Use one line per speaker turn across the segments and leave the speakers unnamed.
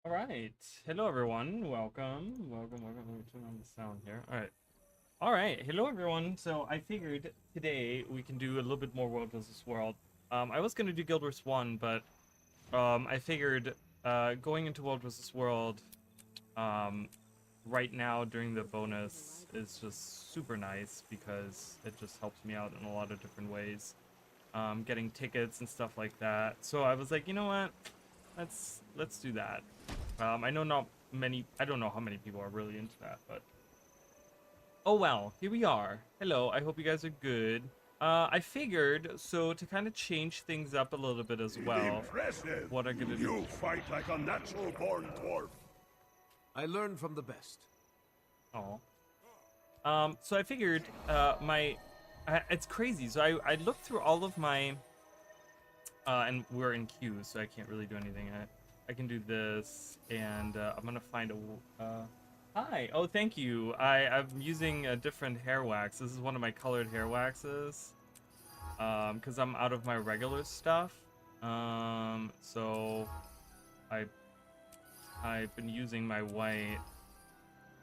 All right. Hello, everyone. Welcome. Welcome. Let me turn on the sound here. All right. All right. Hello, everyone. So I figured today we can do a little bit more World vs. World. I was going to do Guild Wars 1, but I figured going into World vs. World right now during the bonus is just super nice because it just helps me out in a lot of different ways. Getting tickets and stuff like that. So I was like, you know what? Let's do that. I know not many. I don't know how many people are really into that, but oh well, here we are. Hello. I hope you guys are good. I figured so to kind of change things up a little bit as well.
Impressive.
What I'm gonna do?
You fight like a natural-born dwarf.
I learned from the best.
Oh. So I figured it's crazy. So I looked through all of my and we're in queues, so I can't really do anything. I can do this, and I'm gonna find a. Hi. Oh, thank you. I'm using a different hair wax. This is one of my colored hair waxes. Because I'm out of my regular stuff. So I've been using my white,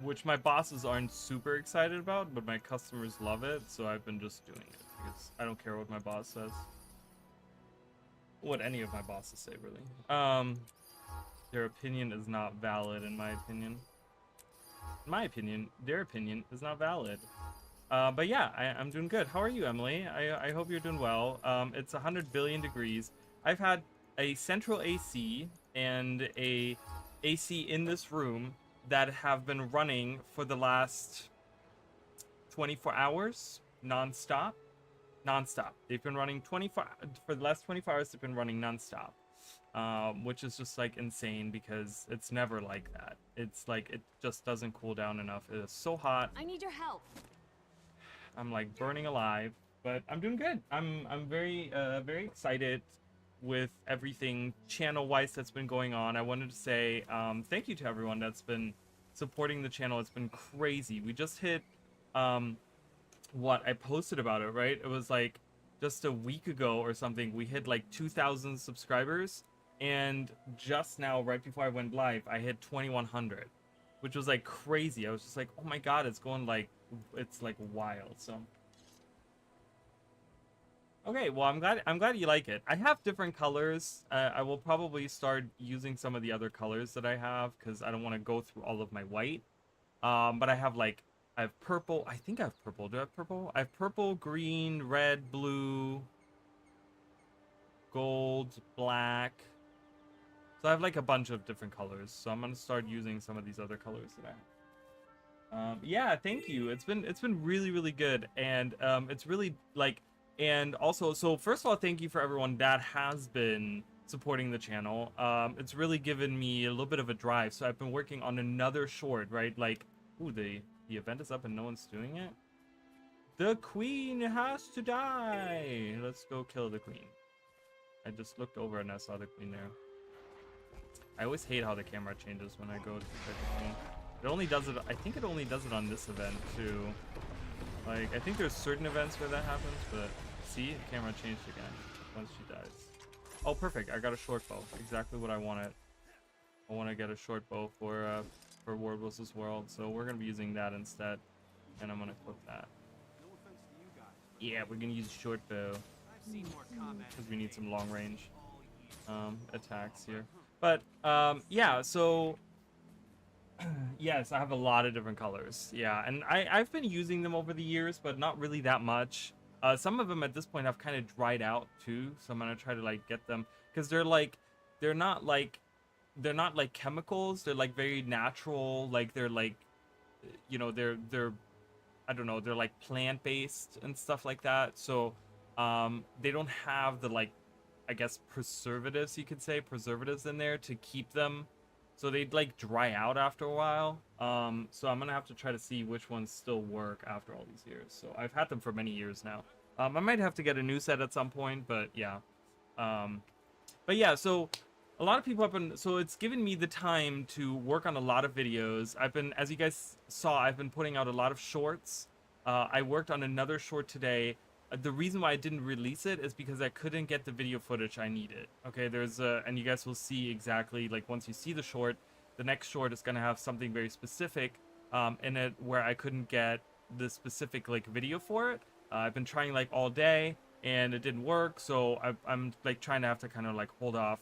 which my bosses aren't super excited about, but my customers love it. So I've been just doing it because I don't care what my boss says. What any of my bosses say, really. Their opinion is not valid, in my opinion. In my opinion, their opinion is not valid. But yeah, I'm doing good. How are you, Emily? I hope you're doing well. It's 100 billion degrees. I've had a central AC and a AC in this room that have been running for the last 24 hours, non-stop. Non-stop. They've been running 24 for the last 24 hours. They've been running non-stop, which is just like insane because it's never like that. It's like it just doesn't cool down enough. It is so hot.
I need your help.
I'm like burning alive, but I'm doing good. I'm very very excited with everything channel-wise that's been going on. I wanted to say thank you to everyone that's been supporting the channel. It's been crazy. We just hit what I posted about it, right? It was like just a week ago or something. We hit like 2,000 subscribers, and just now, right before I went live, I hit 2,100, which was like crazy. I was just like, oh my god, it's going like, it's like wild. So okay, well, I'm glad you like it. I have different colors. I will probably start using some of the other colors that I have because I don't want to go through all of my white. But I have like, I have purple. I think I have purple. Do I have purple? I have purple, green, red, blue, gold, black. So I have like a bunch of different colors. So I'm gonna start using some of these other colors that I have. Yeah, thank you. It's been really, really good, and it's really like, and also, so first of all, thank you for everyone that has been supporting the channel. It's really given me a little bit of a drive. So I've been working on another short, right? Like, ooh, the event is up and no one's doing it. The queen has to die. Let's go kill the queen. I just looked over and I saw the queen there. I always hate how the camera changes when I go to protect the queen. It only does it, I think it only does it on this event too. Like, I think there's certain events where that happens, but see, the camera changed again once she dies. Oh, perfect. I got a short bow. Exactly what I wanted. I want to get a short bow for World vs. World, so we're going to be using that instead, and I'm going to equip that.
No offense to you guys.
Yeah, we're going to use short bow,
I've seen more comments.
because we need some long range attacks here. But, yeah, so, yes, I have a lot of different colors, yeah, and I've been using them over the years, but not really that much. Some of them at this point have kind of dried out, too, so I'm going to try to, like, get them, because they're not like chemicals. They're like very natural. Like they're like, you know, they're I don't know. They're like plant-based and stuff like that. So they don't have the, like, I guess preservatives, you could say, preservatives in there to keep them. So they'd like dry out after a while. So I'm gonna have to try to see which ones still work after all these years. So I've had them for many years now. I might have to get a new set at some point, but yeah. But yeah, so a lot of people have been, so it's given me the time to work on a lot of videos. I've been, as you guys saw, I've been putting out a lot of shorts. I worked on another short today. The reason why I didn't release it is because I couldn't get the video footage I needed. Okay, there's and you guys will see exactly, like, once you see the short, the next short is gonna have something very specific in it where I couldn't get the specific like video for it. I've been trying like all day and it didn't work, so I'm like trying to have to kind of like hold off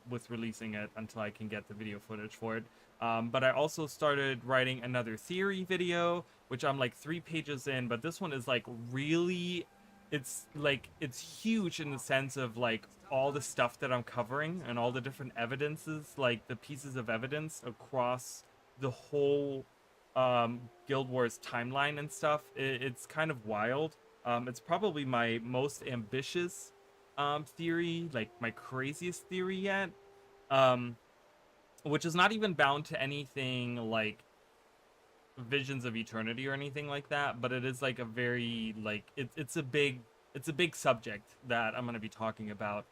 with releasing it until I can get the video footage for it. But I also started writing another theory video, which I'm like 3 pages in, but this one is like really, it's huge in the sense of like all the stuff that I'm covering and all the different evidences, like the pieces of evidence across the whole Guild Wars timeline and stuff. It's kind of wild. It's probably my most ambitious theory, like my craziest theory yet, which is not even bound to anything like Visions of Eternity or anything like that, but it is like a very like it's a big subject that I'm going to be talking about.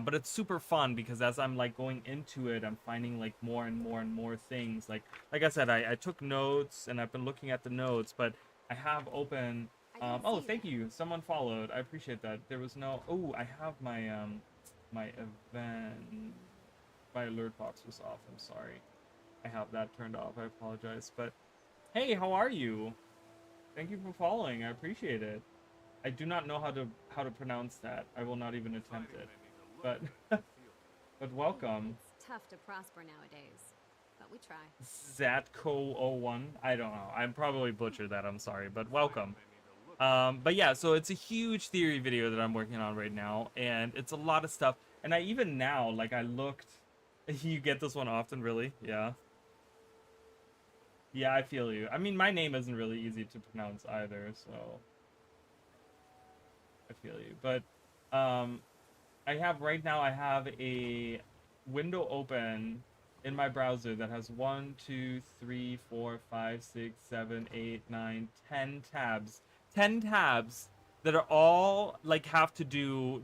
But it's super fun because as I'm like going into it, I'm finding like more and more and more things. Like I said, I took notes and I've been looking at the notes, but I have open. Oh, thank you. Someone followed. I appreciate that. There was no. Oh, I have my my event. My alert box was off. I'm sorry. I have that turned off. I apologize. But hey, how are you? Thank you for following. I appreciate it. I do not know how to pronounce that. I will not even attempt it. But but welcome.
It's tough to prosper nowadays, but we try.
Zatco01. I don't know. I'm probably butchered that. I'm sorry, but welcome. But yeah, so it's a huge theory video that I'm working on right now, and it's a lot of stuff. And I even now, like I looked, you get this one often, really? Yeah. Yeah, I feel you. I mean, my name isn't really easy to pronounce either, so I feel you. But I have right now, I have a window open in my browser that has 1, 2, 3, 4, 5, 6, 7, 8, 9, 10 tabs. 10 tabs that are all like have to do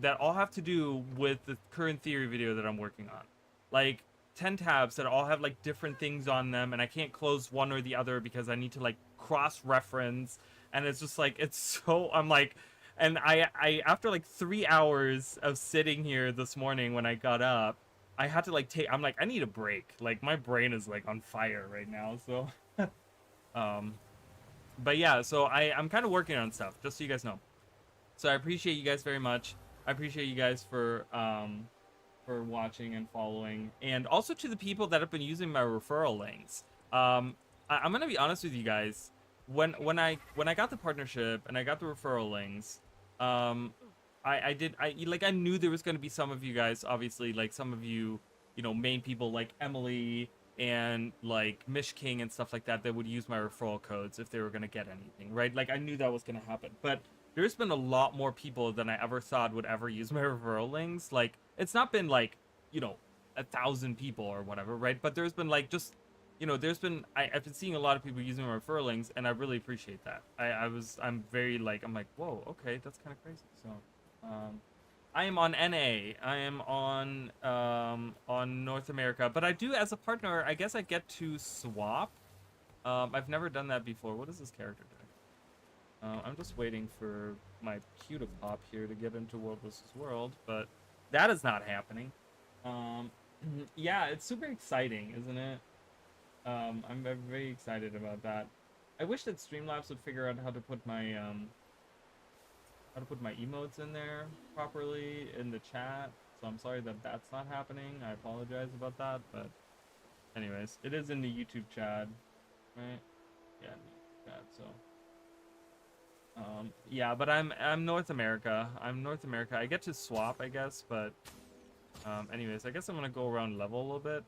with the current theory video that I'm working on. Like 10 tabs that all have like different things on them, and I can't close one or the other because I need to like cross-reference, and it's just like it's so I'm like, and I after like 3 hours of sitting here this morning when I got up, I had to like I'm like I need a break. Like my brain is like on fire right now, so but yeah, so I'm kind of working on stuff, just so you guys know. So I appreciate you guys very much. I appreciate you guys for watching and following, and also to the people that have been using my referral links. I'm gonna be honest with you guys. When I got the partnership and I got the referral links, I knew there was gonna be some of you guys, obviously, like some of you, main people like Emily and like Mish King and stuff like that would use my referral codes if they were gonna get anything, right? Like I knew that was gonna happen, but there's been a lot more people than I ever thought would ever use my referral links. Like it's not been like 1,000 people or whatever, right? But there's been like just there's been I've been seeing a lot of people using my referral links, and I really appreciate that. I'm very like I'm like, whoa, okay, that's kind of crazy. So I am on NA. I am on North America, but I do, as a partner, I guess I get to swap. I've never done that before. What does this character do? I'm just waiting for my queue to pop here to get into World vs. World, but that is not happening. Yeah, it's super exciting, isn't it? I'm very excited about that. I wish that Streamlabs would figure out how to put my emotes in there properly in the chat. So I'm sorry that that's not happening. I apologize about that, but anyways, it is in the YouTube chat, right? Yeah, chat. So yeah, but I'm North America. I'm North America. I get to swap, I guess, but anyways, I guess I'm gonna go around level a little bit.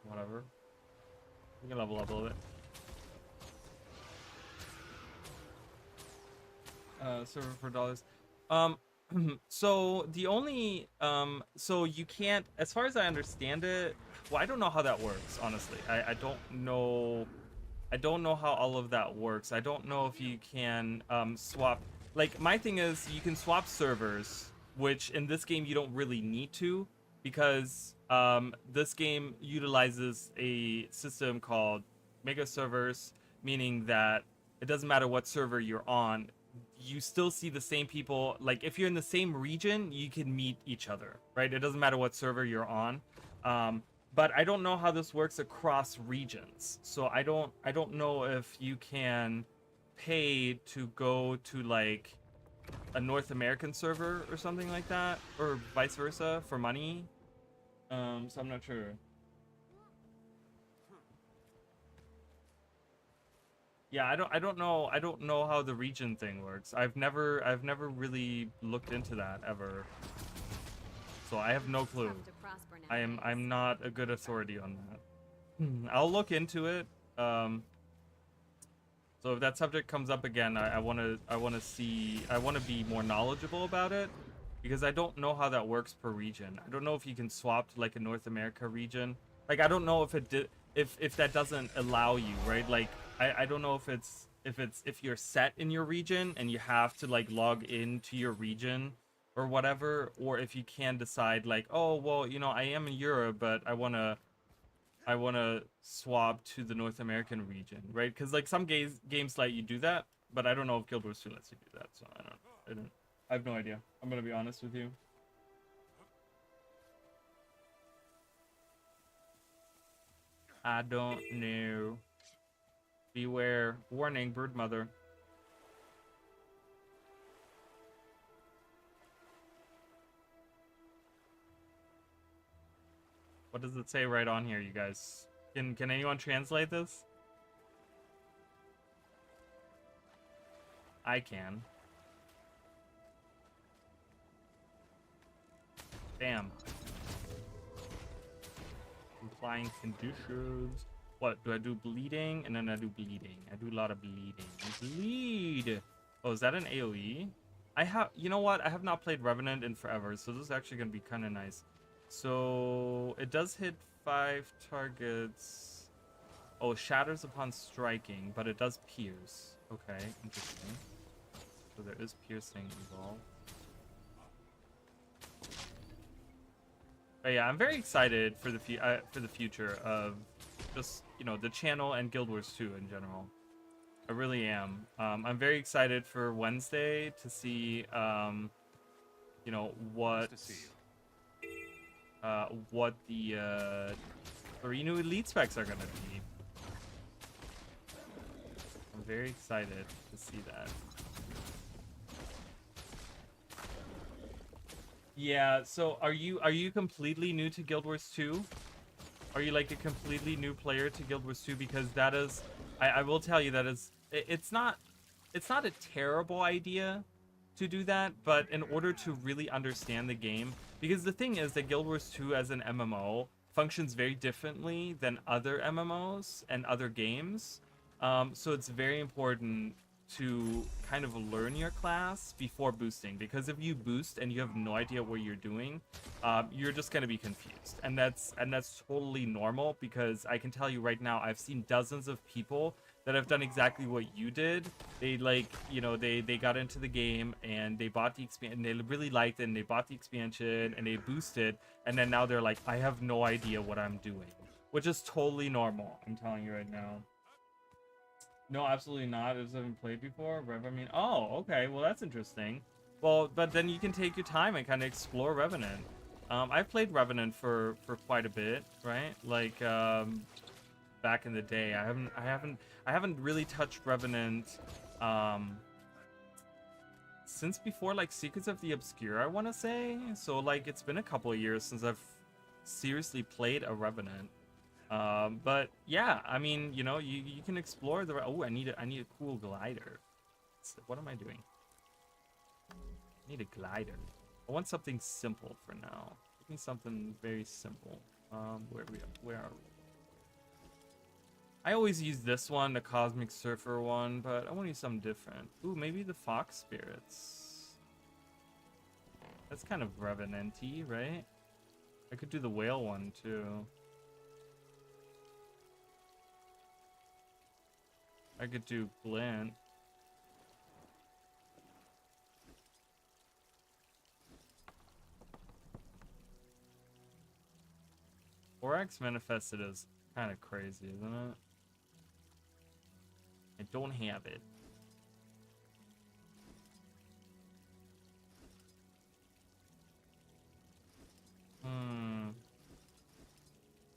Whatever. We can level up a little bit. Server for dollars. So the only so you can't, as far as I understand it, well, I don't know how that works, honestly. I don't know how all of that works. I don't know if you can swap. Like my thing is you can swap servers, which in this game you don't really need to, because this game utilizes a system called mega servers, meaning that it doesn't matter what server you're on, you still see the same people. Like if you're in the same region, you can meet each other, right? It doesn't matter what server you're on. but I don't know how this works across regions. So I don't know if you can pay to go to like a North American server or something like that, or vice versa for money. So I'm not sure. Yeah, I don't know how the region thing works. I've never really looked into that ever. So I have no clue.
Tough to prosper
I'm
nowadays.
not a good authority on that. I'll look into it. So if that subject comes up again, I want to be more knowledgeable about it, because I don't know how that works per region. I don't know if you can swap to like a North America region. Like I don't know if it did if that doesn't allow you, right? Like I don't know if you're set in your region and you have to like log into your region or whatever, or if you can decide like, oh well, you know, I am in Europe, but I wanna swap to the North American region, right? Because like some games let you do that, but I don't know if Guild Wars 2 lets you do that, so I have no idea. I'm gonna be honest with you. I don't know. Beware. Warning, bird mother. What does it say right on here, you guys? Can anyone translate this? I can. Damn. Implying conditions. What, do I do bleeding? And then I do bleeding. I do a lot of bleeding. Bleed! Oh, is that an AoE? You know what? I have not played Revenant in forever, so this is actually going to be kind of nice. So, it does hit 5 targets. Oh, shatters upon striking, but it does pierce. Okay, interesting. So there is piercing involved. But yeah, I'm very excited for the future of just, you know, the channel and Guild Wars 2 in general. I really am. I'm very excited for Wednesday to see, you know, what the 3 new elite specs are gonna be. I'm very excited to see that. Yeah, so are you completely new to Guild Wars 2? Are you like a completely new player to Guild Wars 2? Because that is, I will tell you that it's not a terrible idea to do that, but in order to really understand the game, because the thing is that Guild Wars 2 as an MMO functions very differently than other MMOs and other games. So it's very important to kind of learn your class before boosting, because if you boost and you have no idea what you're doing, you're just going to be confused, and that's totally normal, because I can tell you right now, I've seen dozens of people that have done exactly what you did. They like, you know, they got into the game and they bought the expansion, they really liked it, and they bought the expansion and they boosted, and then now they're like, I have no idea what I'm doing, which is totally normal. I'm telling you right now. No, absolutely not. I haven't played before. I mean, oh, okay. Well, that's interesting. Well, but then you can take your time and kind of explore Revenant. I've played Revenant for quite a bit, right? Like back in the day. I haven't really touched Revenant since before like Secrets of the Obscure, I want to say. So like it's been a couple of years since I've seriously played a Revenant. But yeah, I mean, you know, you can explore the. Oh, I need a cool glider. What am I doing? I need a glider. I want something simple for now. Give me something very simple. Where are we? I always use this one, the Cosmic Surfer one, but I want to use something different. Ooh, maybe the Fox Spirits. That's kind of Revenant-y, right? I could do the whale one too. I could do Glint. Borax Manifested is kind of crazy, isn't it? I don't have it.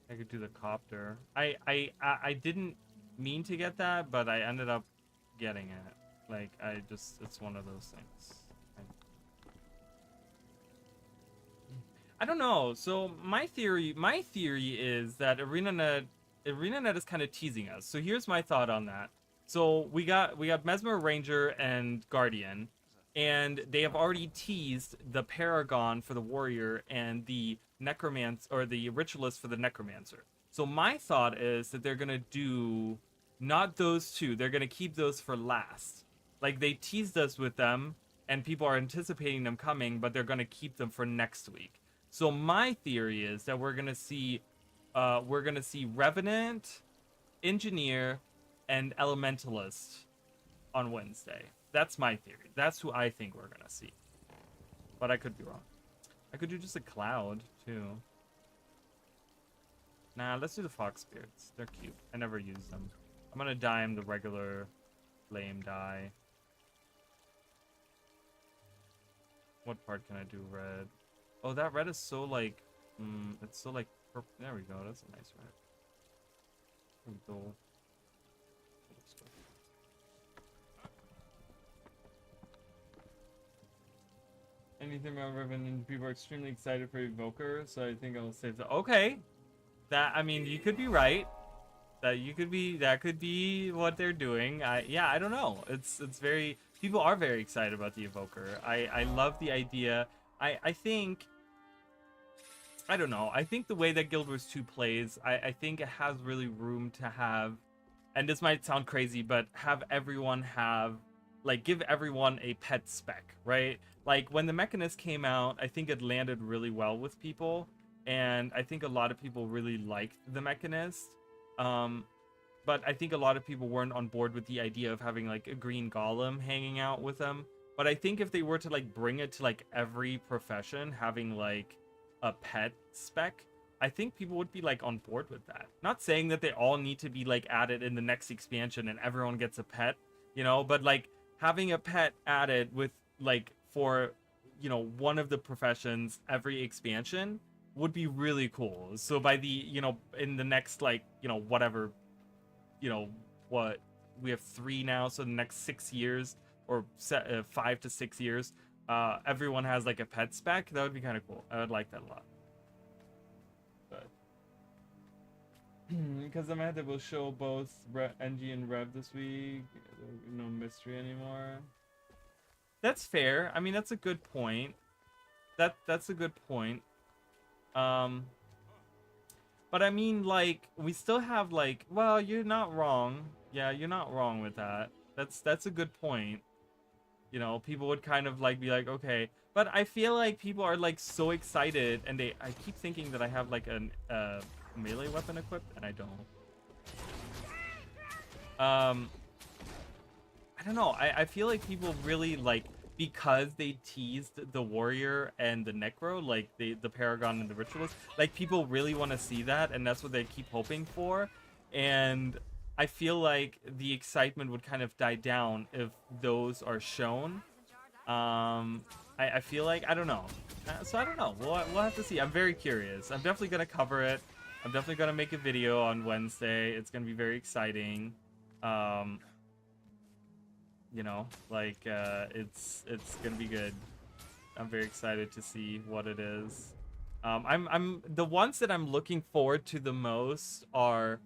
I could do the copter. I didn't mean to get that, but I ended up getting it. Like, it's one of those things. I don't know. So my theory is that ArenaNet is kind of teasing us. So here's my thought on that. So we got Mesmer, Ranger, and Guardian, and they have already teased the Paragon for the Warrior and the Necromancer, or the Ritualist for the Necromancer. So my thought is that they're gonna do not those two. They're gonna keep those for last. Like, they teased us with them, and people are anticipating them coming, but they're gonna keep them for next week. So my theory is that we're gonna see Revenant, Engineer, and Elementalist on Wednesday. That's my theory. That's who I think we're gonna see. But I could be wrong. I could do just a Cloud too. Nah, let's do the Fox Spirits. They're cute. I never use them. I'm gonna dye him the regular lame dye. What part can I do red? Oh, that red is so like, it's so like purple. There we go. That's a nice red. There we go. Anything about Revenant? People are extremely excited for Evoker, so I think I'll save that. Okay, that, I mean, you could be right. That could be what they're doing. Yeah, I don't know. It's very, people are very excited about the Evoker. I love the idea. I think, I don't know. I think the way that Guild Wars 2 plays, I think it has really room to have, and this might sound crazy, but have everyone have, like, give everyone a pet spec, right? Like, when the Mechanist came out, I think it landed really well with people, and I think a lot of people really liked the Mechanist. But I think a lot of people weren't on board with the idea of having, like, a green golem hanging out with them. But I think if they were to, like, bring it to, like, every profession, having, like, a pet spec, I think people would be, like, on board with that. Not saying that they all need to be, like, added in the next expansion and everyone gets a pet, you know, but, like, having a pet added with, like, for, you know, one of the professions every expansion would be really cool. So by the, you know, in the next, like, you know, whatever, you know, what, we have 3 now, so the next 6 years, or 5 to 6 years, everyone has, like, a pet spec. That would be kind of cool. I would like that a lot. But because the method will show both NG and Rev this week, no mystery anymore. That's fair. I mean, that's a good point. That's a good point. But I mean, like, we still have, like, well, you're not wrong. Yeah, you're not wrong with that. That's a good point. You know, people would kind of, like, be like, okay. But I feel like people are, like, so excited, and I keep thinking that I have, like, a melee weapon equipped, and I don't. I don't know. I feel like people really, like, because they teased the Warrior and the Necro, like the Paragon and the Ritualist, like, people really want to see that, and that's what they keep hoping for. And I feel like the excitement would kind of die down if those are shown. I feel like, I don't know. So I don't know. We'll have to see. I'm very curious. I'm definitely going to cover it. I'm definitely going to make a video on Wednesday. It's going to be very exciting. You know, like, it's gonna be good. I'm very excited to see what it is. I'm the ones that I'm looking forward to the most are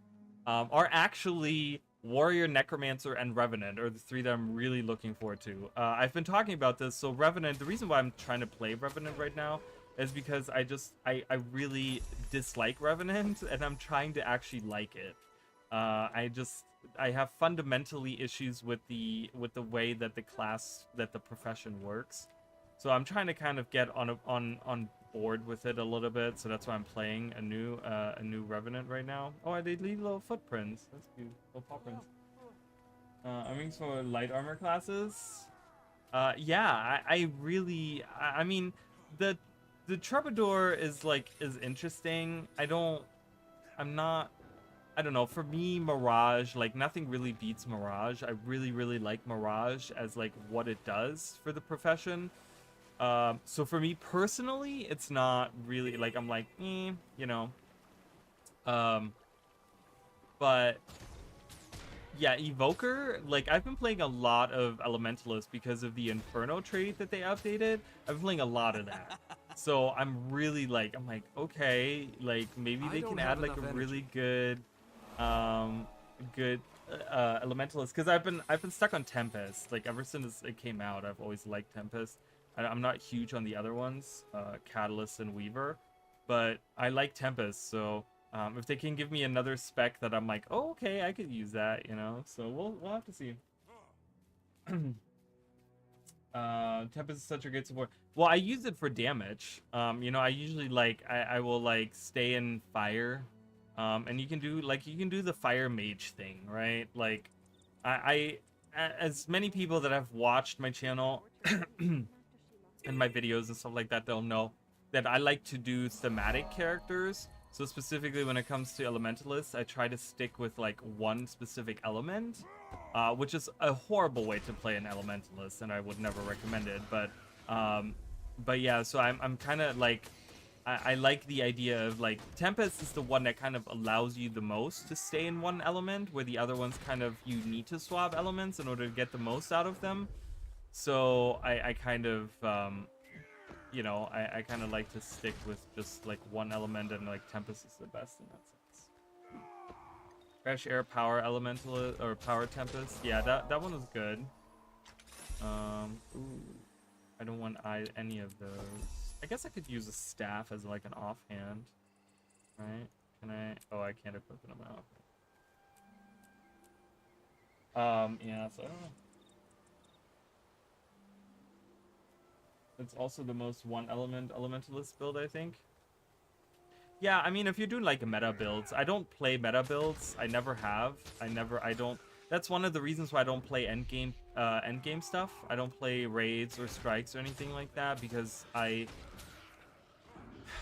actually Warrior, Necromancer, and Revenant, are the 3 that I'm really looking forward to. I've been talking about this. So Revenant, the reason why I'm trying to play Revenant right now is because I really dislike Revenant, and I'm trying to actually like it. I have fundamentally issues with the way that the class, that the profession works. So I'm trying to kind of get on board with it a little bit. So that's why I'm playing a new Revenant right now. Oh, they leave little footprints. That's cute. Little paw prints. I mean, for light armor classes. Yeah, I mean, the Troubadour is interesting. I don't know, for me, Mirage, like, nothing really beats Mirage. I really, really like Mirage as, like, what it does for the profession. So for me, personally, it's not really, like, I'm like, you know. But yeah, Evoker, like I've been playing a lot of Elementalist because of the Inferno trait that they updated. I've been playing a lot of that. So I'm really like, I'm like, okay, like maybe they can add like a really good Elementalist, because I've been stuck on Tempest. Like ever since it came out, I've always liked Tempest. I'm not huge on the other ones, Catalyst and Weaver, but I like Tempest. So if they can give me another spec that I'm like, oh, okay, I could use that, you know. So we'll have to see. Tempest is such a great support. Well, I use it for damage. You know, I usually like I will like stay in fire. And you can do the fire mage thing, right? Like as many people that have watched my channel and my videos and stuff like that, they'll know that I like to do thematic characters. So specifically when it comes to Elementalists, I try to stick with like one specific element, which is a horrible way to play an Elementalist, and I would never recommend it. But yeah, so I'm kind of like, I like the idea of like Tempest is the one that kind of allows you the most to stay in one element, where the other ones kind of you need to swap elements in order to get the most out of them. So I kind of you know, I kind of like to stick with just like one element, and like Tempest is the best in that sense. Fresh Air Power Elemental or Power Tempest, yeah, that one is good. Ooh, I don't want any of those. I guess I could use a staff as like an offhand, right? Can I? Oh, I can't equip it on my offhand. Yeah, so I don't know. It's also the most one element Elementalist build, I think. Yeah, I mean, if you're doing like meta builds, I don't play meta builds. I never have. I don't. That's one of the reasons why I don't play endgame stuff. I don't play raids or strikes or anything like that, because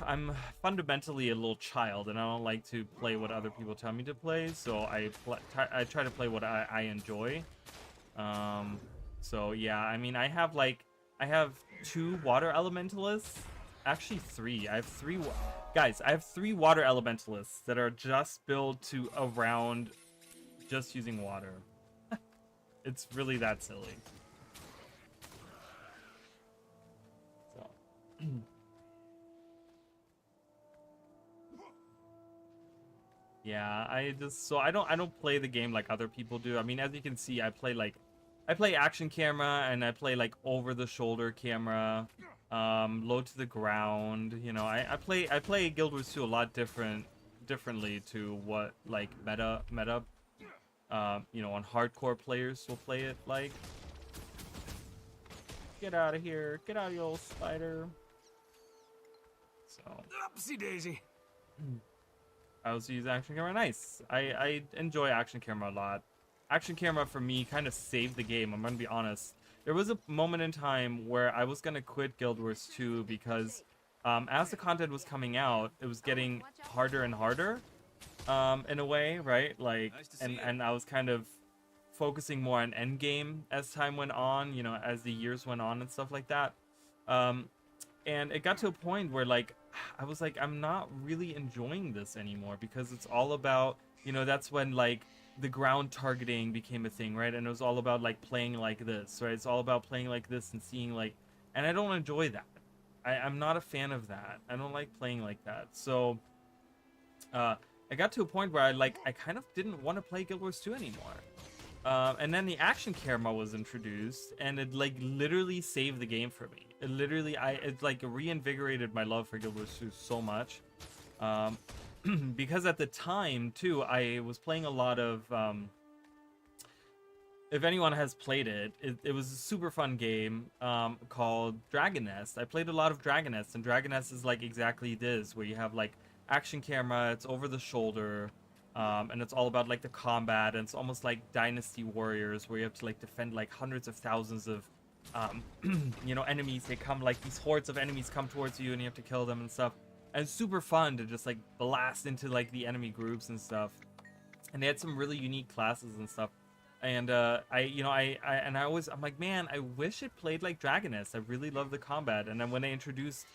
I'm fundamentally a little child, and I don't like to play what other people tell me to play. So I try to play what I enjoy. So yeah, I mean, I have 2 water elementalists, actually 3. I have 3 guys. I have 3 water elementalists that are just built to around just using water. It's really that silly. So yeah, I don't play the game like other people do. I mean, as you can see, I play action camera, and I play like over the shoulder camera, low to the ground. You know, I play Guild Wars 2 a lot differently to what like meta you know, on hardcore players will play it like. Get out of here, get out of your old spider. So
Oopsie daisy.
I also use action camera. Nice. I enjoy action camera a lot. Action camera for me kind of saved the game, I'm gonna be honest. There was a moment in time where I was gonna quit Guild Wars 2 because as the content was coming out, it was getting harder and harder in a way, right? Like, and I was kind of focusing more on endgame as time went on, you know, as the years went on and stuff like that. And it got to a point where like I was like, I'm not really enjoying this anymore, because it's all about, you know, that's when like the ground targeting became a thing, right? And it was all about like playing like this, right? It's all about playing like this and seeing like, and I don't enjoy that. I'm not a fan of that. I don't like playing like that. So I got to a point where I kind of didn't want to play Guild Wars 2 anymore. And then the action camera was introduced, and it like literally saved the game for me. It like reinvigorated my love for Guild Wars 2 so much. Because at the time too, I was playing a lot of if anyone has played it, it was a super fun game called Dragon Nest. I played a lot of Dragon Nest, and Dragon Nest is like exactly this, where you have like action camera, it's over the shoulder, and it's all about like the combat, and it's almost like Dynasty Warriors, where you have to like defend like hundreds of thousands of you know, enemies. They come like these hordes of enemies come towards you, and you have to kill them and stuff. And it's super fun to just like blast into like the enemy groups and stuff. And they had some really unique classes and stuff. And I'm like, man, I wish it played like Dragon Nest. I really love the combat. And then when they introduced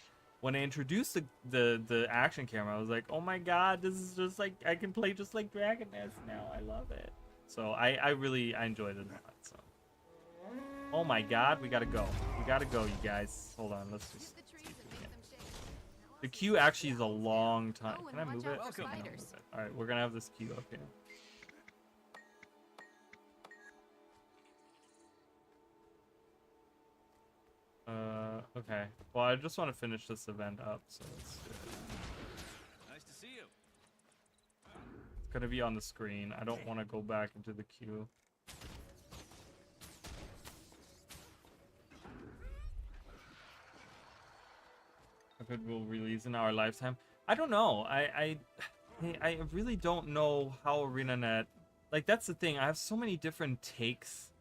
when I introduced the action camera, I was like, oh my god, this is just like, I can play just like Dragon Nest now. I love it. So I really enjoyed it a lot. So, oh my god, we gotta go. We gotta go, you guys. Hold on, let's just. The queue actually is a long time. Can I move it?
Welcome.
All right, we're gonna have this queue up here. Okay. Well, I just want to finish this event up, so let's do it.
Nice to see you.
It's gonna be on the screen. I don't want to go back into the queue. If it will release in our lifetime, I don't know. I really don't know how ArenaNet. Like, that's the thing. I have so many different takes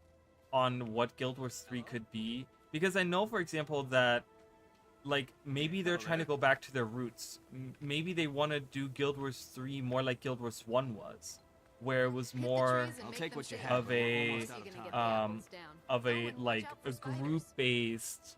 on what Guild Wars 3 could be. Because I know, for example, that, like, maybe they're trying to go back to their roots. Maybe they want to do Guild Wars 3 more like Guild Wars 1 was, where it was more
I'll take what you have.
of a like a group-based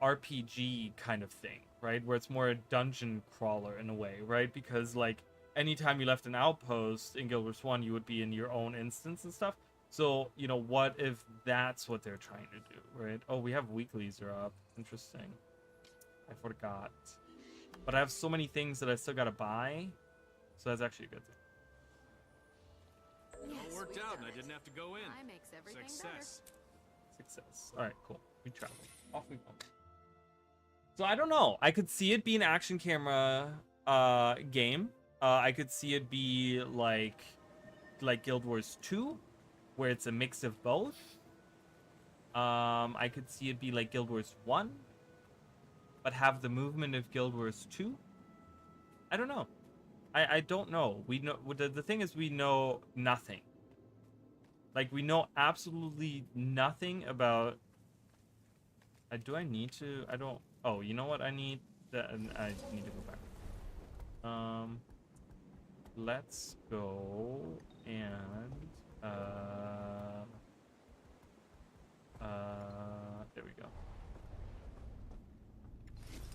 RPG kind of thing, right? Where it's more a dungeon crawler in a way, right? Because, like, anytime you left an outpost in Guild Wars 1, you would be in your own instance and stuff. So, you know, what if that's what they're trying to do, right? Oh, we have weeklies are up. Interesting. I forgot. But I have so many things that I still gotta buy. So that's actually a good thing.
It all worked out and I didn't have to go in.
I makes everything
Success.
Success. Alright, cool. We travel. Off we go. So I don't know. I could see it be an action camera game. I could see it be like Guild Wars 2. Where it's a mix of both. I could see it be like Guild Wars 1, but have the movement of Guild Wars 2. I don't know. I don't know. We know the thing is we know nothing. Like, we know absolutely nothing about. Do I need to? I don't. Oh, you know what? I need that. I need to go back. Let's go and. There we go.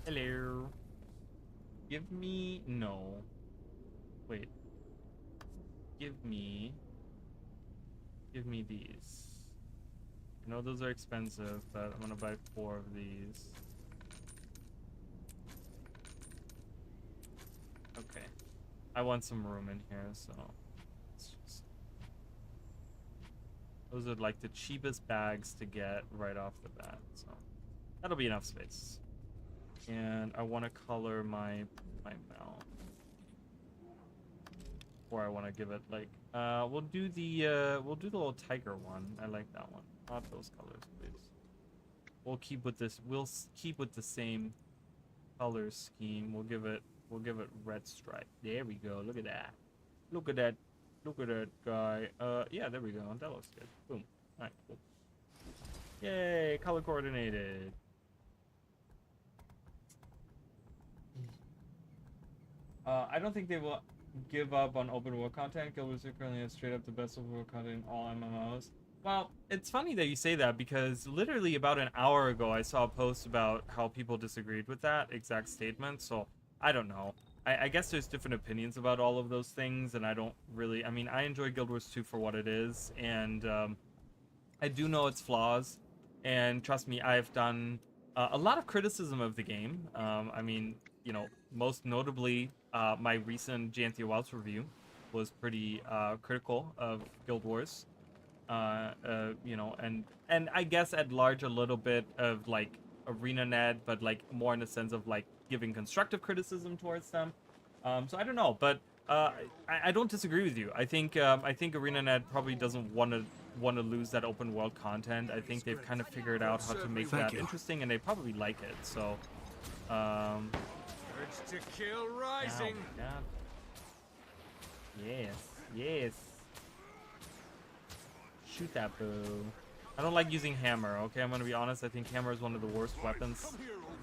Hello. Give me no. Wait. Give me these. I know those are expensive, but I'm gonna buy 4 of these. Okay. I want some room in here, so. Those are like the cheapest bags to get right off the bat, so that'll be enough space. And I want to color my mount, or I want to give it like we'll do the little tiger one. I like that one. Not those colors, please. We'll keep with this. We'll keep with the same color scheme. We'll give it red stripe. There we go. Look at that. Look at that. Look at that guy. Yeah, there we go. That looks good. Boom. Alright, cool. Yay, color coordinated. I don't think they will give up on open world content. Guild Wars currently has straight up the best open world content in all MMOs. Well, it's funny that you say that because literally about an hour ago I saw a post about how people disagreed with that exact statement, so I don't know. I guess there's different opinions about all of those things, and I don't really. I mean, I enjoy Guild Wars 2 for what it is, and I do know its flaws. And trust me, I've done a lot of criticism of the game. I mean, you know, most notably, my recent Janthia Wilds review was pretty critical of Guild Wars. You know, and I guess at large a little bit of like ArenaNet, but like more in the sense of like giving constructive criticism towards them. So I don't know, but I don't disagree with you. I think ArenaNet probably doesn't want to lose that open world content. I think they've kind of figured out how to make that interesting, and they probably like it. So,
Urge to kill rising.
Oh my God. Yes, yes. Shoot that boo. I don't like using hammer, okay? I'm gonna be honest, I think hammer is one of the worst weapons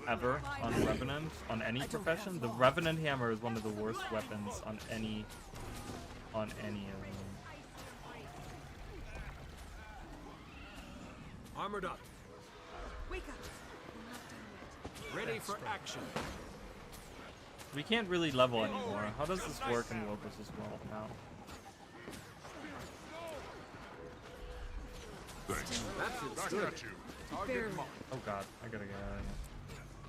ever on Revenant, on any profession. The Revenant hammer is one of the worst weapons on any of them.
Armored up.
Wake up. We're not done yet.
Ready for action.
We can't really level anymore. How does this work in World vs. World now?
Thanks.
That feels
Back
good.
at you.
Target mark.
Oh god, I gotta get out of here.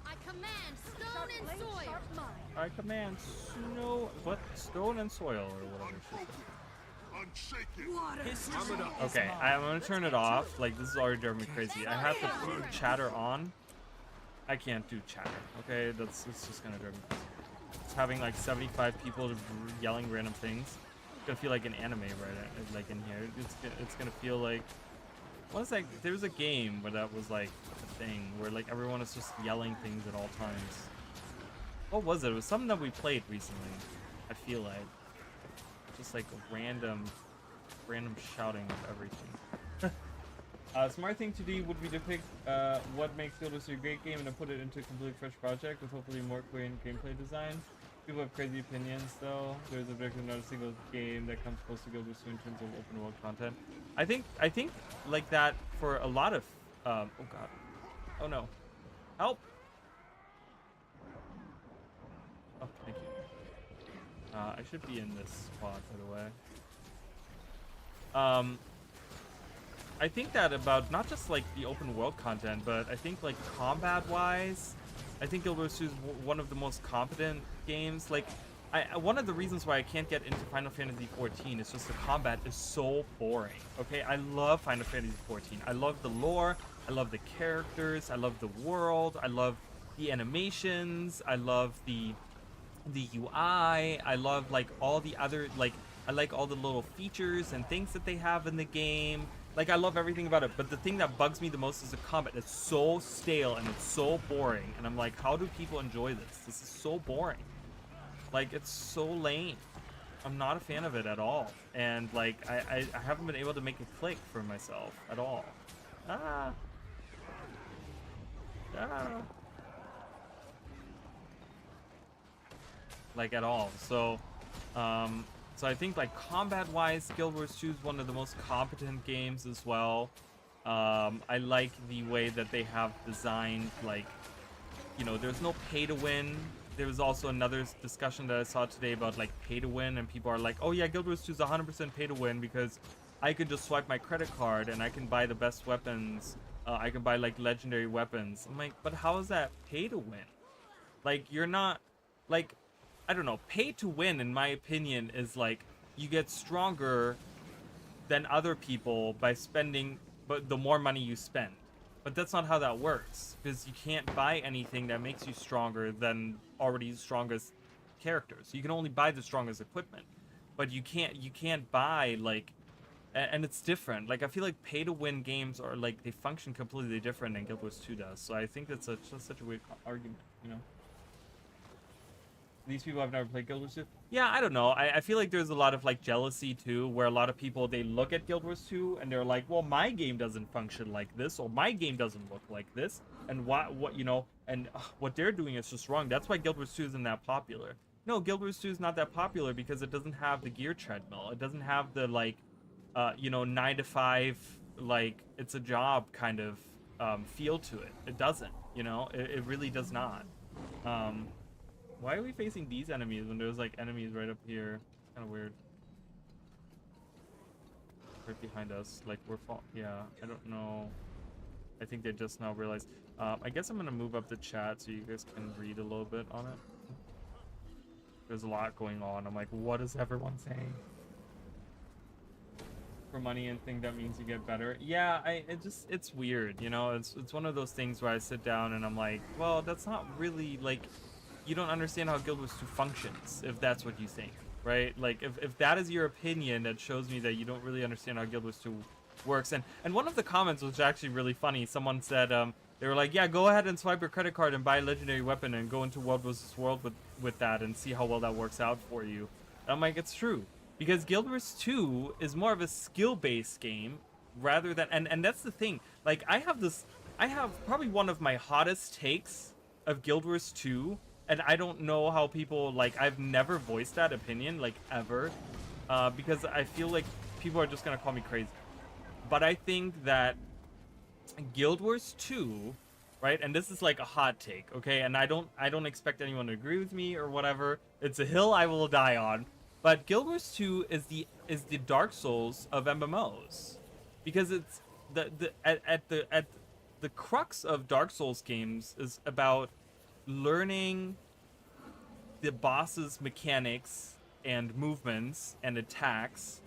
I command stone and soil.
I command snow. What? Stone and soil or whatever she said.
Unshaken.
Armored up.
Okay, I'm gonna turn it off. Like, this is already driving me crazy. I have to put chatter on. I can't do chatter. Okay, it's just gonna drive me crazy. It's having like 75 people yelling random things. It's gonna feel like an anime, right? Like in here, it's gonna feel like. What is that? There's a game where that was like a thing where like everyone is just yelling things at all times. What was it? It was something that we played recently. I feel like just like random shouting of everything. Smart thing to do would be to pick what makes Guild Wars a great game and to put it into a completely fresh project with hopefully more clear gameplay design. People have crazy opinions though. There's objectively not a single game that comes close to Guild Wars 2 in terms of open world content. I think like that for a lot of oh god. Oh no. Help! Oh, thank you. I should be in this spot, by the way. I think that about not just like the open world content, but I think like combat wise, I think Guild Wars 2 is one of the most competent games. Like, one of the reasons why I can't get into Final Fantasy 14 is just the combat is so boring. Okay, I love Final Fantasy 14. I love the lore, I love the characters, I love the world, I love the animations, I love the UI, I love like all the other like I like all the little features and things that they have in the game. Like, I love everything about it, but the thing that bugs me the most is the combat. It's so stale and it's so boring, and I'm like, how do people enjoy this? This is so boring. Like, it's so lame. I'm not a fan of it at all, and like, I haven't been able to make it click for myself at all. Ah. Like, at all. So, so I think like combat-wise, Guild Wars 2 is one of the most competent games as well. I like the way that they have designed, like, you know, there's no pay to win. There was also another discussion that I saw today about like pay to win, and people are like, oh yeah, Guild Wars 2 is 100% pay to win because I could just swipe my credit card and I can buy the best weapons. I can buy like legendary weapons. I'm like, but how is that pay to win? Like, you're not, like, I don't know, pay to win in my opinion is like you get stronger than other people by spending but the more money you spend. But that's not how that works, because you can't buy anything that makes you stronger than already strongest characters. You can only buy the strongest equipment, but you can't buy like, and it's different. Like, I feel like pay to win games are like, they function completely different than Guild Wars 2 does. So I think that's such a weird argument, you know. These people have never played Guild Wars 2. Yeah, I don't know. I feel like there's a lot of like jealousy too, where a lot of people, they look at Guild Wars 2 and they're like, well, my game doesn't function like this, or my game doesn't look like this, and what you know, and what they're doing is just wrong. That's why Guild Wars 2 isn't that popular. No, Guild Wars 2 is not that popular because it doesn't have the gear treadmill. It doesn't have the like, you know, 9 to 5, like it's a job kind of feel to it. It doesn't. You know, it really does not. Why are we facing these enemies when there's like enemies right up here? Kind of weird. Right behind us, like we're yeah, I don't know. I think they just now realized. I guess I'm gonna move up the chat so you guys can read a little bit on it. There's a lot going on. I'm like, what is everyone saying? For money and think that means you get better. Yeah, it's weird, you know. It's one of those things where I sit down and I'm like, well, that's not really like. You don't understand how Guild Wars 2 functions, if that's what you think, right? Like, if that is your opinion, that shows me that you don't really understand how Guild Wars 2 works. And one of the comments was actually really funny. Someone said, they were like, yeah, go ahead and swipe your credit card and buy a legendary weapon and go into World vs. World with that and see how well that works out for you. And I'm like, it's true. Because Guild Wars 2 is more of a skill-based game rather than... And that's the thing. Like, I have probably one of my hottest takes of Guild Wars 2. And I don't know how people, like, I've never voiced that opinion, like, ever. Because I feel like people are just going to call me crazy. But I think that Guild Wars 2, right? And this is like a hot take, okay? And I don't expect anyone to agree with me or whatever. It's a hill I will die on. But Guild Wars 2 is the Dark Souls of MMOs, because it's at the crux of Dark Souls games is about learning the boss's mechanics and movements and attacks,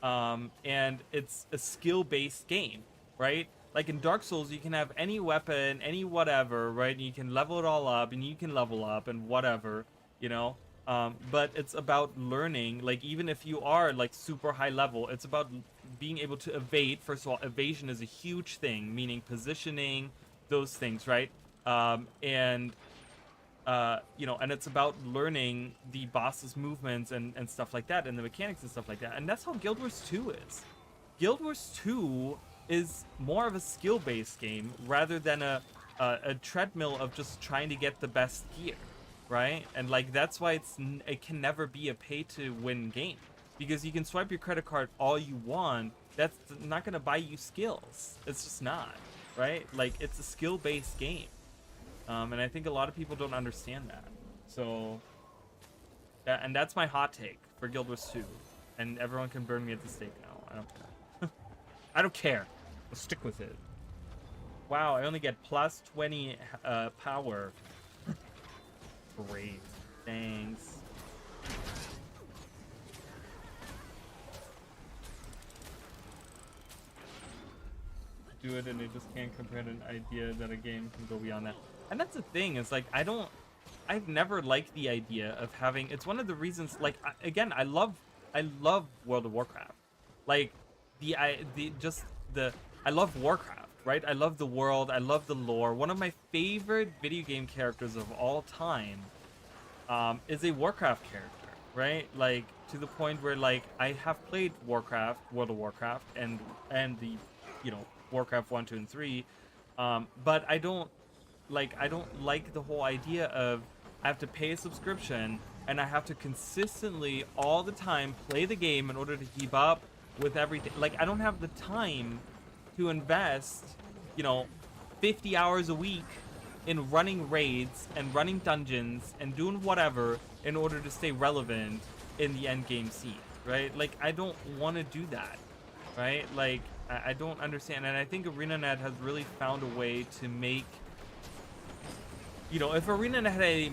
and it's a skill-based game, right? Like in Dark Souls, you can have any weapon, any whatever, right? And you can level it all up, and you can level up and whatever, you know? But it's about learning, like, even if you are, like, super high level, it's about being able to evade. First of all, evasion is a huge thing, meaning positioning, those things, right? You know, and it's about learning the boss's movements and stuff like that, and the mechanics and stuff like that. And that's how Guild Wars 2 is. Guild Wars 2 is more of a skill-based game rather than a treadmill of just trying to get the best gear, right? And like that's why it can never be a pay-to-win game, because you can swipe your credit card all you want. That's not gonna buy you skills. It's just not, right? Like it's a skill-based game, and I think a lot of people don't understand that. So, and that's my hot take for Guild Wars 2, and everyone can burn me at the stake now. I don't care. I don't care. I'll stick with it. Wow, I only get plus 20 power. Great. Thanks. Do it, and they just can't compare an idea that a game can go beyond that. And that's the thing, is like I've never liked the idea of having. It's one of the reasons. Like again, I love World of Warcraft. Like I love Warcraft, right? I love the world. I love the lore. One of my favorite video game characters of all time is a Warcraft character, right? Like to the point where like I have played Warcraft, World of Warcraft, and the, you know, Warcraft 1, 2, and 3, but I don't like the whole idea of I have to pay a subscription and I have to consistently all the time play the game in order to keep up with everything. Like I don't have the time to invest, you know, 50 hours a week in running raids and running dungeons and doing whatever in order to stay relevant in the end game scene, right? Like I don't want to do that, right? Like I don't understand. And I think ArenaNet has really found a way to make, you know, if ArenaNet had a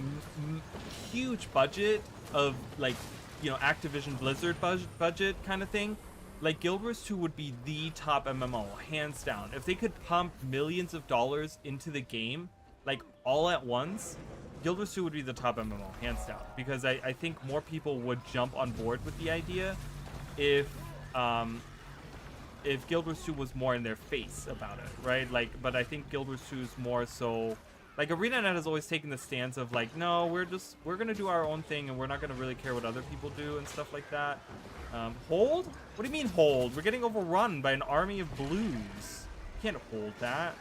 huge budget of like, you know, Activision Blizzard budget kind of thing, like Guild Wars 2 would be the top MMO, hands down. If they could pump millions of dollars into the game, like all at once, Guild Wars 2 would be the top MMO, hands down. Because I think more people would jump on board with the idea if Guild Wars 2 was more in their face about it, right? Like, but I think Guild Wars 2 is more so, like ArenaNet has always taken the stance of like, no, we're gonna do our own thing and we're not gonna really care what other people do and stuff like that. Hold? What do you mean hold? We're getting overrun by an army of blues. Can't hold that.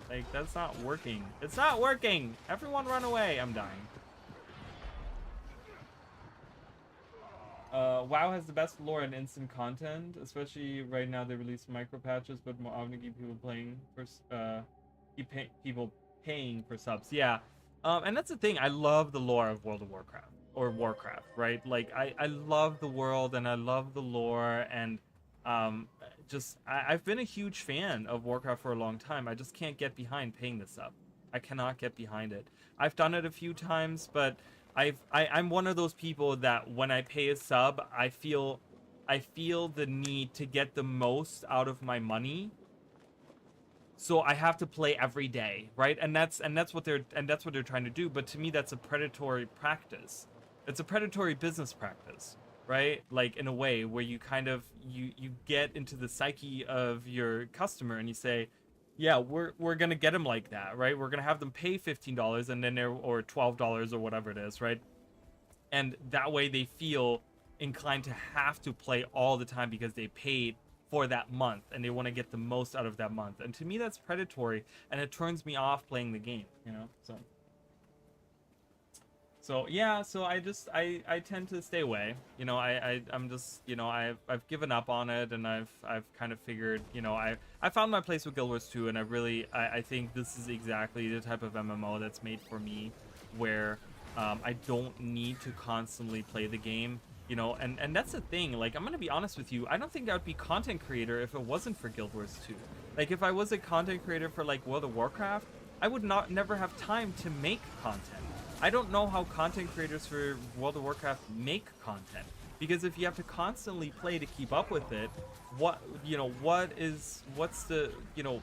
Like, that's not working. It's not working! Everyone run away! I'm dying. WoW has the best lore and instant content, especially right now. They release micro patches, but more often keep people playing for people paying for subs. Yeah, and that's the thing. I love the lore of World of Warcraft or Warcraft, right? Like I love the world and I love the lore, and I've been a huge fan of Warcraft for a long time. I just can't get behind paying the sub. I cannot get behind it. I've done it a few times, but I'm one of those people that when I pay a sub, I feel the need to get the most out of my money. So I have to play every day, right? And that's what they're trying to do. But to me, that's a predatory practice. It's a predatory business practice, right? Like in a way where you kind of you get into the psyche of your customer and you say, yeah, we're gonna get them like that, right? We're gonna have them pay $15 and then or $12 or whatever it is, right? And that way they feel inclined to have to play all the time because they paid for that month and they want to get the most out of that month. And to me, that's predatory, and it turns me off playing the game, you know. So yeah, so I tend to stay away. You know, I'm just, you know, I've given up on it, and I've kind of figured, you know, I found my place with Guild Wars 2, and I think this is exactly the type of MMO that's made for me, where I don't need to constantly play the game. You know, and that's the thing. Like, I'm gonna be honest with you. I don't think I would be content creator if it wasn't for Guild Wars 2. Like, if I was a content creator for like World of Warcraft, I would never have time to make content. I don't know how content creators for World of Warcraft make content, because if you have to constantly play to keep up with it, what's the, you know,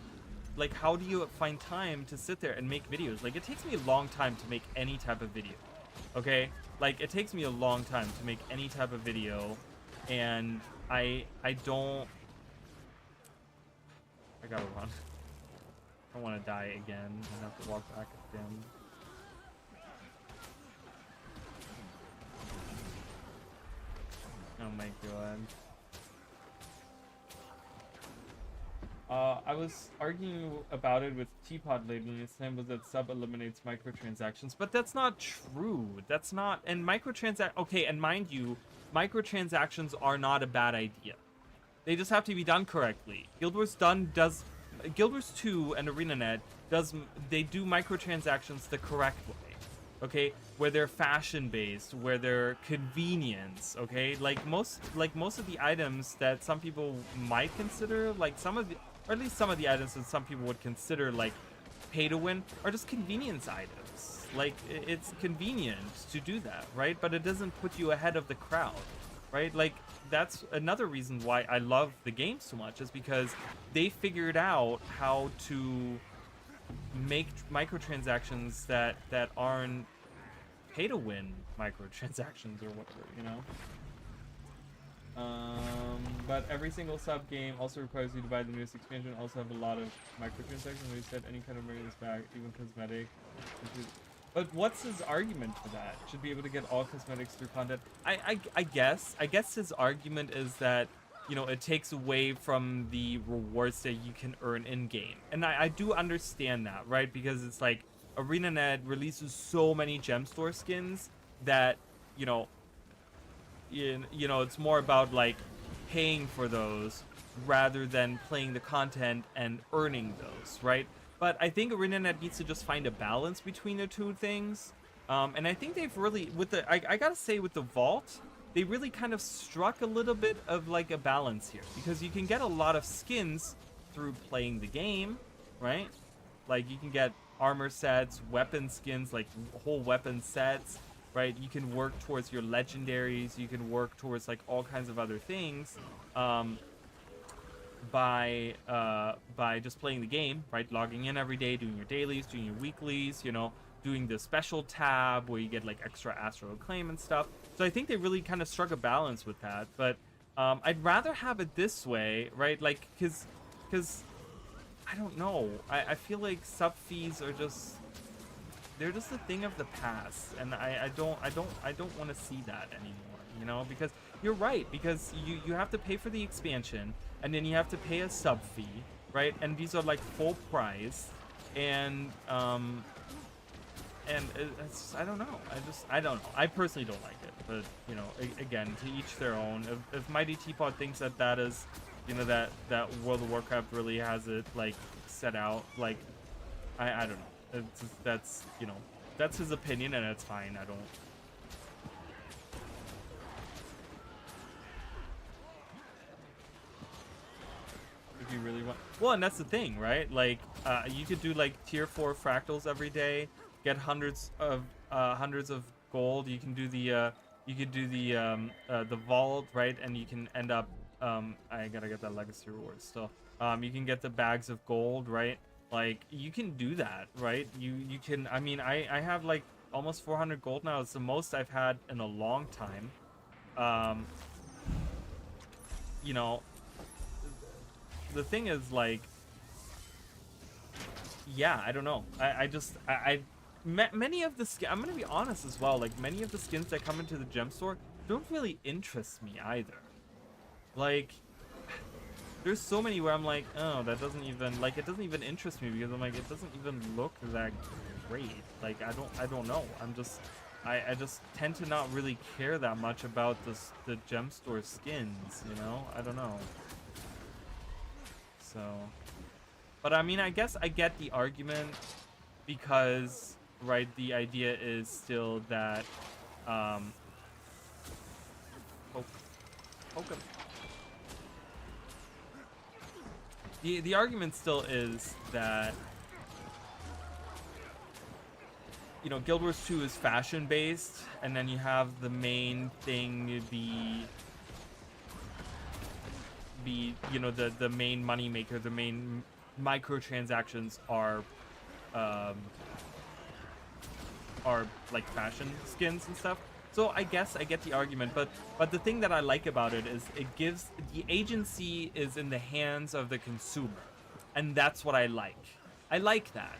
like, how do you find time to sit there and make videos? Like, it takes me a long time to make any type of video, okay? Like, it takes me a long time to make any type of video, and I gotta run. I don't want to die again and have to walk back again. Oh my god. I was arguing about it with Teapot lately, and his claim was that sub eliminates microtransactions, but that's not true. That's not, and okay, and mind you, microtransactions are not a bad idea. They just have to be done correctly. Guild Wars 2 and ArenaNet they do microtransactions the correct way. Okay, where they're fashion-based, where they're convenience, okay? Like most of the items that some people might consider, like or at least some of the items that some people would consider like pay to win, are just convenience items. Like, it's convenient to do that, right? But it doesn't put you ahead of the crowd, right? Like, that's another reason why I love the game so much, is because they figured out how to make microtransactions that aren't pay to win microtransactions or whatever, you know. But every single sub game also requires you to buy the newest expansion. Also have a lot of microtransactions. We said any kind of money is back, even cosmetic. But what's his argument for that? Should be able to get all cosmetics through content. I guess his argument is that, you know, it takes away from the rewards that you can earn in game, and I do understand that, right? Because it's like ArenaNet releases so many gem store skins that, you know, it's more about like paying for those rather than playing the content and earning those, right? But I think ArenaNet needs to just find a balance between the two things. And I think they've really, I gotta say, with the Vault, they really kind of struck a little bit of like a balance here, because you can get a lot of skins through playing the game, right? Like, you can get armor sets, weapon skins, like whole weapon sets, right? You can work towards your legendaries, you can work towards like all kinds of other things by just playing the game, right? Logging in every day, doing your dailies, doing your weeklies, you know, doing the special tab where you get like extra astral acclaim and stuff. So I think they really kind of struck a balance with that. But I'd rather have it this way, right? Like, because I don't know, I feel like sub fees are just, they're just a thing of the past, and I don't want to see that anymore, you know? Because you're right, because you have to pay for the expansion, and then you have to pay a sub fee, right? And these are like full price, and it's, I don't know. I don't know. I personally don't like it, but, you know, again, to each their own. If Mighty Teapot thinks that is, you know, that World of Warcraft really has it like set out, like, I don't know. It's just, that's, you know, that's his opinion, and it's fine. I don't. If you really want, well, and that's the thing, right? Like, you could do like tier 4 fractals every day, get hundreds of gold. You can do the vault, right? And you can end up, I gotta get that legacy reward still. You can get the bags of gold, right? Like, you can do that, right? You can, I mean, I have like almost 400 gold now. It's the most I've had in a long time. You know, the thing is, like, yeah, I don't know. Many of the skins, I'm gonna be honest as well, like, many of the skins that come into the gem store don't really interest me either. Like, there's so many where I'm like, oh, that doesn't even, like, it doesn't even interest me, because I'm like, it doesn't even look that great. Like, I don't know. I'm just, I just tend to not really care that much about the gem store skins, you know? I don't know. So, but I mean, I guess I get the argument because, right, the idea is still that, poke him. The argument still is that, you know, Guild Wars 2 is fashion based, and then you have the main thing be you know, the main money maker, the main microtransactions are like fashion skins and stuff. So I guess I get the argument, but the thing that I like about it is it gives the agency is in the hands of the consumer, and that's what I like. I like that.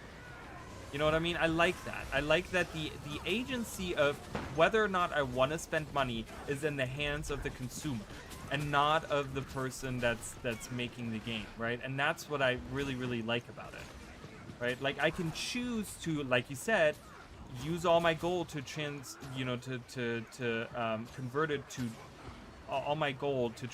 You know what I mean? I like that. I like that the agency of whether or not I want to spend money is in the hands of the consumer and not of the person that's making the game, right? And that's what I really, really like about it, right? Like, I can choose to, like you said, use all my gold to convert it to all my gold to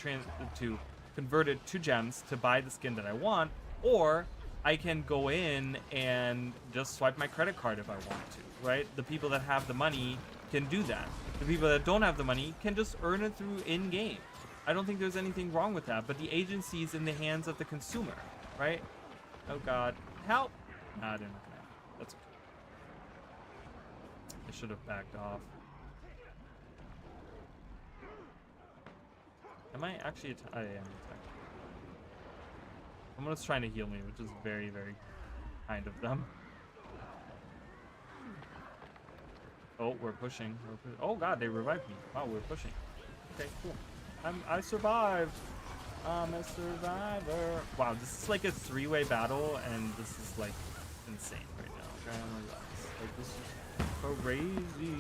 convert it to gems to buy the skin that I want, or I can go in and just swipe my credit card if I want to, right? The people that have the money can do that. The people that don't have the money can just earn it through in-game. I don't think there's anything wrong with that, but the agency is in the hands of the consumer, right? Oh God, help! Nah, they're not gonna help. That's okay. I should have backed off. Am I actually I am attacked. Someone's trying to heal me, which is very, very kind of them. Oh, we're pushing. Oh God, they revived me. Wow, we're pushing. Okay, cool. I survived. I'm a survivor. Wow, this is like a three-way battle, and this is like insane right now. Okay, oh my God, like this is crazy.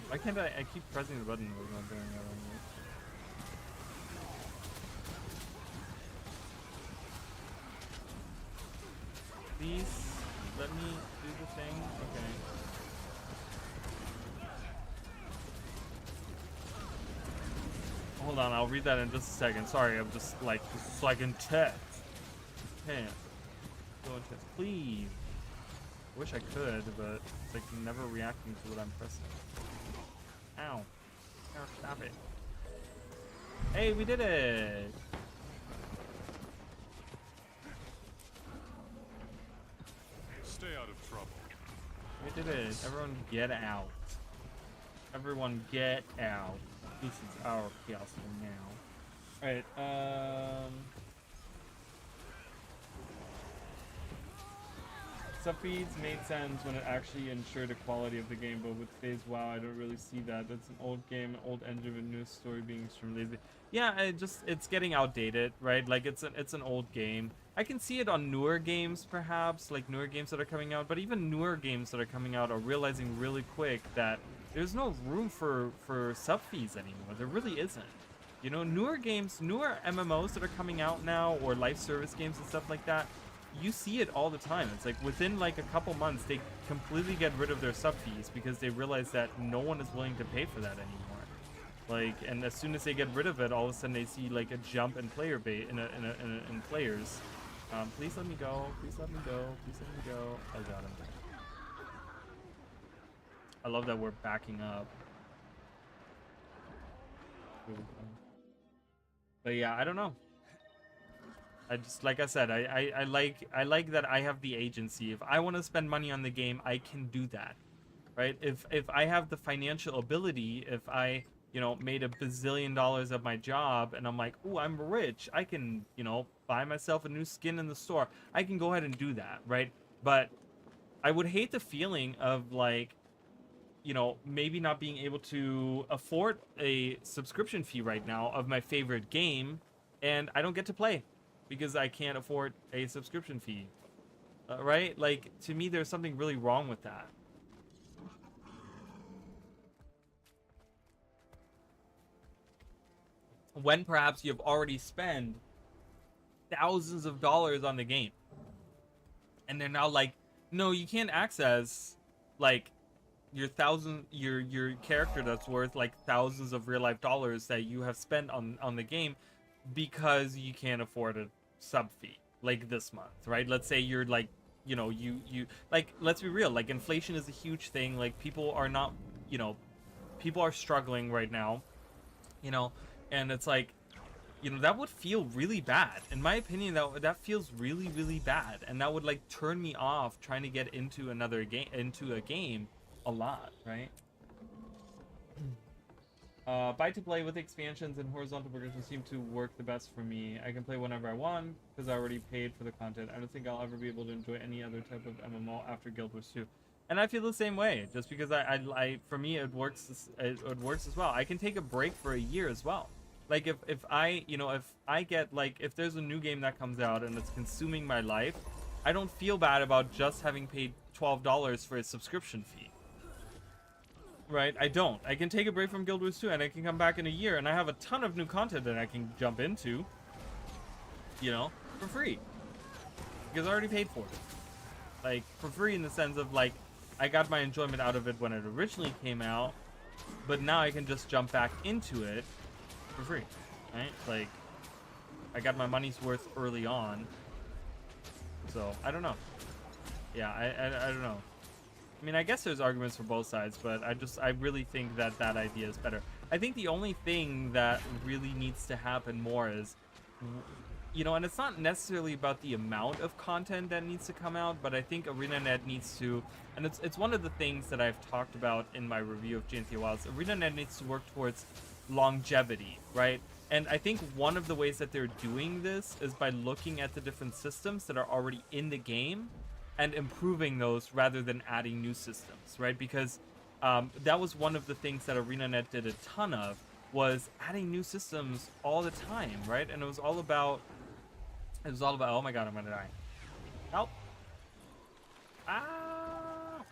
Why can't I keep pressing the button, but it's not doing that anymore. Please let me do the thing. Okay. Hold on, I'll read that in just a second. Sorry, I'm just like, so I can test. Okay. Go and test, please. I wish I could, but it's like never reacting to what I'm pressing. Ow. Oh, stop it. Hey, we did it!
Stay out of trouble.
We did it. Everyone get out. Everyone get out. This is our castle now. Alright, Subfeeds made sense when it actually ensured the quality of the game, but with today's WoW, I don't really see that. That's an old game, an old engine with new story being extremely lazy. Yeah, it's getting outdated, right? Like it's an old game. I can see it on newer games, perhaps, like newer games that are coming out, but even newer games that are coming out are realizing really quick that there's no room for subfeeds anymore. There really isn't. You know, newer games, newer MMOs that are coming out now, or live service games and stuff like that, you see it all the time. It's like within like a couple months they completely get rid of their sub fees because they realize that no one is willing to pay for that anymore. Like, and as soon as they get rid of it, all of a sudden they see like a jump in player base in players. Please let me go. Please let me go. Please let me go. I got him. I love that we're backing up. But yeah, I don't know. I just, like I said, I like that I have the agency. If I want to spend money on the game, I can do that, right? If I have the financial ability, if I, you know, made $1 bazillion of my job and I'm like, oh, I'm rich, I can, you know, buy myself a new skin in the store. I can go ahead and do that, right? But I would hate the feeling of like, you know, maybe not being able to afford a subscription fee right now of my favorite game, and I don't get to play because I can't afford a subscription fee. right? Like, to me, there's something really wrong with that. When perhaps you've already spent thousands of dollars on the game, and they're now like, no, you can't access like your character that's worth like thousands of real life dollars that you have spent on the game, because you can't afford a sub fee like this month, right? Let's say you're like, you know, you like, let's be real, like inflation is a huge thing. Like, people are not, you know, people are struggling right now, you know, and it's like, you know, that would feel really bad. In my opinion, that feels really, really bad, and that would like turn me off trying to get into a game a lot, right? Buy to play with expansions and horizontal progression seem to work the best for me. I can play whenever I want because I already paid for the content. I don't think I'll ever be able to enjoy any other type of MMO after Guild Wars 2. And I feel the same way, just because I for me it works as well. I can take a break for a year as well. Like, if I, you know, if I get, like, if there's a new game that comes out and it's consuming my life, I don't feel bad about just having paid $12 for a subscription fee. Right? I don't. I can take a break from Guild Wars 2 and I can come back in a year and I have a ton of new content that I can jump into, you know, for free. Because I already paid for it. Like, for free in the sense of, like, I got my enjoyment out of it when it originally came out, but now I can just jump back into it for free, right? Like, I got my money's worth early on. So, I don't know. Yeah, I don't know. I mean, I guess there's arguments for both sides, but I really think that that idea is better. I think the only thing that really needs to happen more is, you know, and it's not necessarily about the amount of content that needs to come out, but I think ArenaNet needs to, and it's one of the things that I've talked about in my review of GNT Wilds. ArenaNet needs to work towards longevity, right? And I think one of the ways that they're doing this is by looking at the different systems that are already in the game and improving those rather than adding new systems, right? Because that was one of the things that ArenaNet did a ton of, was adding new systems all the time, right? And it was all about, oh my god, I'm gonna die. Help! Ah!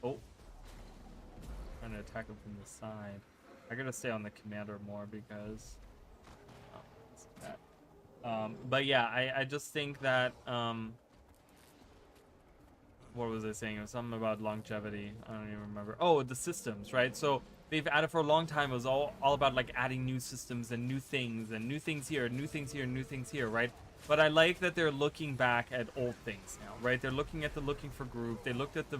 Oh. Trying to attack him from the side. I gotta stay on the commander more because... Oh, that's that. But yeah, I just think that, what was I saying? It was something about longevity. I don't even remember. Oh, the systems, right? So they've added for a long time. It was all about like adding new systems and new things here, new things here, right? But I like that they're looking back at old things now, right? They're looking at the looking for group. They looked at the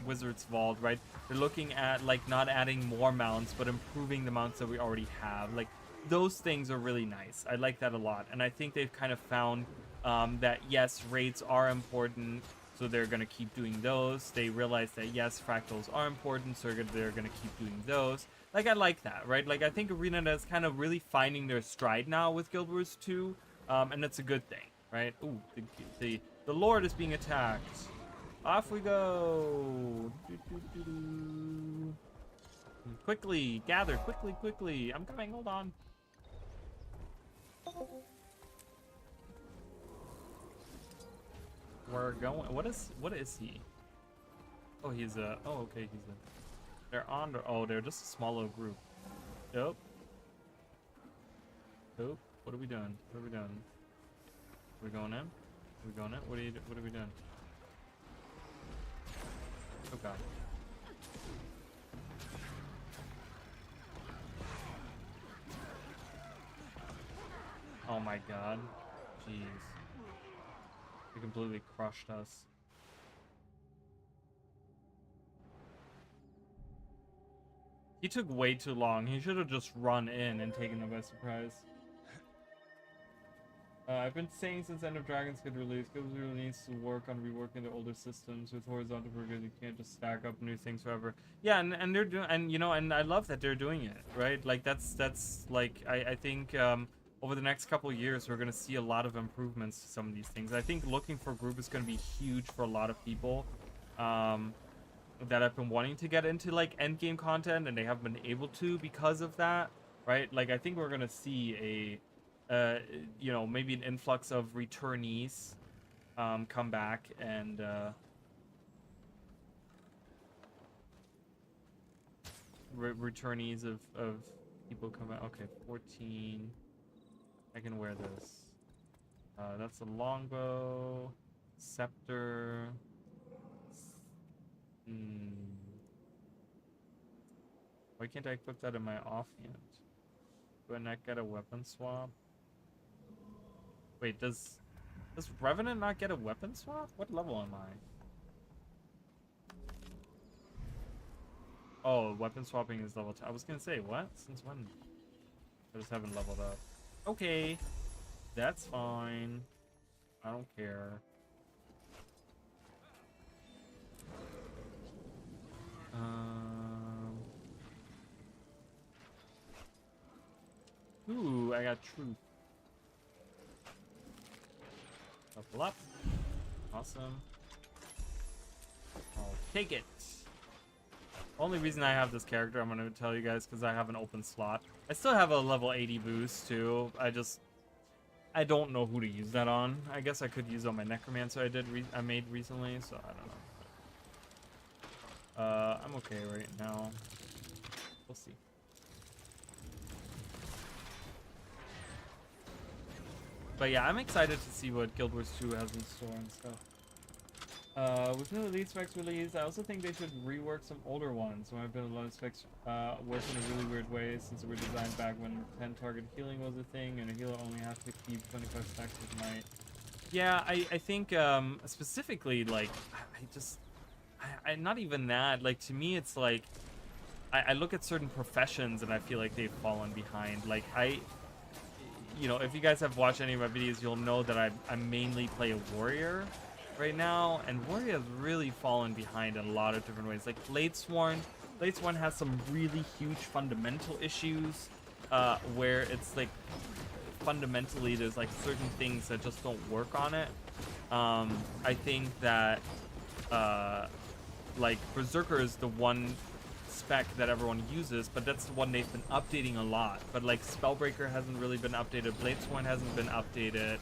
Wizard's Vault, right? They're looking at like not adding more mounts, but improving the mounts that we already have. Like, those things are really nice. I like that a lot. And I think they've kind of found that, yes, raids are important, so they're going to keep doing those. They realize that, yes, fractals are important, so they're going to keep doing those. Like, I like that, right? Like, I think ArenaNet is kind of really finding their stride now with Guild Wars 2, and that's a good thing, right? Ooh, the Lord is being attacked. Off we go. Quickly, gather, quickly. I'm coming, hold on. We're going. What is he? Oh, he's a. Oh, okay, he's a. They're on. Oh, they're just a smaller group. Nope. Nope. What are we doing? What are we doing? Are we going in? Are we going in? What are we doing? Oh god. Oh my god. Jeez. He completely crushed us. He took way too long. He should have just run in and taken them by surprise. I've been saying since End of Dragons get released, Guild Wars really needs to work on reworking the older systems with horizontal progression. You can't just stack up new things forever. Yeah, and they're doing, and you know, and I love that they're doing it, right? Like that's like I think over the next couple of years we're gonna see a lot of improvements to some of these things. I think looking for group is gonna be huge for a lot of people that have been wanting to get into like end game content and they haven't been able to because of that, right? Like I think we're gonna see you know, maybe an influx of returnees come back and returnees of people come out. Okay, 14. I can wear this. That's a longbow, scepter. Why can't I equip that in my offhand? Do I not get a weapon swap? Wait, does Revenant not get a weapon swap? What level am I? Oh, weapon swapping is level 2. I was gonna say, what? Since when? I just haven't leveled up. Okay, that's fine. I don't care. Ooh, I got truth. Level up. Awesome. I'll take it. Only reason I have this character, I'm gonna tell you guys, because I have an open slot. I still have a level 80 boost too. I don't know who to use that on. I guess I could use it on my Necromancer I made recently, so I don't know. I'm okay right now. We'll see. But yeah, I'm excited to see what Guild Wars 2 has in store and stuff. With new Elite specs released, I also think they should rework some older ones. There have been a lot of specs work in a really weird way since they were designed back when 10 target healing was a thing and a healer only has to keep 25 stacks of might. Yeah, I think specifically, like, I not even that. Like, to me, it's like, I look at certain professions and I feel like they've fallen behind. Like, you know, if you guys have watched any of my videos, you'll know that I mainly play a warrior right now, and warrior has really fallen behind in a lot of different ways. Like Bladesworn has some really huge fundamental issues where it's like fundamentally there's like certain things that just don't work on it. I think that like Berserker is the one spec that everyone uses, but that's the one they've been updating a lot. But like Spellbreaker hasn't really been updated, Bladesworn hasn't been updated.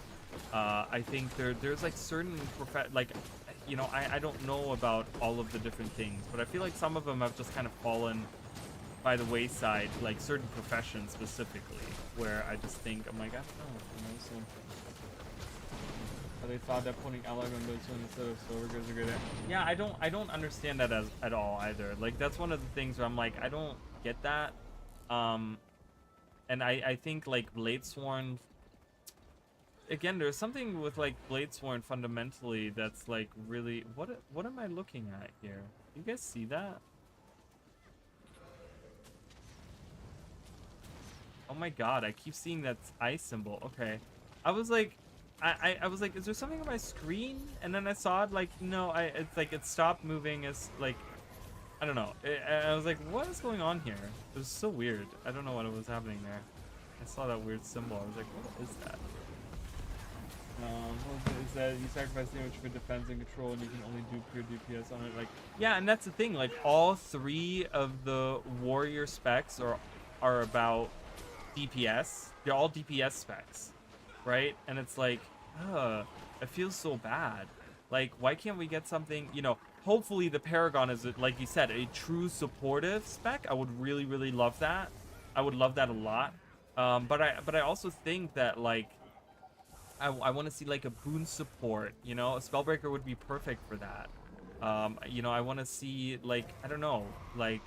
I think there's like certain like, you know, I don't know about all of the different things, but I feel like some of them have just kind of fallen by the wayside, like certain professions specifically, where I just think I'm like, I don't know, you know, so they thought that putting allied on those ones instead of silver is a good idea. Yeah, I don't understand that at all either. Like, that's one of the things where I'm like, I don't get that. And I think like Bladesworn, again, there's something with like Bladesworn fundamentally that's like really, what am I looking at here? You guys see that? Oh my god, I keep seeing that eye symbol. Okay, I was like, I was like, is there something on my screen? And then I saw it, like, no, it's like it stopped moving. As like, I don't know. I was like, what is going on here? It was so weird. I don't know what was happening there. I saw that weird symbol. I was like, what is that? Is that you sacrifice damage for defense and control, and you can only do pure DPS on it? Like, yeah, and that's the thing. Like, all three of the warrior specs are about DPS. They're all DPS specs, right? And it's like, it feels so bad. Like, why can't we get something, you know, hopefully the Paragon is, like you said, a true supportive spec. I would really, really love that. I would love that a lot. But I also think that, like, I want to see like a boon support, you know. A Spellbreaker would be perfect for that. You know, I want to see, like, I don't know, like,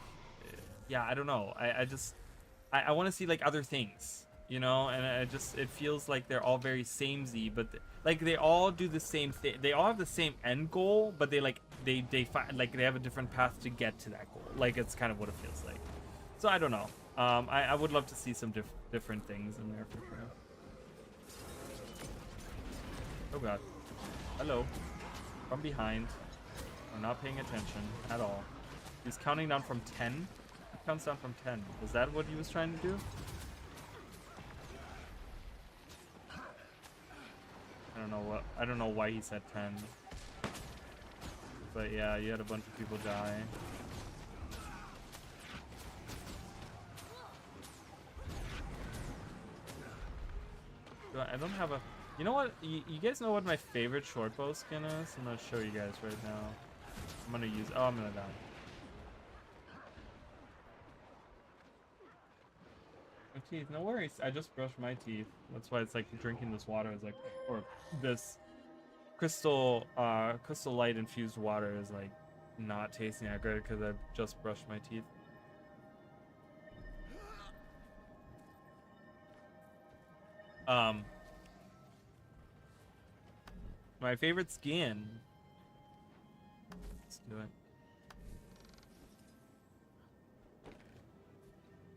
yeah, I don't know. I want to see like other things, you know. And it feels like they're all very samey, but like they all do the same thing. They all have the same end goal, but they find, like, they have a different path to get to that goal. Like, it's kind of what it feels like. So I don't know. I would love to see some different things in there for sure. Oh god. Hello. From behind. We're not paying attention at all. He's counting down from 10. He counts down from 10. Is that what he was trying to do? I don't know why he said 10. But yeah, you had a bunch of people die. I don't have a. You know what? You guys know what my favorite short bow skin is? I'm gonna show you guys right now. I'm gonna use. Oh, I'm gonna die. My teeth. No worries. I just brushed my teeth. That's why it's like drinking this water is like, or this crystal light infused water is like not tasting that good because I've just brushed my teeth. My favorite skin. Let's do it.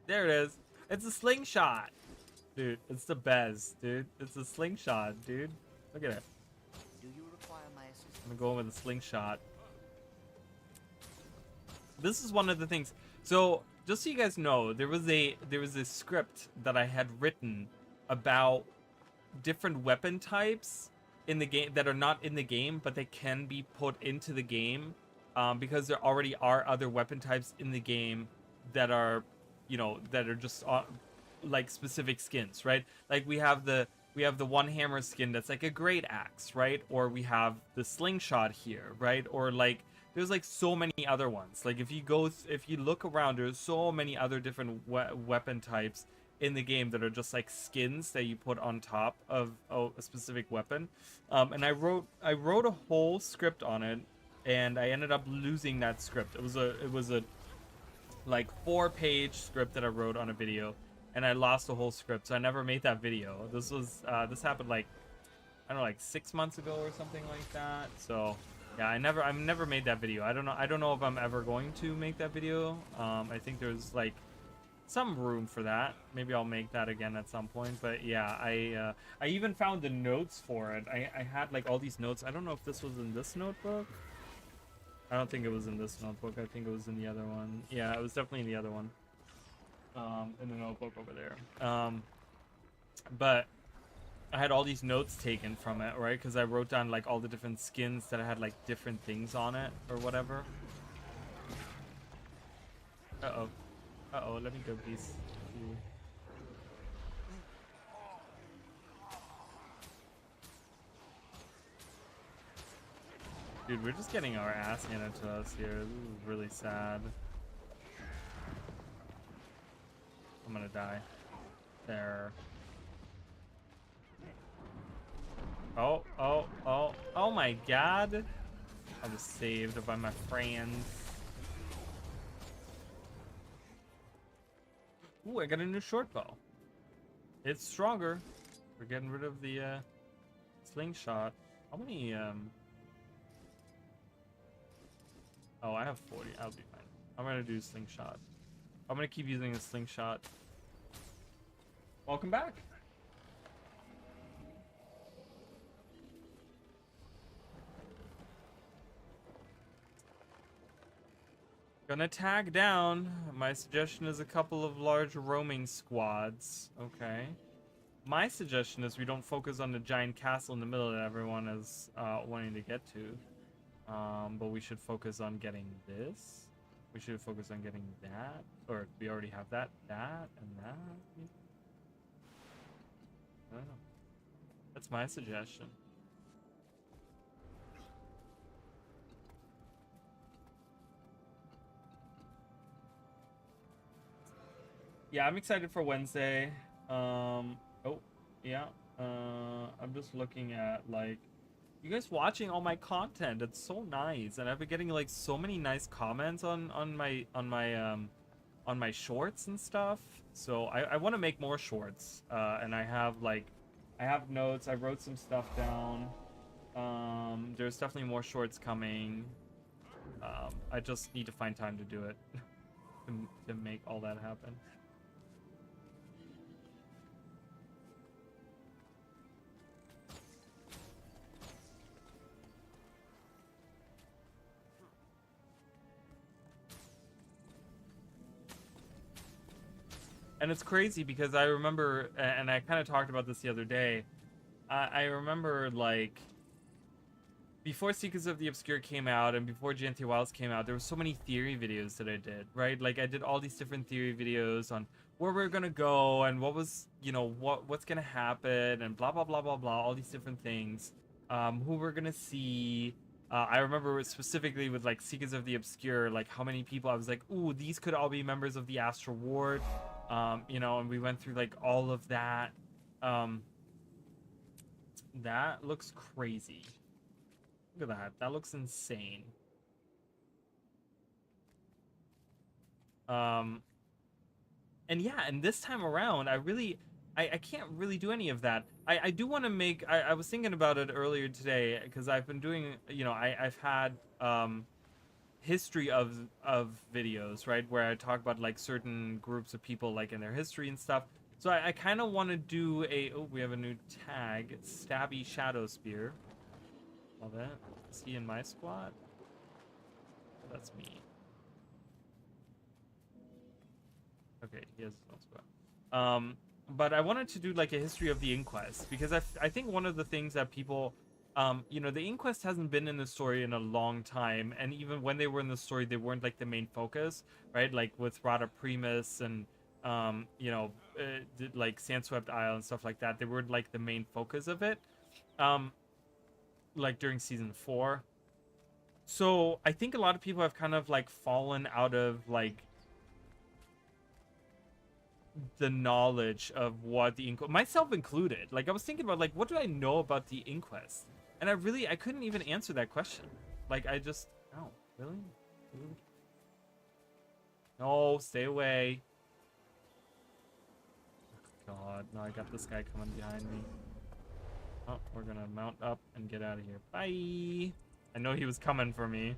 There it is. It's a slingshot. Dude, it's the best, dude. It's a slingshot, dude. Look at it.
Do you require my assistance?
I'm gonna go with a slingshot. This is one of the things. So, just so you guys know, there was a script that I had written about different weapon types in the game that are not in the game, but they can be put into the game because there already are other weapon types in the game that are, you know, that are just like specific skins, right? Like we have the one hammer skin that's like a great axe, right? Or we have the slingshot here, right? Or like there's like so many other ones. Like if you look around, there's so many other different weapon types in the game that are just like skins that you put on top of a specific weapon. And I wrote a whole script on it, and I ended up losing that script. It was a like 4-page script that I wrote on a video, and I lost the whole script, so I never made that video. This happened like, I don't know, like 6 months ago or something like that. So yeah, I've never made that video. I don't know if I'm ever going to make that video. I think there's like some room for that. Maybe I'll make that again at some point. But yeah, I even found the notes for it. I had like all these notes. I don't know if this was in this notebook. I don't think it was in this notebook. I think it was in the other one. Yeah, it was definitely in the other one. In the notebook over there. But I had all these notes taken from it, right? Because I wrote down like all the different skins that had like different things on it or whatever. Uh-oh, let me go, please. Dude, we're just getting our ass handed to us here. This is really sad. I'm gonna die. There. Oh my god. I was saved by my friends. Ooh, I got a new short bow. It's stronger. We're getting rid of the slingshot. How many Oh, I have 40. I'll be fine. I'm gonna do slingshot. I'm gonna keep using the slingshot. Welcome back. Gonna tag down. My suggestion is a couple of large roaming squads. Okay. My suggestion is we don't focus on the giant castle in the middle that everyone is wanting to get to. But we should focus on getting this. We should focus on getting that. Or we already have that, and that. I don't know. That's my suggestion. Yeah, I'm excited for Wednesday. Oh, yeah. I'm just looking at like you guys watching all my content. It's so nice, and I've been getting like so many nice comments on my shorts and stuff. So I want to make more shorts, and I have notes. I wrote some stuff down. There's definitely more shorts coming. I just need to find time to do it to make all that happen. And it's crazy because I remember, and I kind of talked about this the other day, I remember, like, before Secrets of the Obscure came out and before GNT Wilds came out, there were so many theory videos that I did, right? Like, I did all these different theory videos on where we're gonna go and what was, you know, what's gonna happen and blah blah blah blah blah, all these different things. Who we're gonna see. I remember specifically with like Seekers of the Obscure, like how many people I was like, ooh, these could all be members of the Astral Ward. You know, and we went through like all of that. That looks crazy. Look at that. That looks insane. And yeah, and this time around, I can't really do any of that. I do want to make, I was thinking about it earlier today, because I've been doing, you know, I've had history of videos, right, where I talk about like certain groups of people like in their history and stuff. So I kind of want to do a, oh, we have a new tag, Stabby Shadow Spear. Love it. Is he in my squad? That's me. Okay, he has his own squad. But I wanted to do like a history of the Inquest, because I think one of the things that people, you know, the Inquest hasn't been in the story in a long time, and even when they were in the story, they weren't like the main focus, right? Like with Rada Primus and, you know, like Sandswept Isle and stuff like that, they weren't like the main focus of it, like during season 4. So I think a lot of people have kind of like fallen out of like the knowledge of what the Inquest, myself included. Like I was thinking about like, what do I know about the Inquest? And I couldn't even answer that question. Like I just, no, really? No, stay away. Oh, God, no, I got this guy coming behind me. Oh, we're gonna mount up and get out of here. Bye. I know he was coming for me.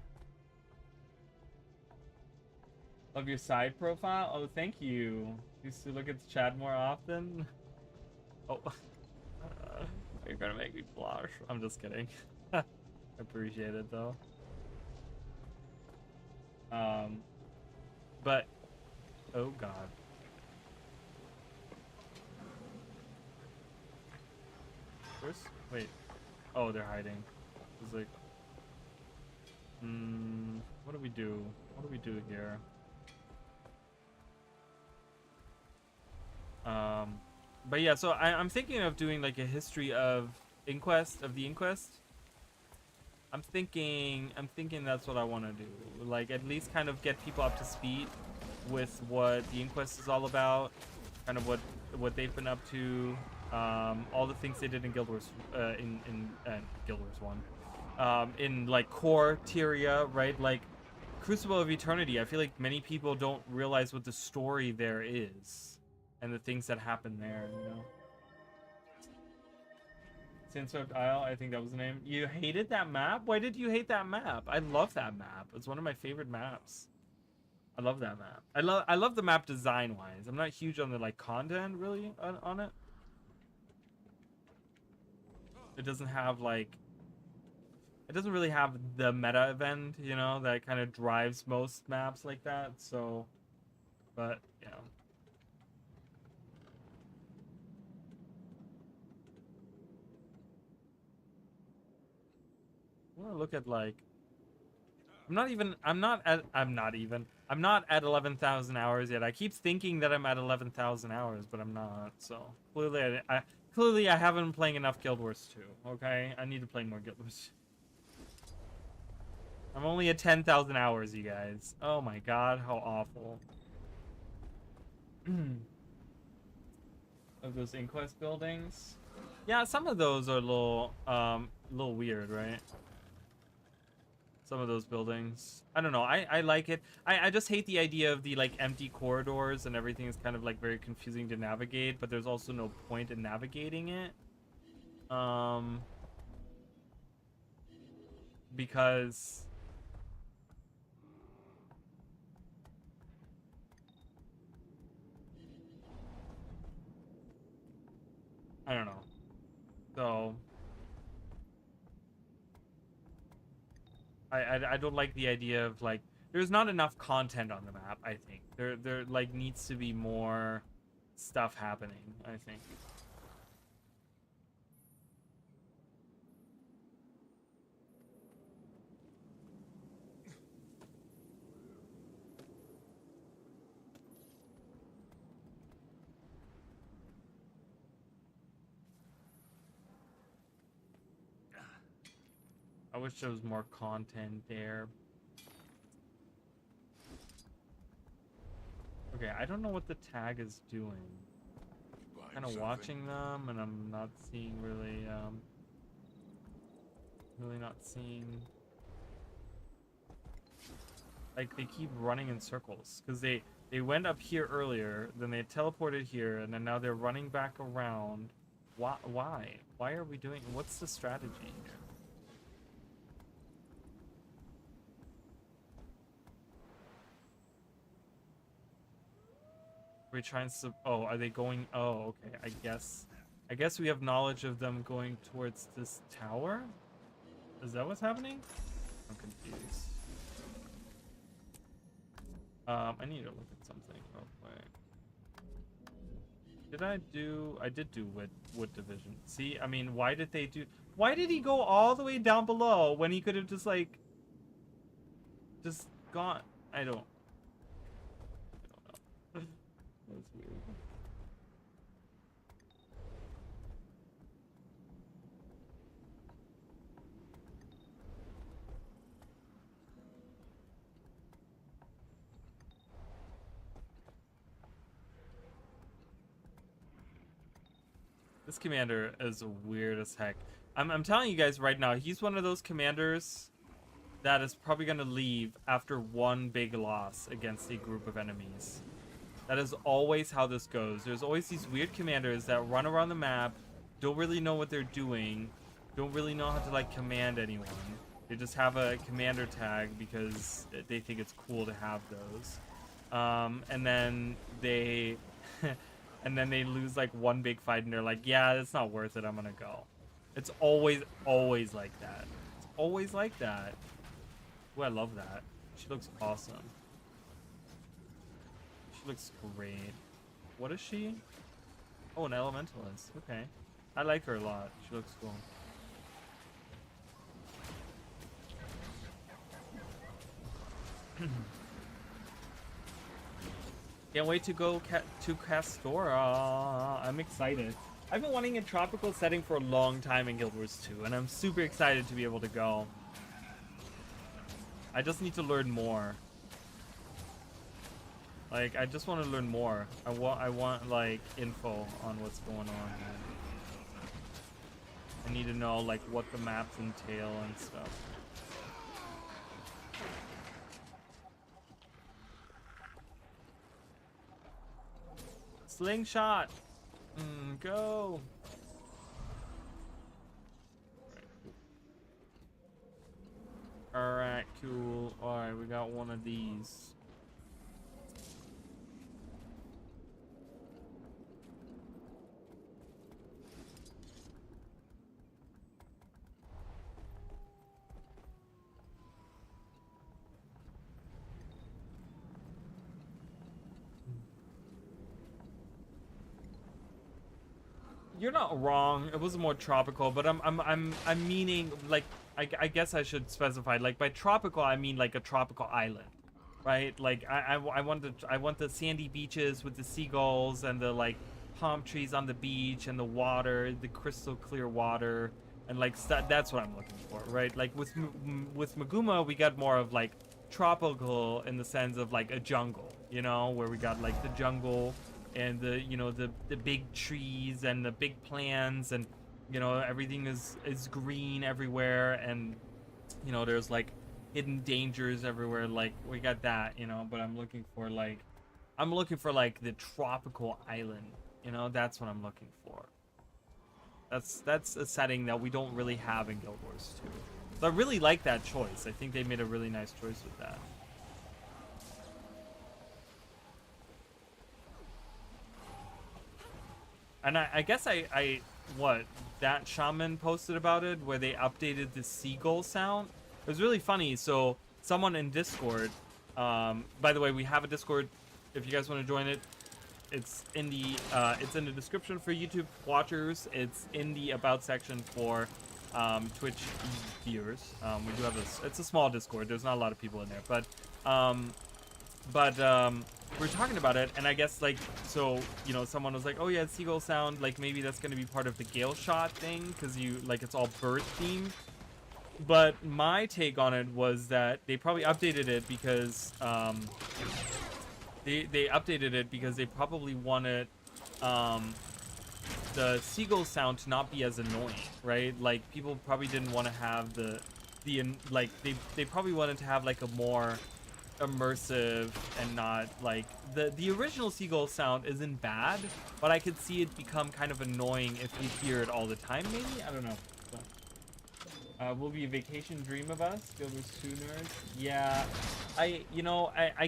Love your side profile. Oh, thank you. Used to look at the chat more often. Oh, you're gonna make me blush. I'm just kidding. Appreciate it though. But oh God. Where's, wait? Oh, they're hiding. It's like, what do we do? What do we do here? But yeah, so I'm thinking of doing like a history of the Inquest. I'm thinking that's what I want to do. Like at least kind of get people up to speed with what the Inquest is all about, kind of what they've been up to, all the things they did in Guild Wars, in Guild Wars 1, in like core Tyria, right? Like Crucible of Eternity. I feel like many people don't realize what the story there is. And the things that happen there, you know. Sandswept Isle, I think that was the name. You hated that map? Why did you hate that map? I love that map. It's one of my favorite maps. I love that map. I love the map design-wise. I'm not huge on the like content really on it. It doesn't have like, it doesn't really have the meta event, you know, that kind of drives most maps like that. So, but yeah. I want to look at like, I'm not at 11,000 hours yet. I keep thinking that I'm at 11,000 hours, but I'm not. So clearly I haven't been playing enough Guild Wars 2. Okay, I need to play more Guild Wars 2. I'm only at 10,000 hours, you guys. Oh my God, how awful. Of those Inquest buildings. Yeah, some of those are a little weird, right? Some of those buildings. I don't know. I like it. I just hate the idea of the like empty corridors and everything is kind of like very confusing to navigate, but there's also no point in navigating it. Because I don't know. So I don't like the idea of like, there's not enough content on the map. I think there like needs to be more stuff happening, I think. I wish there was more content there. Okay, I don't know what the tag is doing. Kind of watching them, and I'm not seeing really, really not seeing. Like they keep running in circles because they went up here earlier, then they teleported here, and then now they're running back around. Why? Why are we doing? What's the strategy here? We're trying to. Oh, are they going? Oh, okay. I guess we have knowledge of them going towards this tower. Is that what's happening? I'm confused. I need to look at something real quick. I did do wood division. See, I mean, why did he go all the way down below when he could have just like just gone? I don't know. That's weird. This commander is weird as heck. I'm telling you guys right now, he's one of those commanders that is probably going to leave after one big loss against a group of enemies. That is always how this goes. There's always these weird commanders that run around the map, don't really know what they're doing, don't really know how to like command anyone. They just have a commander tag because they think it's cool to have those. And then they and then they lose like one big fight and they're like, yeah, it's not worth it, I'm gonna go. It's always like that. It's always like that. Ooh, I love that. She looks awesome. She looks great. What is she? Oh, an elementalist. Okay. I like her a lot. She looks cool. Can't wait to go to Castora. I'm excited. I've been wanting a tropical setting for a long time in Guild Wars 2, and I'm super excited to be able to go. I just need to learn more. Like, I just want to learn more. I want like info on what's going on. I need to know like what the maps entail and stuff. Slingshot! Go! Alright, cool. Alright, we got one of these. You're not wrong. It was more tropical, but I'm meaning like I guess I should specify, like by tropical I mean like a tropical island, right? Like I want the sandy beaches with the seagulls and the like palm trees on the beach and the water, the crystal clear water, and like that's what I'm looking for, right? Like with Maguma we got more of like tropical in the sense of like a jungle, you know, where we got like the jungle and the, you know, the big trees and the big plants, and you know everything is green everywhere, and you know there's like hidden dangers everywhere. Like we got that, you know, but I'm looking for like the tropical island, you know. That's what I'm looking for. That's a setting that we don't really have in Guild Wars 2. So I really like that choice. I think they made a really nice choice with that. And I guess what that shaman posted about it, where they updated the seagull sound. It was really funny. So someone in Discord, by the way, we have a Discord. If you guys want to join it, it's in the description for YouTube watchers. It's in the about section for Twitch viewers. We do have it's a small Discord. There's not a lot of people in there, but we're talking about it, and I guess like, so, you know, someone was like, oh yeah, seagull sound, like maybe that's going to be part of the Gale Shot thing, because you like it's all bird themed. But my take on it was that they probably updated it because they updated it because they probably wanted the seagull sound to not be as annoying, right? Like people probably didn't want to have like they probably wanted to have like a more immersive and not like the original seagull sound isn't bad, but I could see it become kind of annoying if you hear it all the time. Maybe, I don't know. Will be a vacation dream of us, Gilbert's Tuners. Yeah, I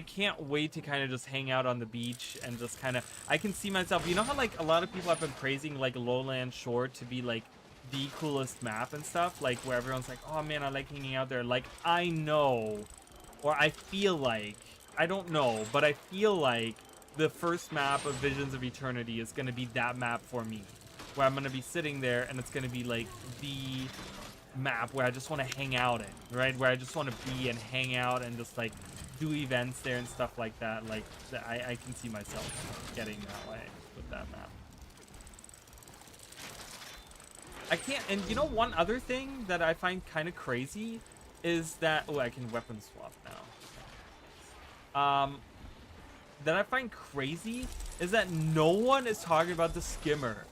can't wait to kind of just hang out on the beach and just kind of, I can see myself, you know how like a lot of people have been praising like Lowland Shore to be like the coolest map and stuff, like where everyone's like, oh man, I like hanging out there. Like I know, or I feel like, I don't know, but I feel like the first map of Visions of Eternity is going to be that map for me, where I'm going to be sitting there and it's going to be like the map where I just want to hang out in, right? Where I just want to be and hang out and just like do events there and stuff like that. Like I can see myself getting that way with that map. I can't, and you know one other thing that I find kind of crazy is that, oh, I can weapon swap now. That I find crazy is that no one is talking about the skimmer.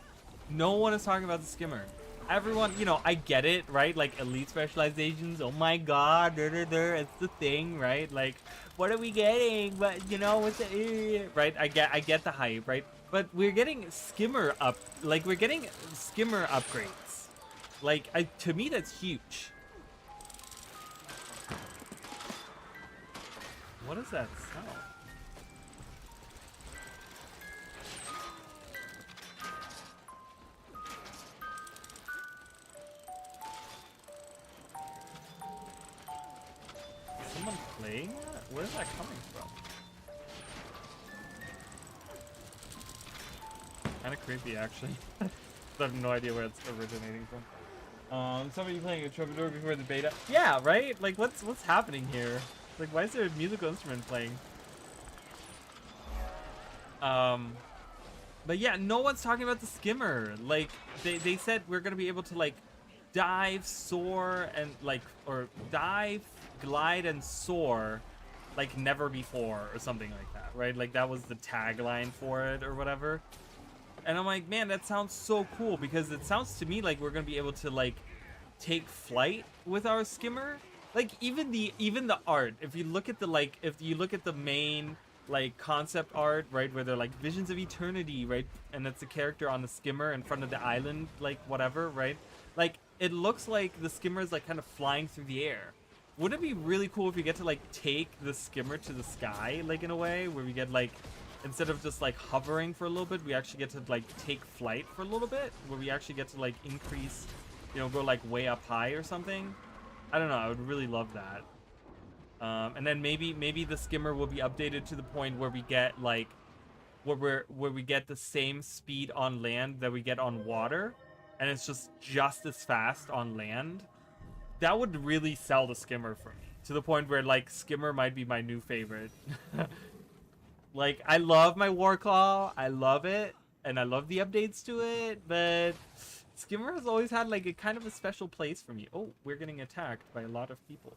No one is talking about the skimmer. Everyone, you know, I get it, right? Like elite specializations, oh my god, it's the thing, right? Like, what are we getting? But you know, what's the right? I get the hype, right? But we're getting skimmer we're getting skimmer upgrades. Like, to me, that's huge. What does that sound? Someone playing that? Where's that coming from? Kind of creepy, actually. I have no idea where it's originating from. Somebody playing a troubadour before the beta? Yeah, right? Like, what's happening here? Like, why is there a musical instrument playing? But yeah, no one's talking about the skimmer. Like, they said we're gonna be able to like dive, soar, and like, or dive, glide, and soar like never before, or something like that, right? Like that was the tagline for it or whatever. And I'm like, man, that sounds so cool, because it sounds to me like we're gonna be able to like take flight with our skimmer. Like even the art, if you look at the main like concept art, right, where they're like Visions of Eternity, right, and it's a character on the skimmer in front of the island, like whatever, right, like it looks like the skimmer is like kind of flying through the air. Wouldn't it be really cool if we get to like take the skimmer to the sky, like in a way where we get like, instead of just like hovering for a little bit, we actually get to like take flight for a little bit, where we actually get to like increase, you know, go like way up high or something. I don't know, I would really love that. And then maybe the skimmer will be updated to the point where we get like where we get the same speed on land that we get on water, and it's just as fast on land. That would really sell the skimmer for me, to the point where like skimmer might be my new favorite. Like, I love my Warclaw, I love it, and I love the updates to it, but skimmer has always had like a kind of a special place for me. Oh, we're getting attacked by a lot of people.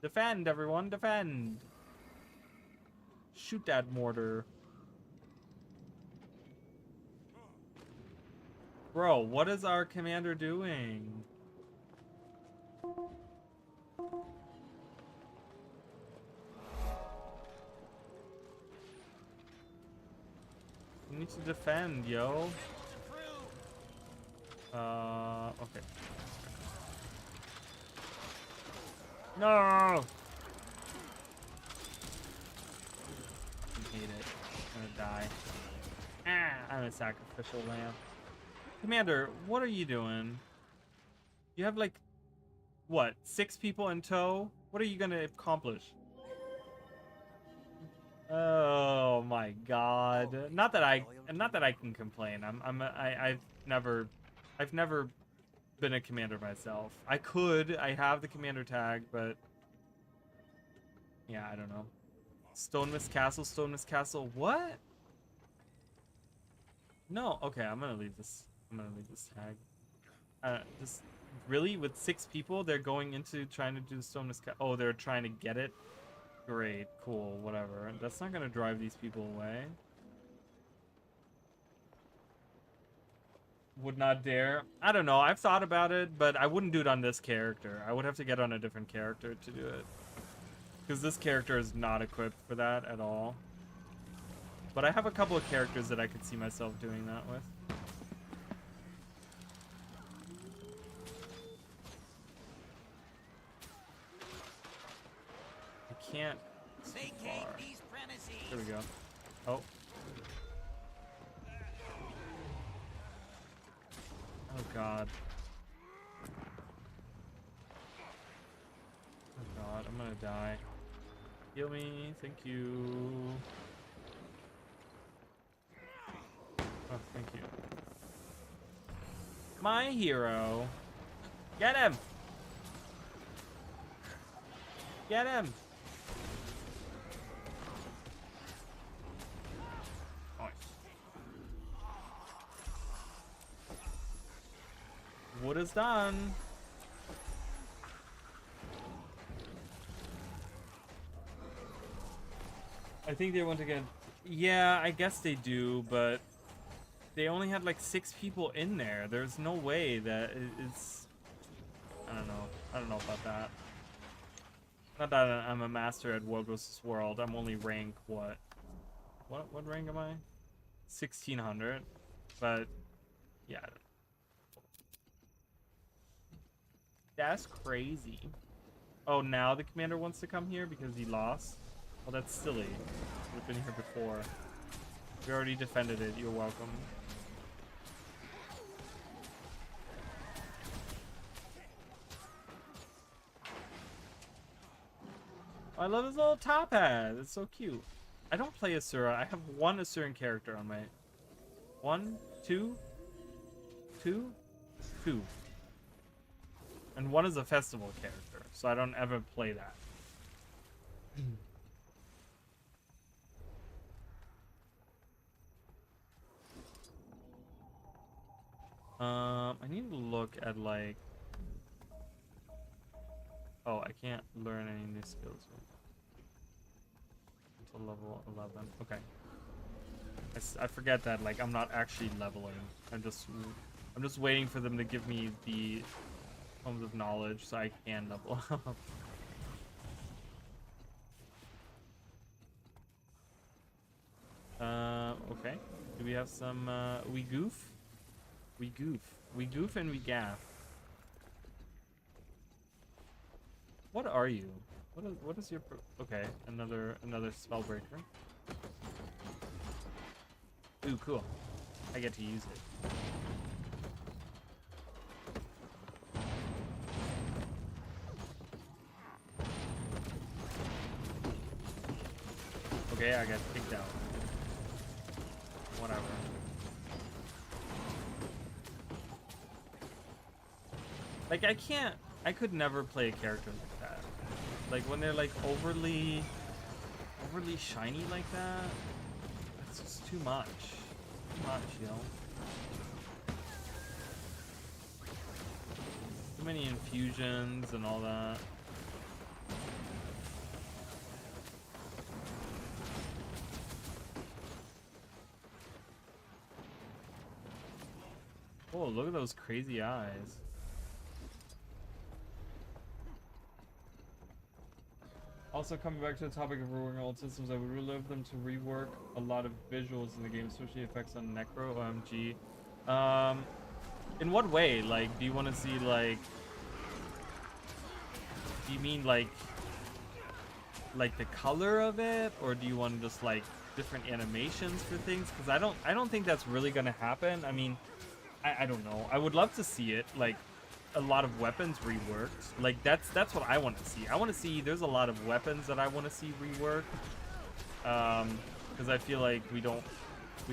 Defend, everyone, defend. Shoot that mortar. Bro, what is our commander doing? We need to defend, yo. Okay. No! I hate it. I'm gonna die. I'm a sacrificial lamb. Commander, what are you doing? You have like, what, 6 people in tow? What are you gonna accomplish? Oh my god. Not that I can complain. I've never been a commander myself. I have the commander tag, but yeah, I don't know. Stone Mist Castle, what? No, okay, I'm gonna leave this tag. Just really, with 6 people, they're going into trying to do the Stonemus Cap. Oh, they're trying to get it? Great, cool, whatever. That's not gonna drive these people away. Would not dare. I don't know, I've thought about it, but I wouldn't do it on this character. I would have to get on a different character to do it. Because this character is not equipped for that at all. But I have a couple of characters that I could see myself doing that with. I can't. Far. There we go. Oh. Oh god. Oh god, I'm gonna die. Heal me, thank you. Oh, thank you. My hero. Get him! Get him! Nice. Wood is done. I think they want to get... Yeah, I guess they do, but... They only had like 6 people in there. There's no way that it's... I don't know. I don't know about that. Not that I'm a master at World vs. World. I'm only rank, what? What rank am I? 1600. But, yeah. That's crazy. Oh, now the commander wants to come here because he lost? Well, that's silly. We've been here before. We already defended it. You're welcome. I love his little top hat. It's so cute. I don't play Asura. I have one Asuran character on my... 1, 2, 2, 2. And one is a festival character, so I don't ever play that. I need to look at like... Oh, I can't learn any new skills until level 11. Okay. I forget that like I'm not actually leveling. I'm just waiting for them to give me the Homes of Knowledge so I can level up. Okay. Do we have some we goof? We goof. We goof and we gaff. What are you? What is your okay, another spellbreaker. Ooh, cool. I get to use it. Okay, I got kicked out. Whatever. Like I could never play a character like that. Like when they're like overly shiny like that, it's just too much. Too much, you know. Too many infusions and all that. Oh, look at those crazy eyes. Also, coming back to the topic of reworking old systems, I would really love them to rework a lot of visuals in the game, especially effects on Necro, OMG. In what way? Like, do you want to see, like... Do you mean, like the color of it? Or do you want just, like, different animations for things? Because I don't think that's really going to happen. I mean, I don't know. I would love to see it, like... a lot of weapons reworked. Like that's what I want to see. I want to see there's a lot of weapons that I want to see reworked. Because I feel like we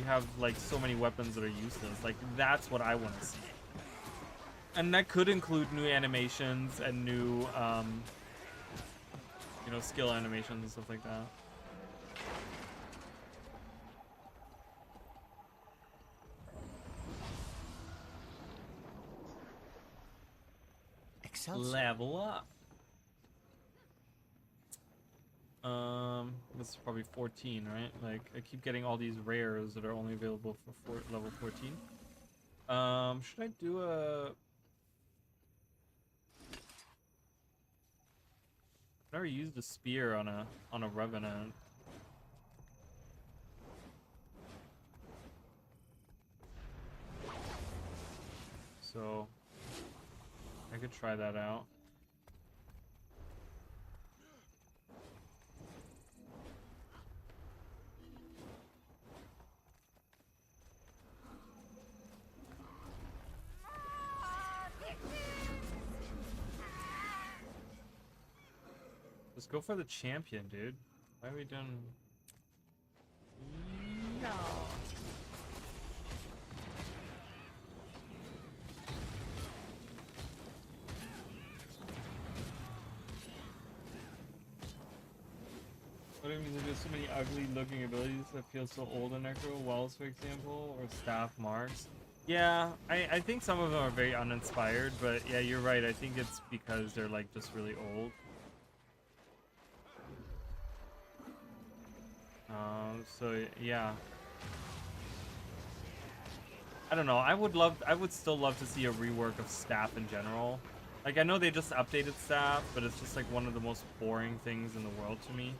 have like so many weapons that are useless. Like that's what I want to see. And that could include new animations and new you know, skill animations and stuff like that.
Excelsior.
level up. This is probably 14, right? Like, I keep getting all these rares that are only available for level 14. Should I do a... I've never used a spear on a revenant. So I could try that out. Let's go for the champion, dude. Why are we doing? Yeah. What do you mean there's so many ugly looking abilities that feel so old in Necro? Wells, for example, or staff marks? Yeah, I think some of them are very uninspired, but yeah, you're right. I think it's because they're like just really old. So yeah. I don't know. I would still love to see a rework of staff in general. Like, I know they just updated staff, but it's just like one of the most boring things in the world to me.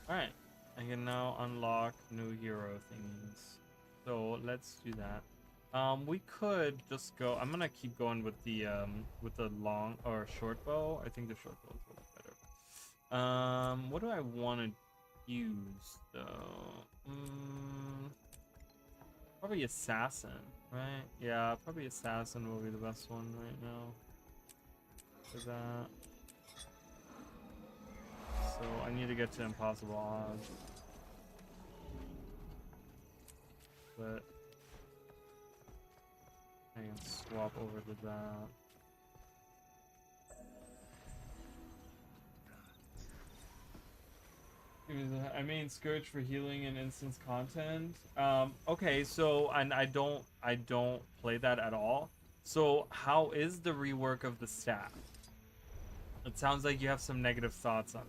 Alright, I can now unlock new hero thingies. So let's do that. We could just go. I'm gonna keep going with the long or short bow. I think the short bow is a little better. What do I want to use though? Probably assassin, right? Yeah, probably assassin will be the best one right now. For that. So I need to get to impossible odds. But I can swap over to that. I mean Scourge for healing and instance content. Okay, so and I don't play that at all. So how is the rework of the staff? It sounds like you have some negative thoughts on it.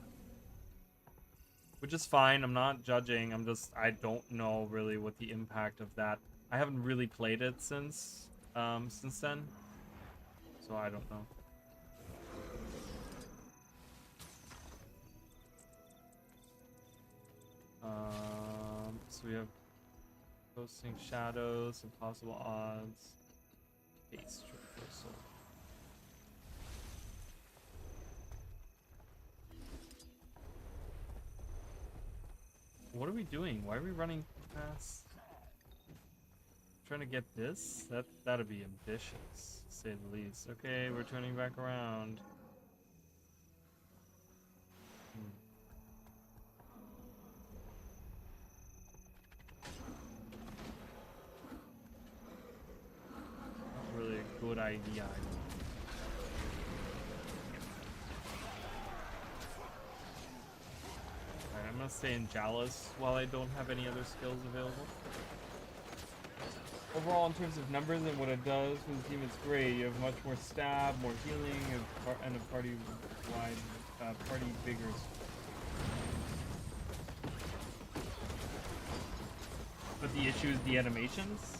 Which is fine, I'm not judging, I don't know really what the impact of that. I haven't really played it since then. So I don't know. So we have posting shadows, impossible odds, base reversal. What are we doing? Why are we running fast? Trying to get this? That'd be ambitious, to say the least. Okay, we're turning back around. Not really a good idea. I'm gonna stay in Jalis while I don't have any other skills available. Overall, in terms of numbers and what it does for the team, it's great. You have much more stab, more healing, and a party-wide, party bigger. But the issue is the animations.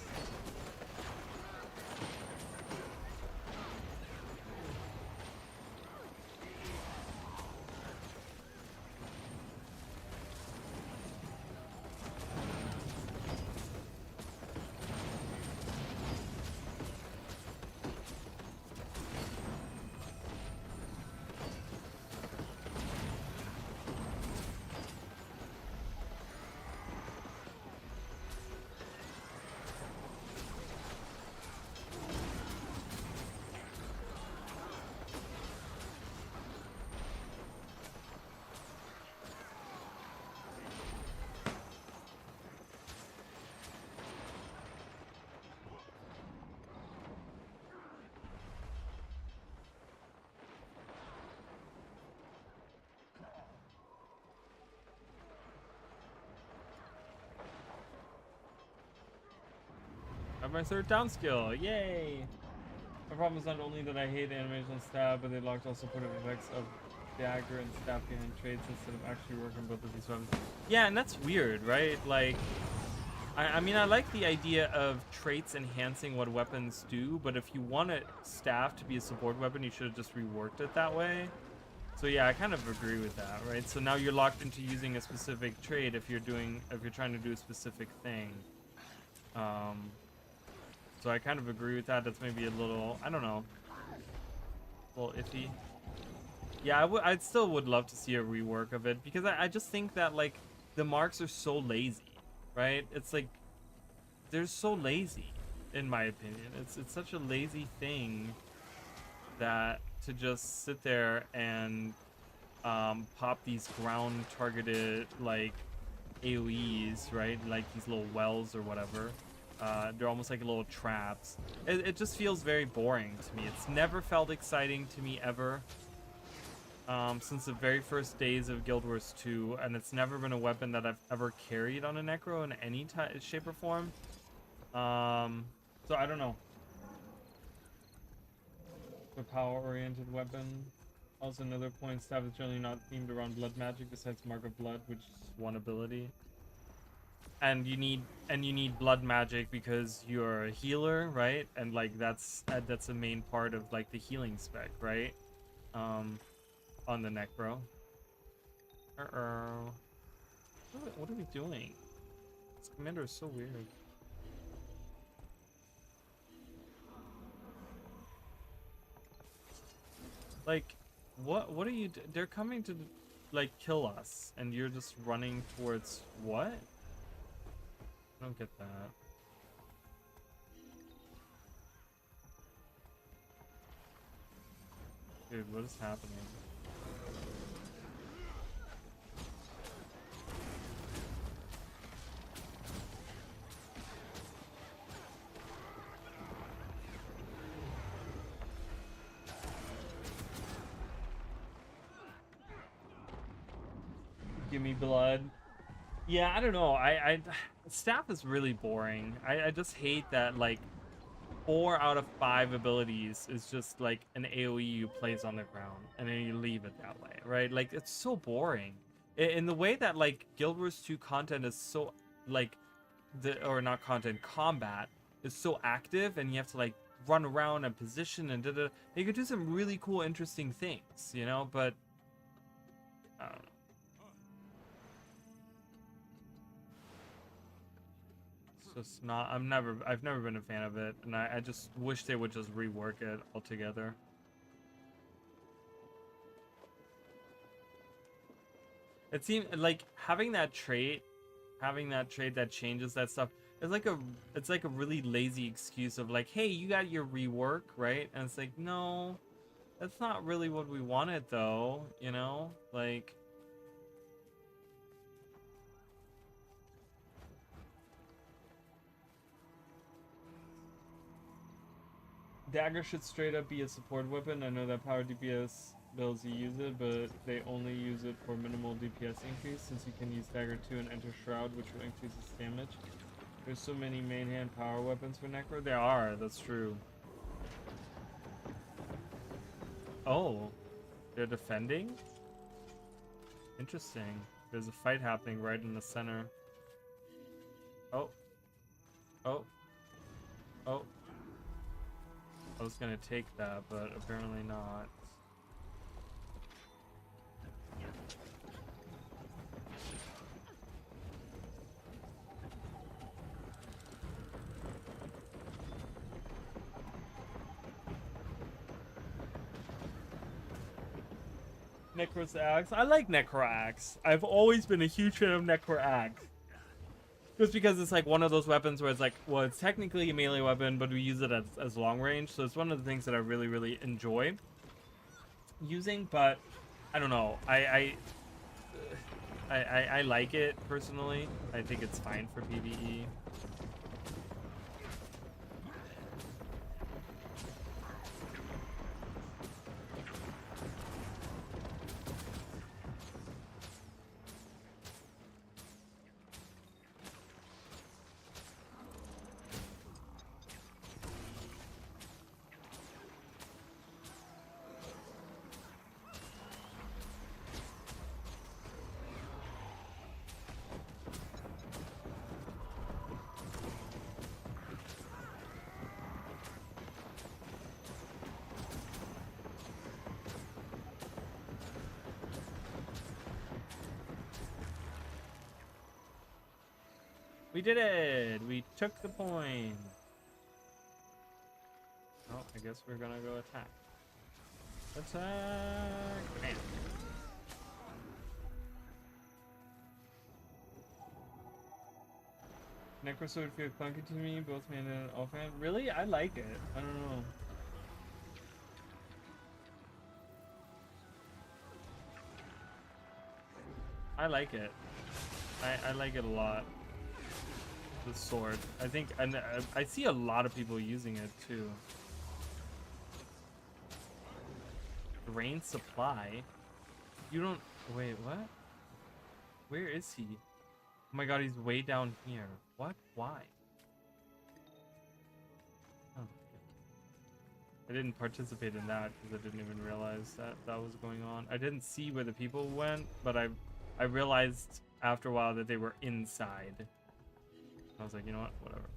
have my third down skill. Yay! My problem is not only that I hate the animation on stab, but they locked all supportive effects of dagger and stab behind trades instead of actually working both of these weapons. Yeah, and that's weird, right? Like, I mean, I like the idea of traits enhancing what weapons do, but if you wanted staff to be a support weapon, you should have just reworked it that way. So yeah, I kind of agree with that, right? So now you're locked into using a specific trait if you're trying to do a specific thing. So I kind of agree with that. That's maybe a little, I don't know, a little iffy. Yeah, I still would love to see a rework of it, because I just think that, like, the marks are so lazy, right? It's like, they're so lazy, in my opinion. It's such a lazy thing that to just sit there and pop these ground targeted, like, AoEs, right? Like these little wells or whatever. They're almost like little traps. It just feels very boring to me. It's never felt exciting to me ever. Since the very first days of Guild Wars 2, and it's never been a weapon that I've ever carried on a Necro in any shape or form. So I don't know. A power-oriented weapon. Also, another point, staff is generally not themed around blood magic besides Mark of Blood, which is one ability. And you need blood magic because you're a healer, right? And like that's a main part of like the healing spec, right? On the Necro. What are we doing? This commander is so weird. Like, what are you they're coming to like kill us and you're just running towards what? I don't get that. Dude, what is happening? Give me blood. Yeah, I don't know. Staff is really boring. I just hate that, like, 4 out of 5 abilities is just like an AoE you place on the ground and then you leave it that way, right? Like, it's so boring. In the way that, like, Guild Wars 2 content is so, like, combat is so active, and you have to, like, run around and position and da-da. You could do some really cool, interesting things, you know? But I don't know. Just not, I've never been a fan of it, and I just wish they would just rework it altogether. It seems like having that trait that changes that stuff is like it's like a really lazy excuse of like, hey, you got your rework, right? And it's like, no, that's not really what we wanted though, you know? Like, dagger should straight up be a support weapon. I know that power DPS builds you use it, but they only use it for minimal DPS increase, since you can use dagger 2 and enter shroud, which will increase its damage. There's so many main hand power weapons for Necro. There are, that's true. Oh, they're defending? Interesting. There's a fight happening right in the center. Oh. Oh. Oh. I was gonna take that, but apparently not. Necro's Axe. I like Necro Axe. I've always been a huge fan of Necro Axe. Just because it's like one of those weapons where it's like, well, it's technically a melee weapon, but we use it as long range. So it's one of the things that I really, really enjoy using. But I don't know. I like it personally. I think it's fine for PvE. We did it! We took the point. Oh, I guess we're gonna go attack. Attack! Bam. Necrosword feels clunky to me, both man and offhand. Really? I like it. I don't know. I like it. I like it a lot. The sword. I think, and I see a lot of people using it too. Rain supply? You don't, wait, what? Where is he? Oh my god, he's way down here. What? Why? Oh. I didn't participate in that because I didn't even realize that that was going on. I didn't see where the people went, but I realized after a while that they were inside. I was like, you know what? Whatever.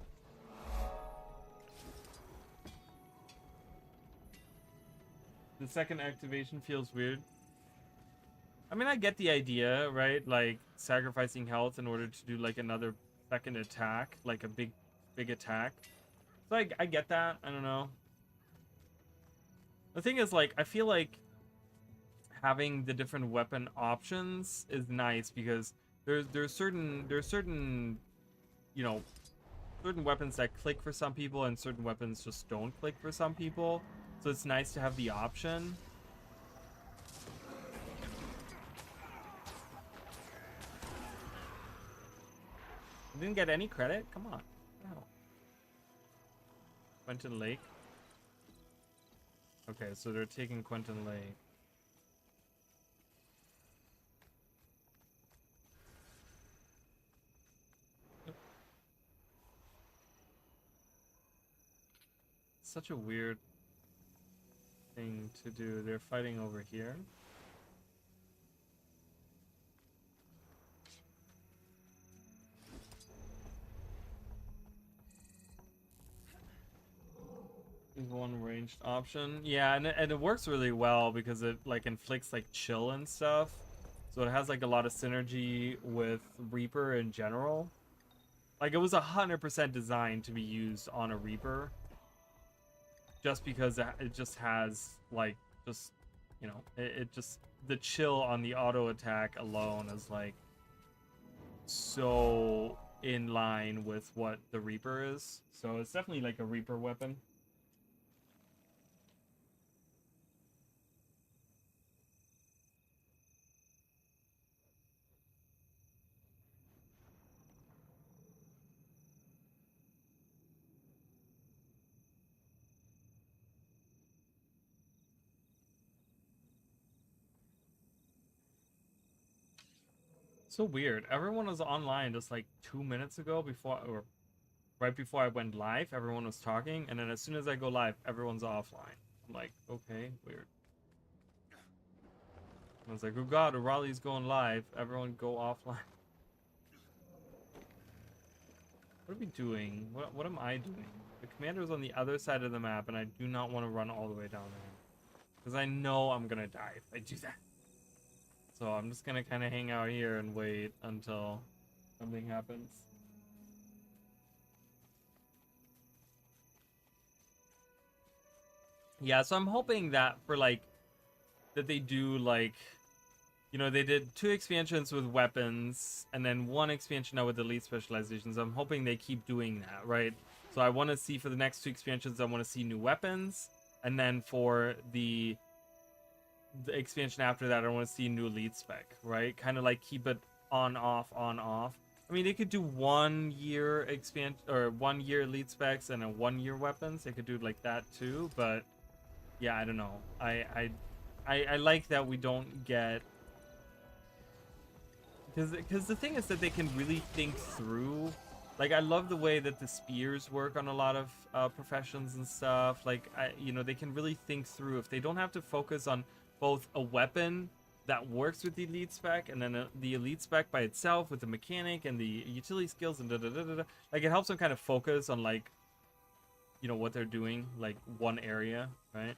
The second activation feels weird. I mean, I get the idea, right? Like sacrificing health in order to do like another second attack, like a big attack. So I get that. I don't know. The thing is, like, I feel like having the different weapon options is nice because there's certain you know, certain weapons that click for some people and certain weapons just don't click for some people. So it's nice to have the option. You didn't get any credit? Come on. No. Quentin Lake. Okay, so they're taking Quentin Lake. Such a weird thing to do. They're fighting over here. Is one ranged option. Yeah, and it works really well because it like inflicts like chill and stuff. So it has like a lot of synergy with Reaper in general. Like it was 100% designed to be used on a Reaper. Just because it just has like just, you know, it just, the chill on the auto attack alone is like so in line with what the Reaper is. So it's definitely like a Reaper weapon. So weird. Everyone was online just like 2 minutes ago before, or right before I went live. Everyone was talking, and then as soon as I go live, everyone's offline. I'm like, okay, weird. I was like, oh god, Raleigh's going live. Everyone go offline. What are we doing? What am I doing? The commander's on the other side of the map, and I do not want to run all the way down there. Because I know I'm gonna die if I do that. So I'm just gonna kind of hang out here and wait until something happens. Yeah, so I'm hoping that for like, that they do like, you know, they did 2 expansions with weapons and then 1 expansion now with elite specializations. I'm hoping they keep doing that, right? So I want to see for the next 2 expansions, I want to see new weapons. And then for the expansion after that, I want to see new elite spec, right? Kind of like keep it on, off, on, off. I mean, they could do 1 year expand or 1 year elite specs and a 1 year weapons. They could do like that too, but yeah, I don't know. I like that we don't get, because the thing is that they can really think through. Like, I love the way that the spears work on a lot of professions and stuff. Like, you know, they can really think through. If they don't have to focus on both a weapon that works with the elite spec and then the elite spec by itself with the mechanic and the utility skills and like, it helps them kind of focus on, like, you know, what they're doing, like one area, right?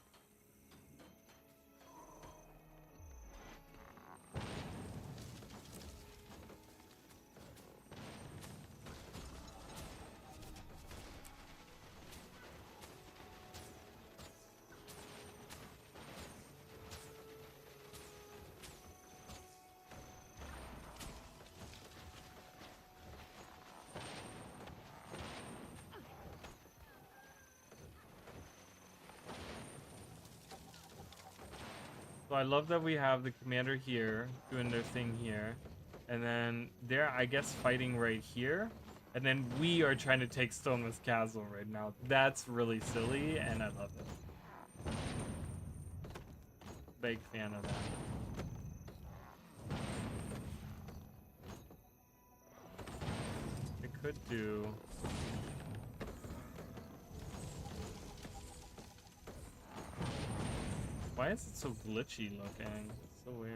I love that we have the commander here doing their thing here, and then they're, I guess, fighting right here, and then we are trying to take Stoneless Castle right now. That's really silly, and I love it. Big fan of that. I could do. Why is it so glitchy looking? It's so weird.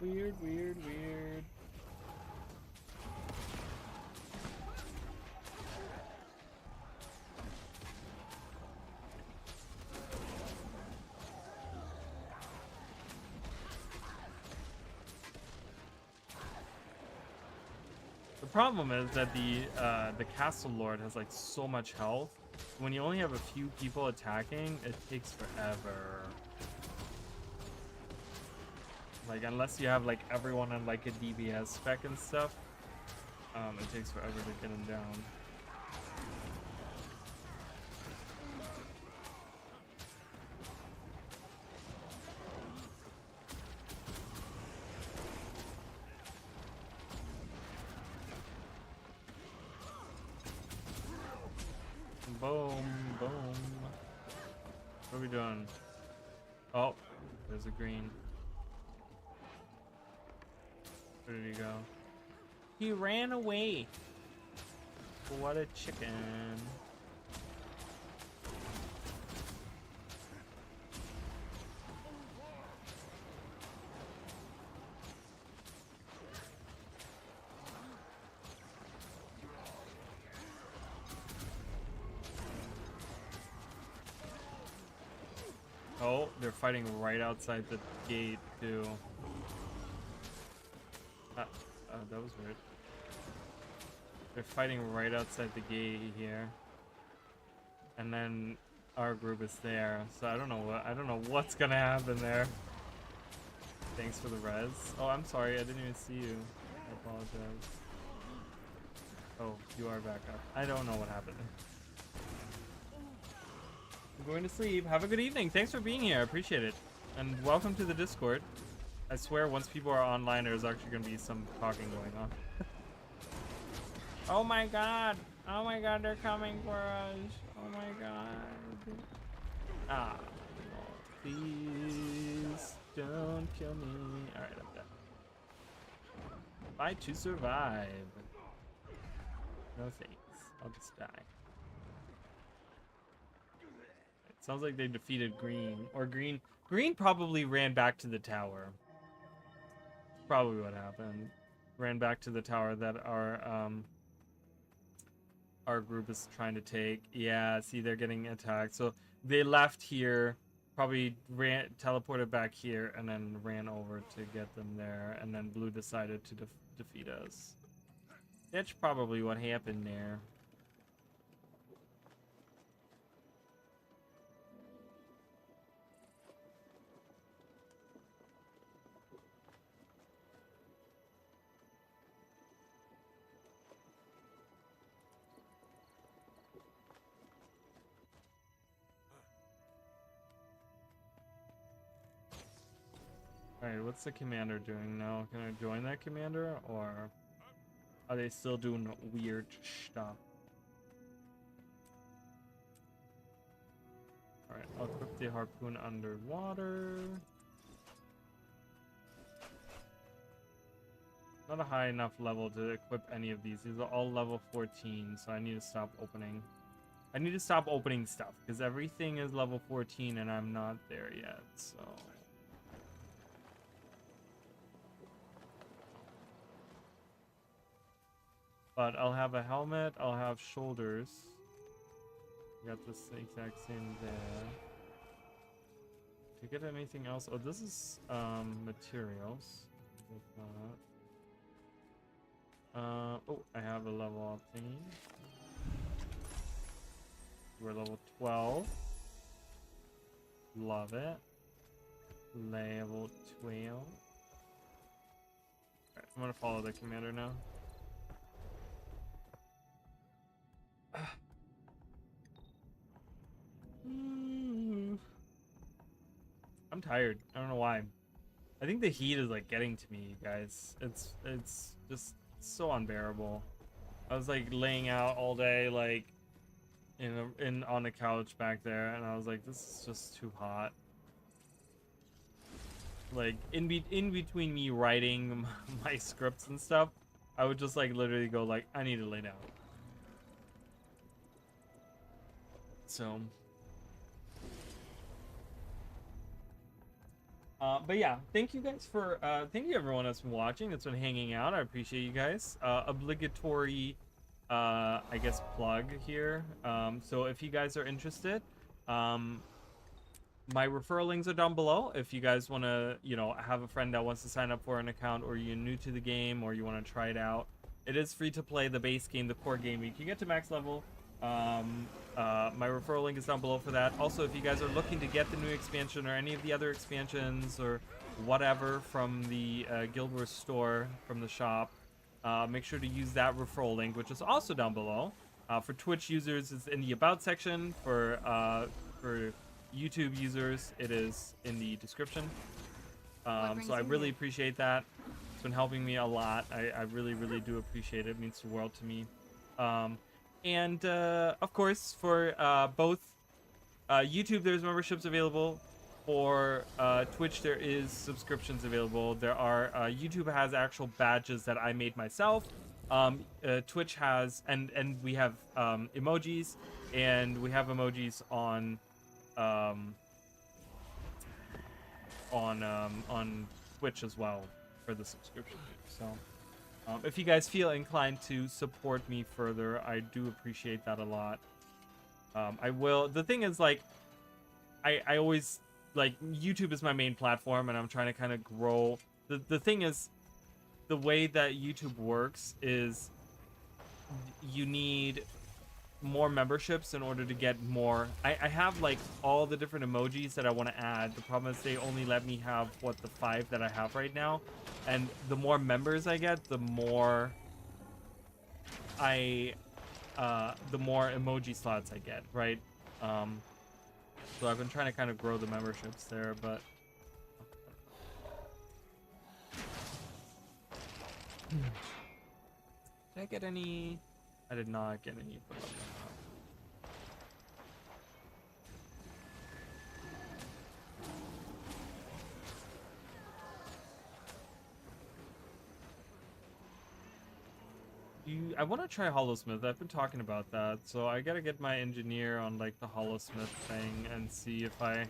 Weird, weird, weird. The problem is that the Castle Lord has like so much health. When you only have a few people attacking, it takes forever. Like, unless you have like everyone on like a DBS spec and stuff, it takes forever to get them down. Boom, boom. What are we doing? Oh, there's a green. Where did he go? He ran away. What a chicken. Oh, they're fighting right outside the gate, too. That was weird. They're fighting right outside the gate here, and then our group is there. So I don't know what's gonna happen there. Thanks for the res. Oh, I'm sorry, I didn't even see you. I apologize. Oh, you are back up. I don't know what happened. I'm going to sleep. Have a good evening. Thanks for being here. I appreciate it, and welcome to the Discord. I swear, once people are online, there's actually going to be some talking going on. Oh my god! Oh my god, they're coming for us! Oh my god! Ah, no, please don't kill me. Alright, I'm dead. Fight to survive. No thanks. I'll just die. It sounds like they defeated green. Or green probably ran back to the tower. Probably what happened. Ran back to the tower that our group is trying to take. Yeah, see, they're getting attacked. So they left here, probably teleported back here, and then ran over to get them there. And then blue decided to defeat us. That's probably what happened there. Alright, what's the commander doing now? Can I join that commander, or are they still doing weird stuff? Alright, I'll equip the harpoon underwater. Not a high enough level to equip any of these. These are all level 14, so I need to stop opening. I need to stop opening stuff, because everything is level 14 and I'm not there yet, so... But I'll have a helmet, I'll have shoulders. Got this exact same there. To get anything else? Oh, this is materials. Oh, I have a level up thingy. We're level 12. Love it. Level 12. Alright, I'm gonna follow the commander now. I'm tired. I don't know why. I think the heat is like getting to me, guys. It's just so unbearable. I was like laying out all day, like in on the couch back there, and I was like, this is just too hot. Like in between me writing my scripts and stuff, I would just like literally go like, I need to lay down. So. But yeah, thank you guys for thank you everyone that's been watching, that's been hanging out. I appreciate you guys. Obligatory I guess plug here. So if you guys are interested, my referral links are down below. If you guys want to, you know, have a friend that wants to sign up for an account, or you're new to the game, or you want to try it out, it is free to play the base game, the core game. You can get to max level. My referral link is down below for that. Also, if you guys are looking to get the new expansion or any of the other expansions or whatever from the Guild Wars store, from the shop, make sure to use that referral link, which is also down below. For Twitch users, it's in the About section. For YouTube users, it is in the description. So I really appreciate that. It's been helping me a lot. I really, really do appreciate it. It means the world to me. And of course, for both YouTube, there's memberships available. For Twitch, there is subscriptions available. There are YouTube has actual badges that I made myself. Twitch has, and we have emojis, and we have emojis on Twitch as well for the subscription. So. If you guys feel inclined to support me further, I do appreciate that a lot. I will. The thing is, like, I always, like, YouTube is my main platform, and I'm trying to kind of grow. The thing is, the way that YouTube works is you need more memberships in order to get more. I have like all the different emojis that I want to add. The problem is they only let me have the 5 that I have right now, and the more members I get, the more the more emoji slots I get, right? So I've been trying to kind of grow the memberships there, but did I get any? I did not get any. I want to try Hollowsmith. I've been talking about that, so I gotta get my engineer on like the Hollowsmith thing and see if I've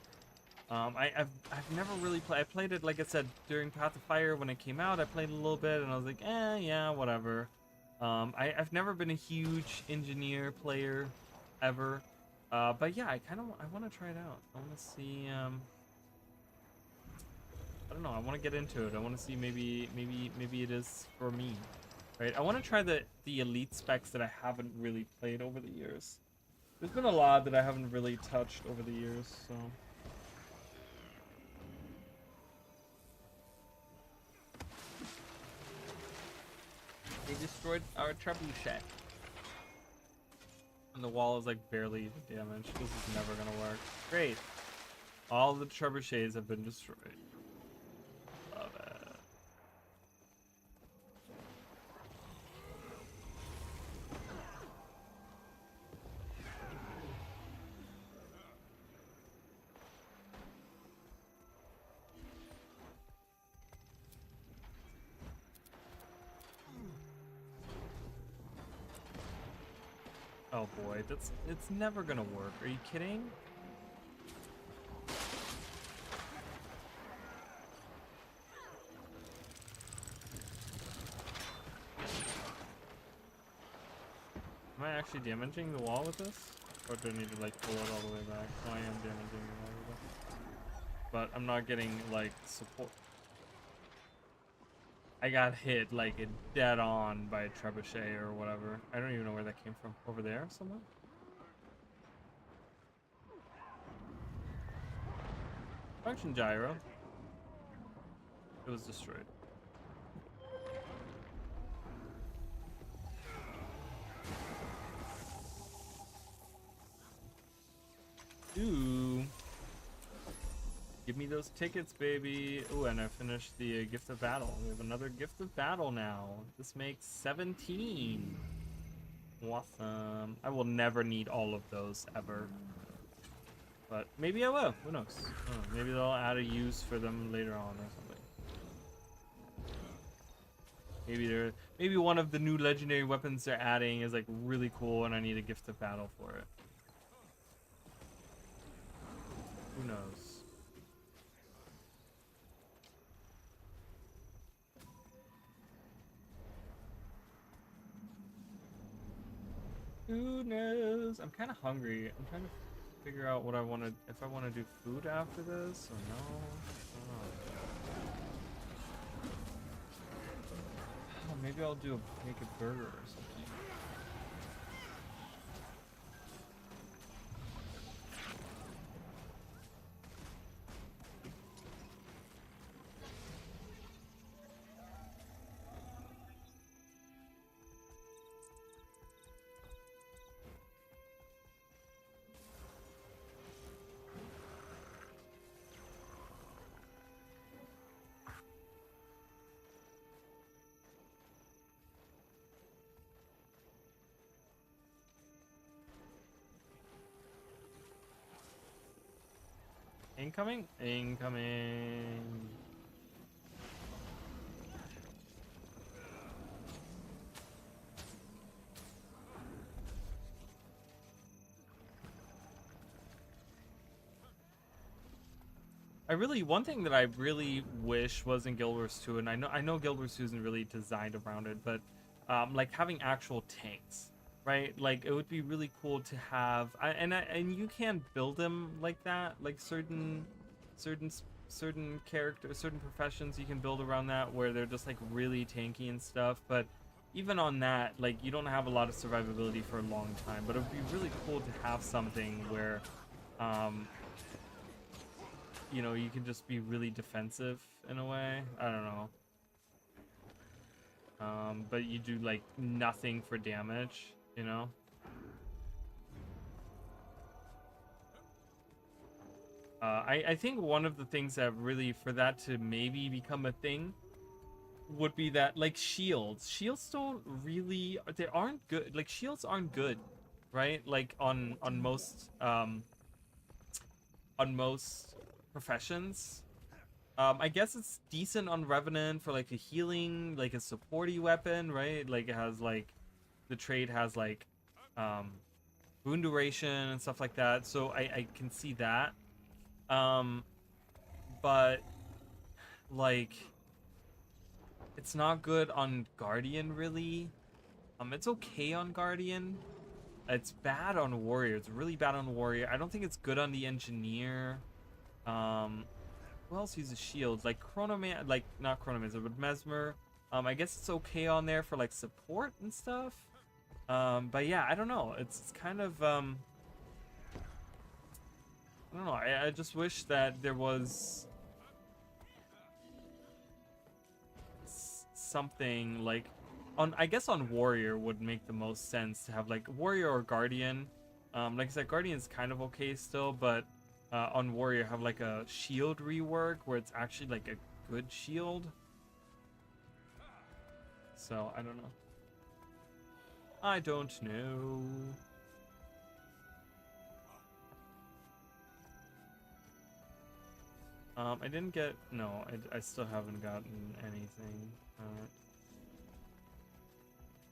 never really played. I played it, like I said, during Path of Fire when it came out. I played a little bit and I was like, yeah, whatever. I've never been a huge engineer player ever, but yeah, I want to try it out. I want to see. I don't know. I want to get into it. I want to see maybe it is for me. Right, I want to try the elite specs that I haven't really played over the years. There's been a lot that I haven't really touched over the years, so. They destroyed our trebuchet. And the wall is like barely damaged. This is never gonna work. Great. All the trebuchets have been destroyed. Love it. Oh boy, it's never gonna work. Are you kidding? Am I actually damaging the wall with this? Or do I need to like pull it all the way back? Oh, I am damaging the wall with it. But I'm not getting like support. I got hit like dead on by a trebuchet or whatever. I don't even know where that came from. Over there somewhere? Function gyro. It was destroyed. Ooh. Give me those tickets, baby. Ooh, and I finished the gift of battle. We have another gift of battle now. This makes 17. Awesome. I will never need all of those ever. But maybe I will. Who knows? Maybe they'll add a use for them later on or something. Maybe one of the new legendary weapons they're adding is like really cool and I need a gift of battle for it. Who knows? Who knows? I'm kind of hungry. I'm trying to figure out what I want to, if I want to do food after this or no. Oh, maybe I'll make a burger or something. Incoming? Incoming. One thing that I really wish was in Guild Wars 2, and I know Guild Wars 2 isn't really designed around it, but like having actual tanks, right? Like it would be really cool to have, and you can build them like that, like certain characters, certain professions you can build around that where they're just like really tanky and stuff. But even on that, like you don't have a lot of survivability for a long time. But it would be really cool to have something where, you know, you can just be really defensive in a way. I don't know. But you do like nothing for damage, you know? I think one of the things that really, for that to maybe become a thing, would be that like shields don't really, they aren't good. Like shields aren't good, right? Like on most professions. I guess it's decent on Revenant for like a healing, like a supporty weapon, right? Like it has like, the trade has like wound duration and stuff like that. So I can see that. But like it's not good on Guardian really. It's okay on Guardian. It's bad on Warrior. It's really bad on Warrior. I don't think it's good on the Engineer. Who else uses shields? Like Chronoman, like not Chronomancer, but Mesmer. I guess it's okay on there for like support and stuff. But yeah, I don't know. It's kind of I don't know. I just wish that there was something like I guess on Warrior would make the most sense to have like Warrior or Guardian. Like I said, Guardian's kind of okay still, but on Warrior have like a shield rework where it's actually like a good shield. So I don't know. I don't know. I didn't get, no, I still haven't gotten anything.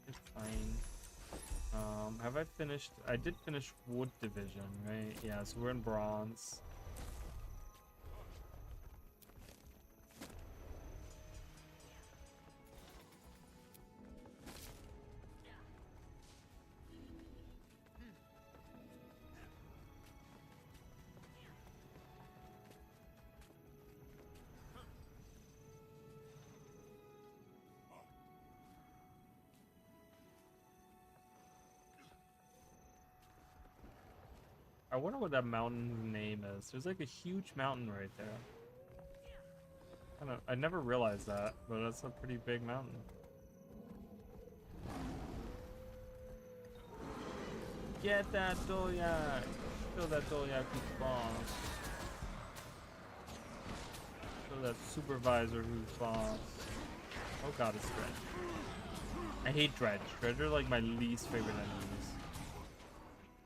It's fine. Have I finished? I did finish Wood Division, right? Yeah, so we're in Bronze. I wonder what that mountain's name is. There's like a huge mountain right there. I never realized that, but that's a pretty big mountain. Get that Dolyak! Kill that Dolyak who's boss. Kill that supervisor who's boss. Oh god, it's Dredge. I hate Dredge. Dredge are like my least favorite enemies.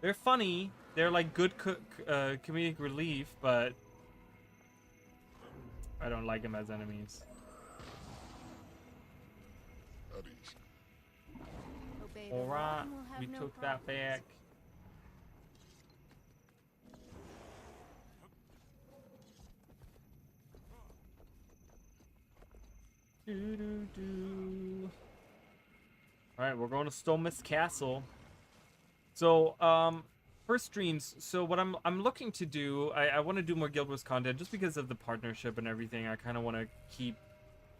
They're funny. They're like good comedic relief, but I don't like them as enemies.
Obey the law
Alright,
and we'll have
we
no
took that
problems.
back. Alright, we're going to Stonemas Castle. So, for streams, so what I'm looking to do, I want to do more Guild Wars content just because of the partnership and everything. I kind of want to keep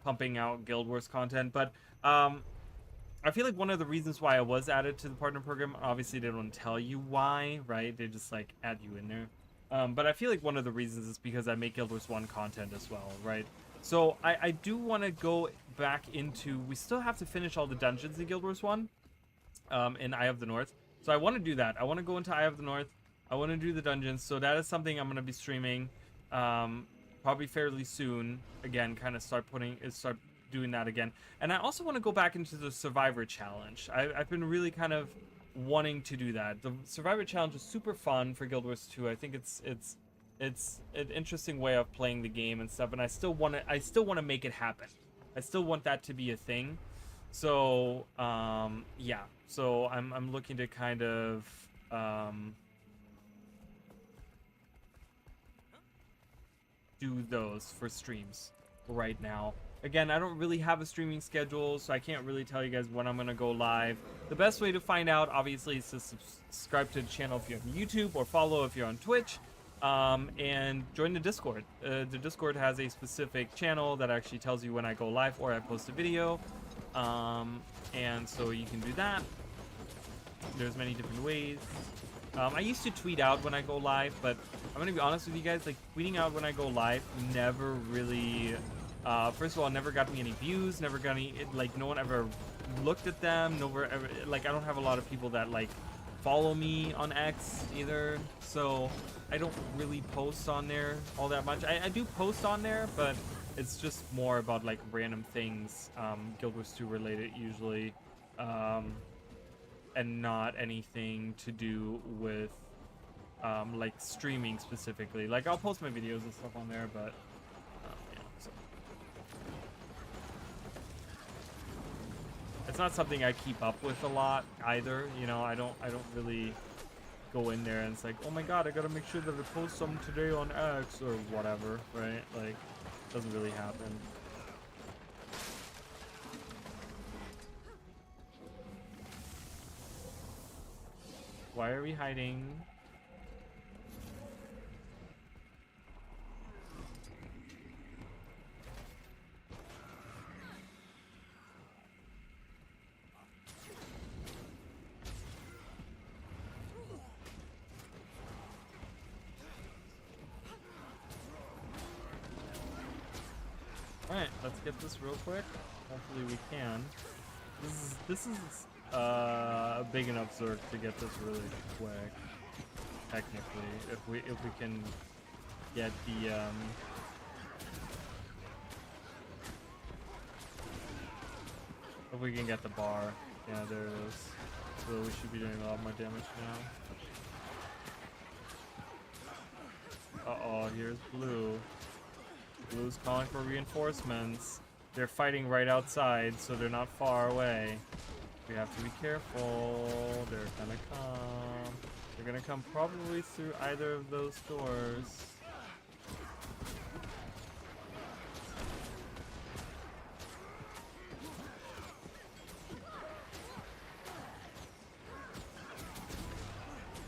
pumping out Guild Wars content, but I feel like one of the reasons why I was added to the partner program, obviously they don't tell you why, right? They just like add you in there. But I feel like one of the reasons is because I make Guild Wars 1 content as well, right? So I do want to go back into, we still have to finish all the dungeons in Guild Wars 1 in Eye of the North. So I want to do that. I want to go into Eye of the North. I want to do the dungeons. So that is something I'm going to be streaming probably fairly soon. Again, kind of start doing that again. And I also want to go back into the Survivor Challenge. I've been really kind of wanting to do that. The Survivor Challenge is super fun for Guild Wars 2. I think it's an interesting way of playing the game and stuff. And I still want to make it happen. I still want that to be a thing. So yeah. So I'm looking to kind of do those for streams right now. Again, I don't really have a streaming schedule, so I can't really tell you guys when I'm gonna go live. The best way to find out, obviously, is to subscribe to the channel if you're on YouTube, or follow if you're on Twitch, and join the Discord. The Discord has a specific channel that actually tells you when I go live or I post a video, and so you can do that. There's many different ways. I used to tweet out when I go live, but I'm gonna be honest with you guys, like tweeting out when I go live never really, first of all, never got me any views, never got any, like no one ever looked at them, never ever, like I don't have a lot of people that like follow me on X either, so I don't really post on there all that much. I do post on there, but it's just more about like random things, Guild Wars 2 related usually. And not anything to do with like streaming specifically. Like I'll post my videos and stuff on there, but yeah, so. It's not something I keep up with a lot either. You know, I don't really go in there and it's like, oh my god, I gotta make sure that I post something today on X or whatever, right? Like, it doesn't really happen. Why are we hiding? Alright, let's get this real quick. Hopefully we can. This is big enough Zerg to get this really quick. Technically, if we can get the if we can get the bar. Yeah, there it is. So we should be doing a lot more damage now. Uh-oh, here's Blue. Blue's calling for reinforcements. They're fighting right outside, so they're not far away. We have to be careful. They're gonna come. They're gonna come probably through either of those doors.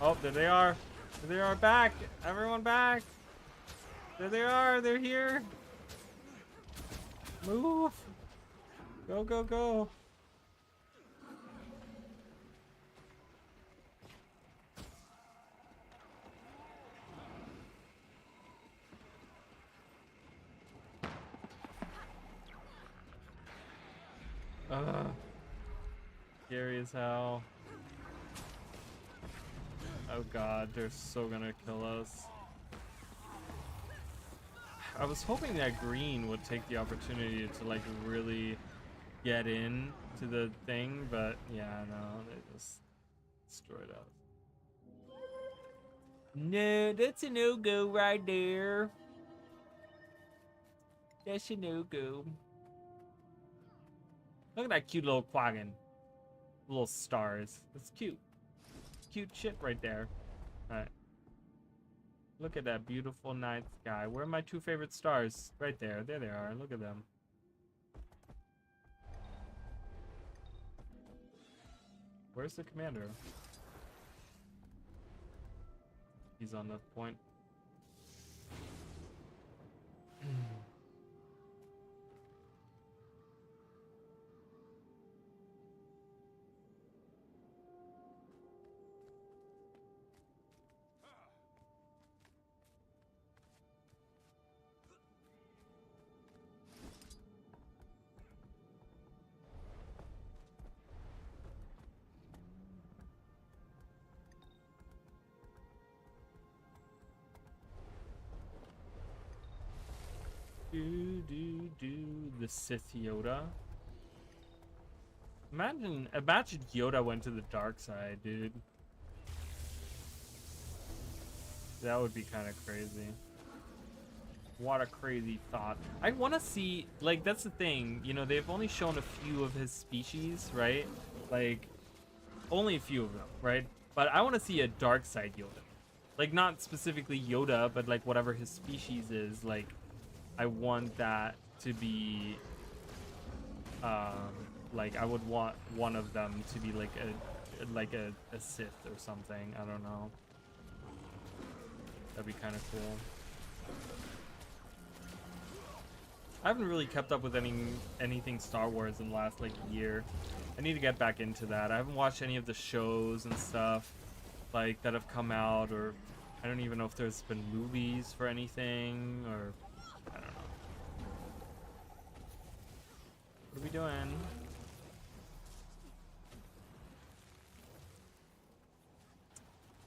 Oh, there they are. There they are, back. Everyone back. There they are. They're here. Move. Go, go, go. Scary as hell. Oh god, they're so gonna kill us. I was hoping that green would take the opportunity to like really get in to the thing, but yeah, no, they just destroyed us. No, that's a no-go right there. That's a no-go. Look at that cute little quaggin. Little stars. That's cute. Cute shit right there. Alright. Look at that beautiful night sky. Where are my two favorite stars? Right there. There they are. Look at them. Where's the commander? He's on the point. The Sith Yoda. Imagine Yoda went to the dark side, dude. That would be kind of crazy. What a crazy thought. I want to see, like, that's the thing, you know, they've only shown a few of his species, right? Like, only a few of them, right? But I want to see a dark side Yoda. Like, not specifically Yoda, but like whatever his species is, like, I want that to be, like, I would want one of them to be like a Sith or something. I don't know. That'd be kind of cool. I haven't really kept up with anything Star Wars in the last like year. I need to get back into that. I haven't watched any of the shows and stuff like that have come out, or I don't even know if there's been movies for anything, or I don't know. What are we doing?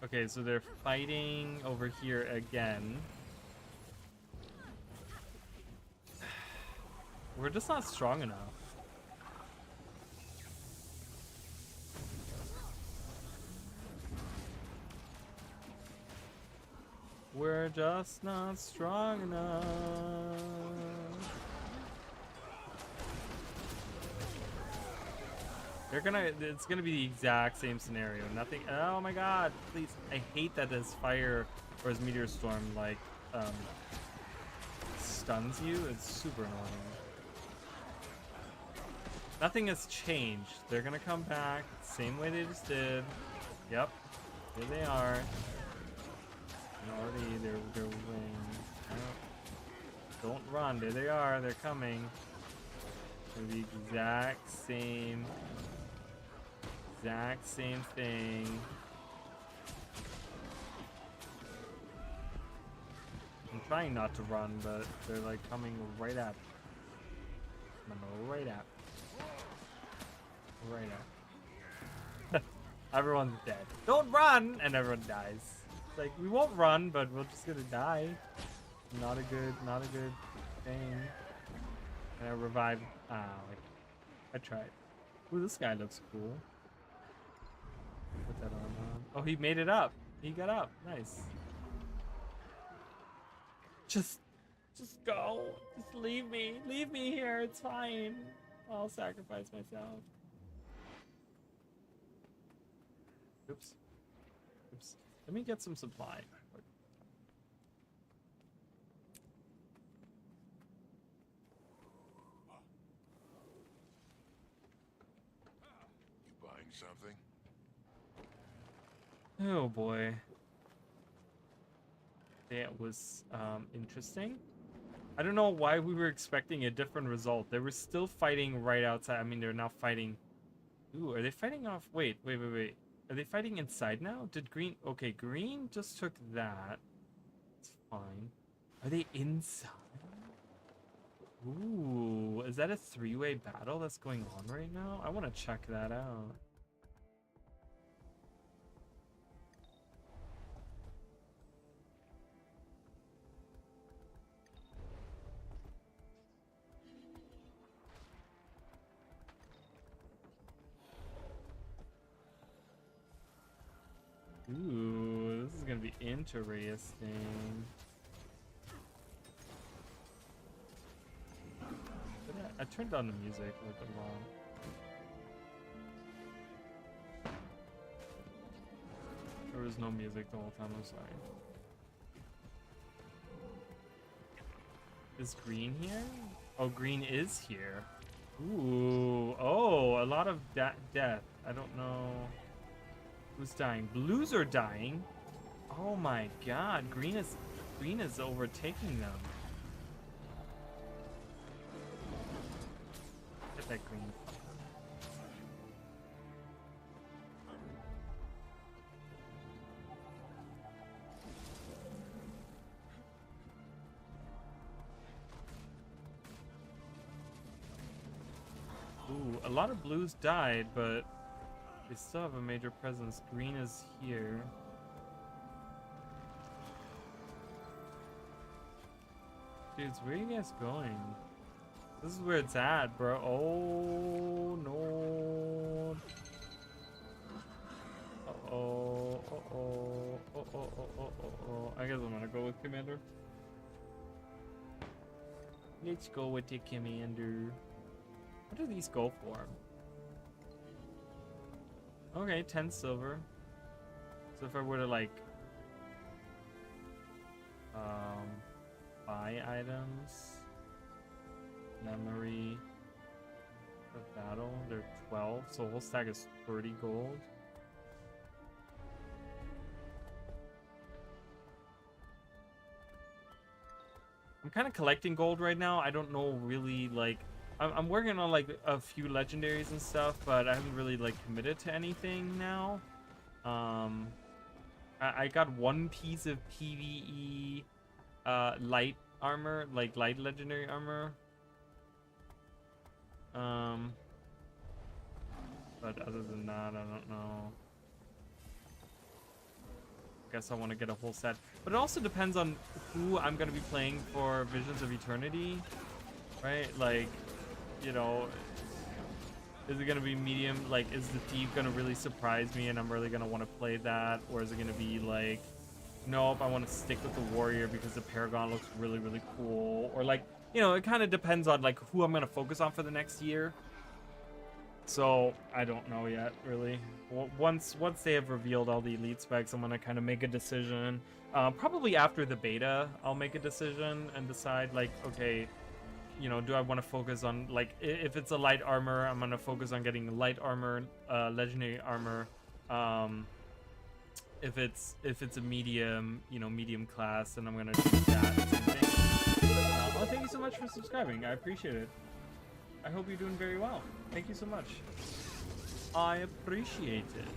Okay, so they're fighting over here again. We're just not strong enough. We're just not strong enough. It's gonna be the exact same scenario. Nothing. Oh my god, please. I hate that his fire or his meteor storm, like, stuns you. It's super annoying. Nothing has changed. They're gonna come back same way they just did. Yep. Here they are. And already they're winning. Don't run. There they are. They're coming. They're the exact same thing. I'm trying not to run, but they're like coming right at me. Right at me. Right at me. Everyone's dead. Don't run! And everyone dies. It's like, we won't run, but we're just gonna die. Not a good thing. And I revived. I tried. Ooh, this guy looks cool. Put that on. Oh, he made it up. He got up. Nice. Just go. Just leave me. Leave me here. It's fine. I'll sacrifice myself. Oops. Oops. Let me get some supply.
You buying something?
Oh boy. That was interesting. I don't know why we were expecting a different result. They were still fighting right outside. I mean, they're now fighting. Ooh, are they fighting off? Wait. Are they fighting inside now? Did green? Okay, green just took that. It's fine. Are they inside? Ooh, is that a three-way battle that's going on right now? I want to check that out. Ooh, this is gonna be interesting. I turned down the music a little bit long. There was no music the whole time, I'm sorry. Is green here? Oh, green is here. Ooh, oh, a lot of death. I don't know who's dying. Blues are dying. Oh my god, green is overtaking them. Get that green. Ooh, a lot of blues died, but they still have a major presence. Green is here. Dudes, where are you guys going? This is where it's at, bro. Oh no. Uh-oh. Uh-oh. Uh-oh. I guess I'm gonna go with Commander. Let's go with the Commander. What do these go for? Okay, 10 silver. So if I were to like buy items, memory for battle, they're 12, so a whole stack is 30 gold. I'm kind of collecting gold right now. I don't know really, like, I'm working on like a few legendaries and stuff, but I haven't really like committed to anything now. I got one piece of PvE light armor, like light legendary armor. But other than that, I don't know. Guess I want to get a whole set, but it also depends on who I'm gonna be playing for Visions of Eternity, right? Like, you know, is it gonna be medium? Like, is the thief gonna really surprise me and I'm really gonna want to play that, or is it gonna be like, nope, I want to stick with the warrior because the paragon looks really, really cool, or like, you know, it kind of depends on like who I'm gonna focus on for the next year. So I don't know yet, really. Once they have revealed all the elite specs, I'm gonna kind of make a decision. Probably after the beta, I'll make a decision and decide like, okay, you know, do I want to focus on like, if it's a light armor, I'm gonna focus on getting light armor, legendary armor. If it's a medium, you know, medium class, then I'm gonna do that. Same thing. Oh, thank you so much for subscribing. I appreciate it. I hope you're doing very well. Thank you so much. I appreciate it.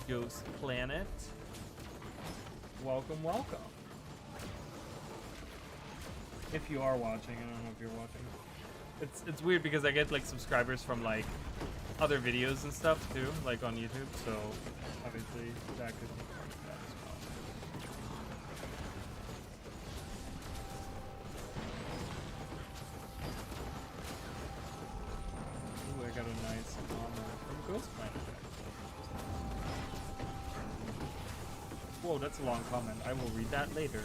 Ghost Planet. Welcome, welcome. If you are watching, I don't know if you're watching. It's weird because I get like subscribers from like other videos and stuff too, like on YouTube, so obviously that could be part of that as well. Ooh, I got a nice armor from Ghost Planet. Whoa, that's a long comment. I will read that later.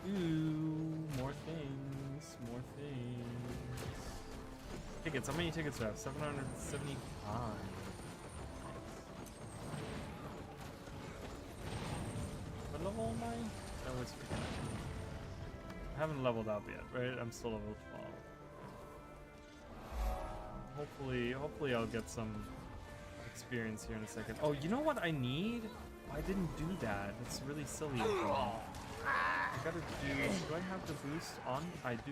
Ooh, more things, more things. Tickets, how many tickets do I have? 775. What level am I? I always forget. I haven't leveled up yet, right? I'm still level 12. Hopefully I'll get some experience here in a second. Oh, you know what I need? Oh, I didn't do that. It's really silly of me. I gotta do I have the boost on? I do.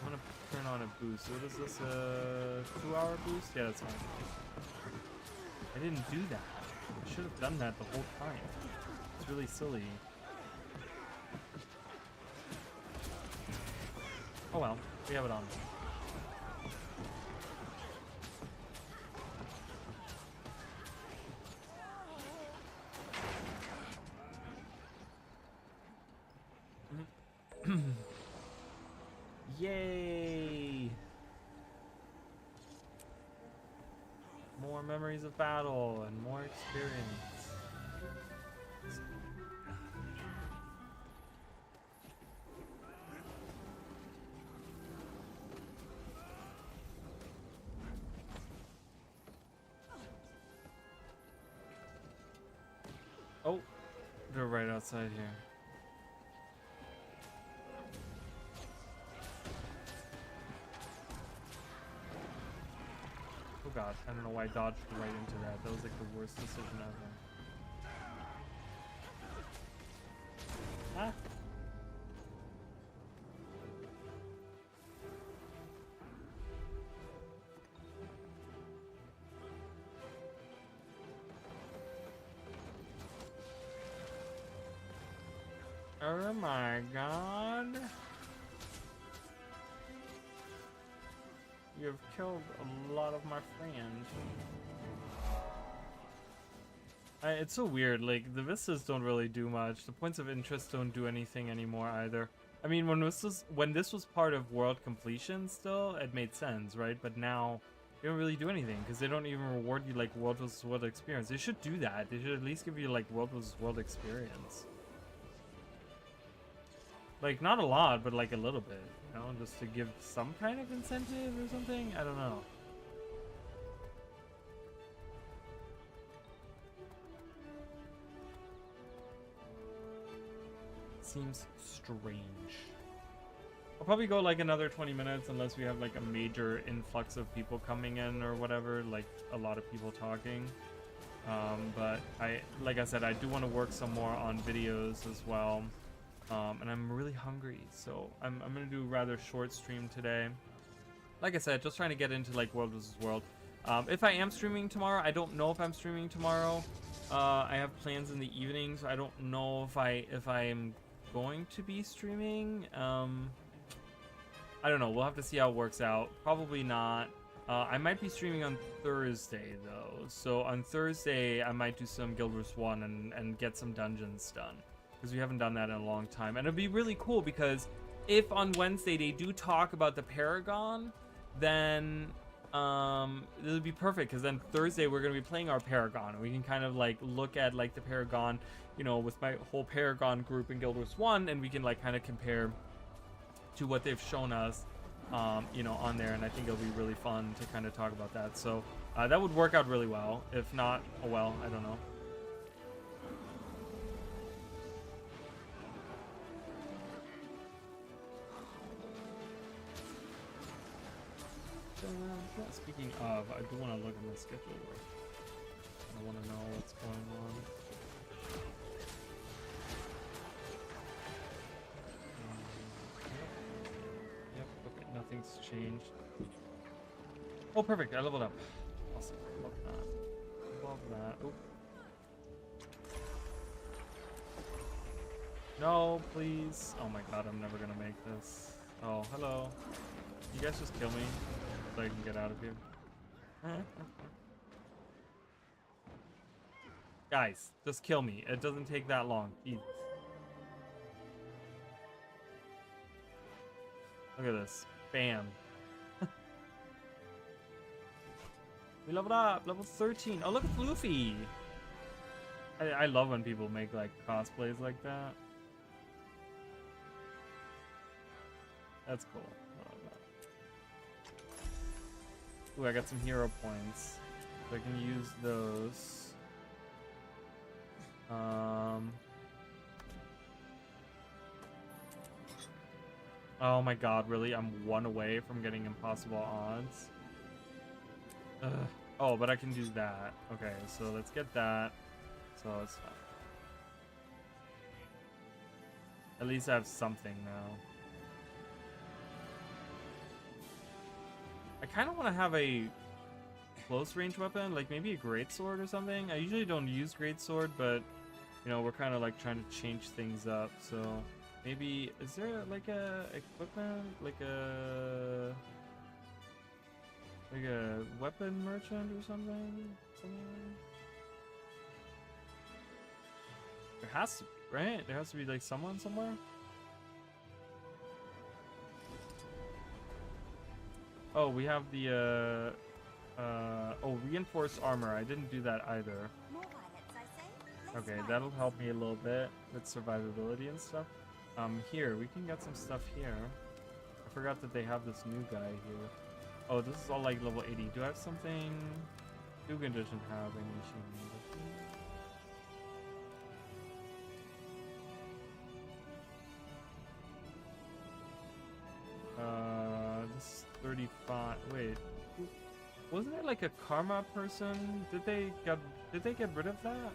I'm gonna turn on a boost. What is this, a 2-hour boost? Yeah, that's fine. I didn't do that. should have done that the whole time. It's really silly. Oh well, we have it on. Yay! More memories of battle and more experience. Oh, they're right outside here. Oh god, I don't know why I dodged right into that. That was like the worst decision ever. Ah. Oh my god. You have killed a lot of my friends. It's so weird, like, the vistas don't really do much. The points of interest don't do anything anymore either. I mean, when this was part of world completion still, it made sense, right? But now, they don't really do anything, because they don't even reward you, like, world versus world experience. They should do that. They should at least give you, like, world versus world experience. Like, not a lot, but, like, a little bit, you know? Just to give some kind of incentive or something? I don't know. Seems strange. I'll probably go like another 20 minutes unless we have like a major influx of people coming in or whatever, like a lot of people talking. But like I said, I do want to work some more on videos as well. And I'm really hungry, so I'm gonna do a rather short stream today. Like I said, just trying to get into like World vs. World. If I am streaming tomorrow, I don't know if I'm streaming tomorrow. I have plans in the evening, so I don't know if I am going to be streaming. I don't know. We'll have to see how it works out. Probably not. I might be streaming on Thursday though. So on Thursday, I might do some Guild Wars 1 and get some dungeons done, because we haven't done that in a long time. And it'd be really cool because if on Wednesday they do talk about the Paragon, then it would be perfect, because then Thursday we're going to be playing our Paragon, and we can kind of like look at like the Paragon, you know, with my whole Paragon group in Guild Wars 1, and we can like kind of compare to what they've shown us, you know, on there. And I think it'll be really fun to kind of talk about that. So that would work out really well. If not, oh well, I don't know. Speaking of, I do want to look at my schedule. I want to know what's going on. Yep, okay, nothing's changed. Oh, perfect, I leveled up. Awesome, love that. Love that. Oh. No, please. Oh my god, I'm never gonna make this. Oh, hello. You guys just kill me so I can get out of here. Guys, just kill me. It doesn't take that long. Jesus. Look at this. Bam. We leveled up. Level 13. Oh, look at Luffy. I love when people make like cosplays like that. That's cool. Ooh, I got some hero points, so I can use those. Oh my god, really? I'm one away from getting impossible odds? Ugh. Oh, but I can do that. Okay, so let's get that. So it's fine. At least I have something now. I kind of want to have a close range weapon, like maybe a greatsword or something. I usually don't use greatsword, but you know, we're kind of like trying to change things up. So maybe, is there like a equipment, like a weapon merchant or something? There has to be, right? There has to be like someone somewhere. Oh, we have the oh, reinforced armor. I didn't do that either.
More violets, I say. Less
Okay, that'll help me a little bit with survivability and stuff. Here, we can get some stuff here. I forgot that they have this new guy here. Oh, this is all like level 80. Do I have something? Dugan doesn't have any machine. This is 35. Wait, wasn't it like a karma person? Did they get rid of that?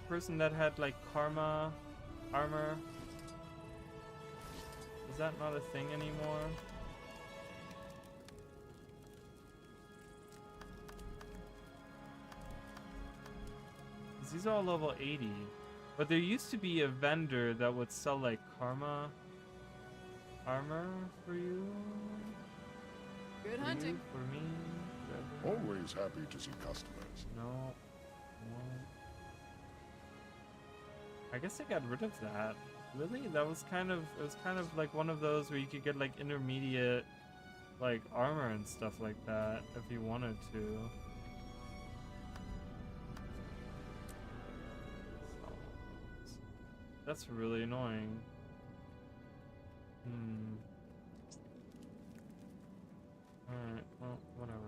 Person that had like karma armor. Is that not a thing anymore? These are all level 80. But there used to be a vendor that would sell like karma armor for you.
Good
For
hunting.
you, for me. whatever.
Always happy to see customers.
No. I guess they got rid of that. Really? That was kind of, it was kind of like one of those where you could get like intermediate like armor and stuff like that if you wanted to. So, that's really annoying. Alright, well, whatever.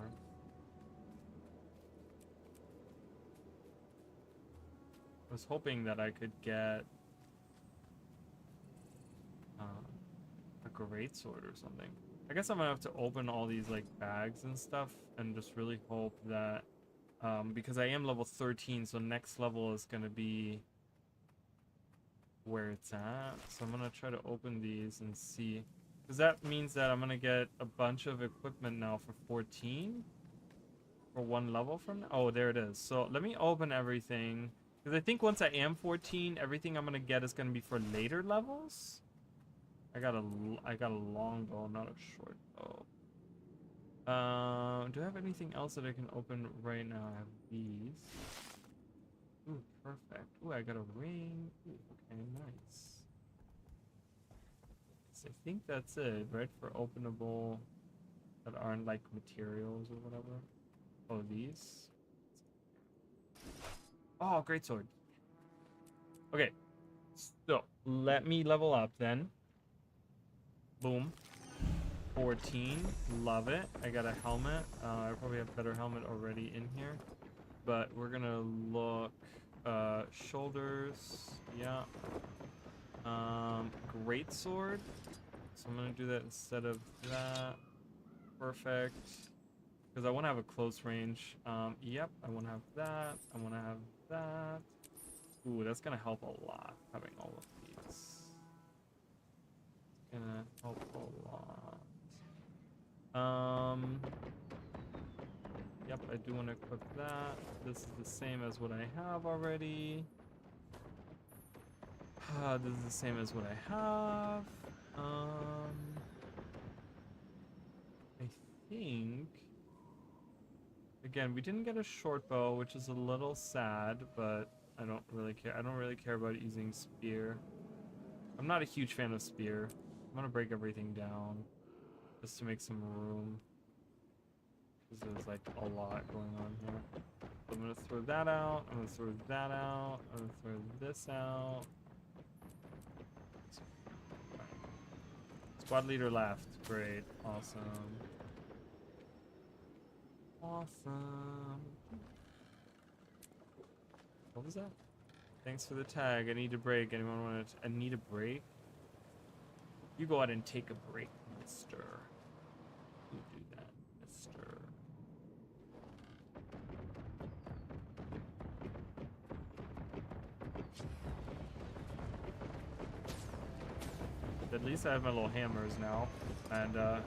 I was hoping that I could get a greatsword or something. I guess I'm gonna have to open all these like bags and stuff and just really hope that because I am level 13, so next level is gonna be where it's at. So I'm gonna try to open these and see, because that means that I'm gonna get a bunch of equipment now for 14 for one level from now. Oh, there it is. So let me open everything, because I think once I am 14, everything I'm gonna get is gonna be for later levels. I got a long bow, not a short bow. Do I have anything else that I can open right now? I have these. Ooh, perfect. Ooh, I got a ring. Ooh, okay, nice. So I think that's it, right? For openable that aren't like materials or whatever. Oh, these. Oh, great sword. Okay, so let me level up then. Boom. 14. Love it. I got a helmet. I probably have a better helmet already in here. But we're gonna look. Shoulders. Yeah. Great sword. So I'm gonna do that instead of that. Perfect. Because I want to have a close range. Yep. I want to have that. I want to have that. Ooh, that's gonna help a lot having all of these. Gonna help a lot. Yep, I do want to equip that. This is the same as what I have already. This is the same as what I have. I think. Again, we didn't get a short bow, which is a little sad, but I don't really care. I don't really care about using spear. I'm not a huge fan of spear. I'm gonna break everything down just to make some room, because there's like a lot going on here. So I'm gonna throw that out. I'm gonna throw that out. I'm gonna throw this out. Squad leader left. Great. Awesome. Awesome. What was that? Thanks for the tag. I need a break. Anyone want to? I need a break. You go out and take a break, mister. You do that, mister. At least I have my little hammers now, and I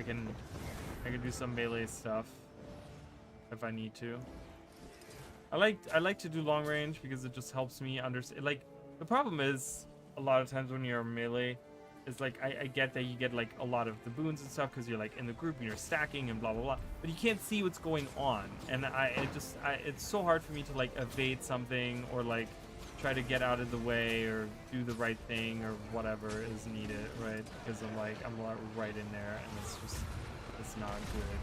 can do some melee stuff. if I need to. I like to do long range because it just helps me understand. Like, the problem is a lot of times when you're melee, it's like I get that you get like a lot of the boons and stuff because you're like in the group and you're stacking and blah blah blah, but you can't see what's going on, and it's so hard for me to like evade something or like try to get out of the way or do the right thing or whatever is needed, right? Because I'm right in there and it's not good.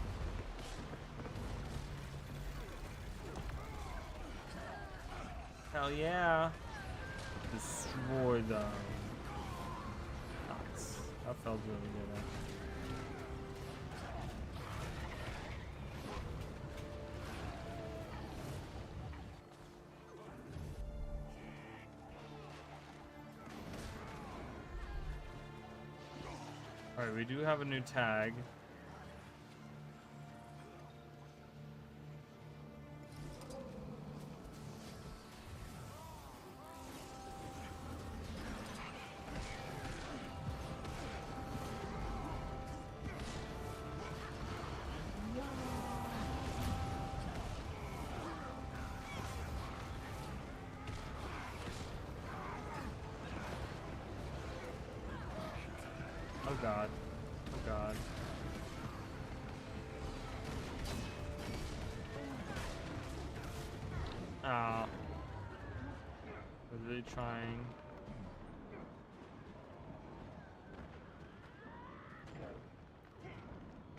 Hell yeah. Destroy them. Nice. That felt really good, actually. Alright, we do have a new tag. Oh god. Oh god. Ah. We're really trying.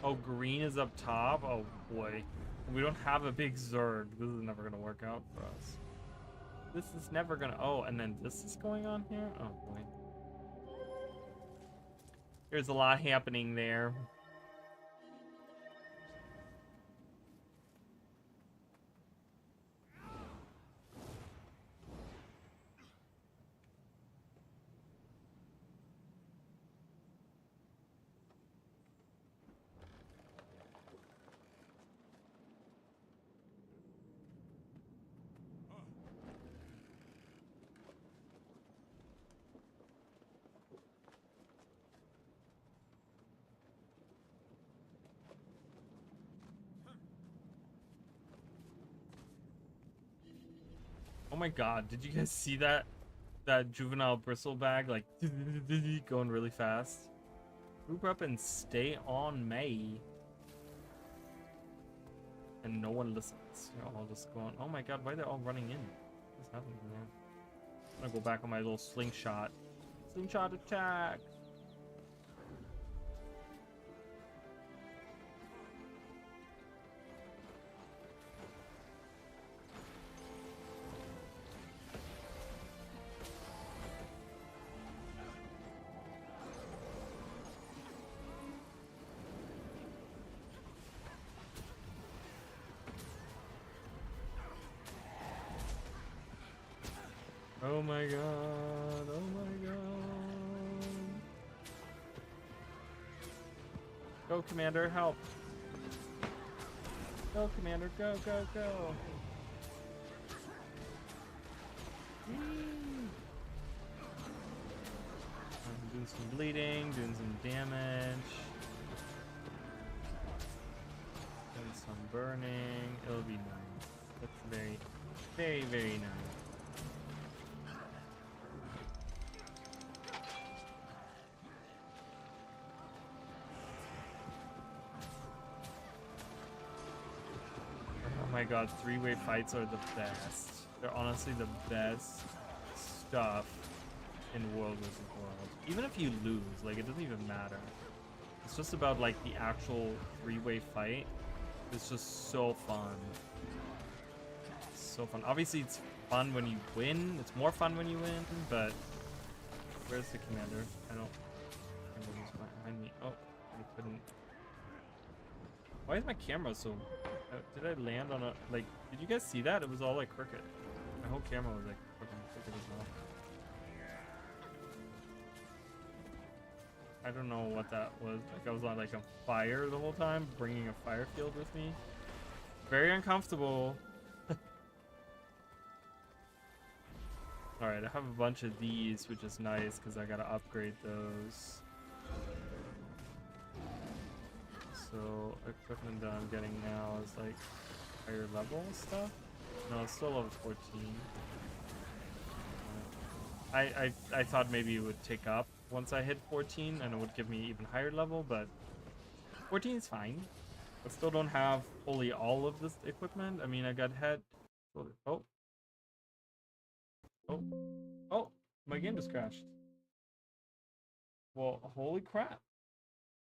Oh, green is up top? Oh boy. We don't have a big Zerg. This is never gonna work out for us. This is never gonna... Oh, and then this is going on here? Oh boy. There's a lot happening there. Oh my god, did you guys see that juvenile bristle bag like going really fast? Group up and stay on me. And no one listens. They're all just going, oh my god, why are they all running in? What's happening there? I'm gonna go back on my little slingshot. Slingshot attack! Oh my god, oh my god. Go, Commander, help. Go, Commander, go, go, go. I'm doing some bleeding, doing some damage. Doing some burning. It'll be nice. That's very, very, very nice. Oh my god, three-way fights are the best. They're honestly the best stuff in World vs. World. Even if you lose, like, it doesn't even matter. It's just about, like, the actual three-way fight. It's just so fun. It's so fun. Obviously, it's fun when you win. It's more fun when you win, but... Where's the commander? I don't... Commander's behind me. Oh, I couldn't... Why is my camera so... did I land on a... Like, did you guys see that? It was all, like, crooked. My whole camera was, like, crooked as well. I don't know what that was. Like, I was on, like, a fire the whole time, bringing a fire field with me. Very uncomfortable. Alright, I have a bunch of these, which is nice, because I gotta upgrade those. So, equipment that I'm getting now is, like, higher level stuff. No, it's still level 14. I thought maybe it would tick up once I hit 14 and it would give me even higher level, but 14 is fine. I still don't have fully all of this equipment. I mean, I got head. Oh. Oh. Oh. My game just crashed. Well, holy crap.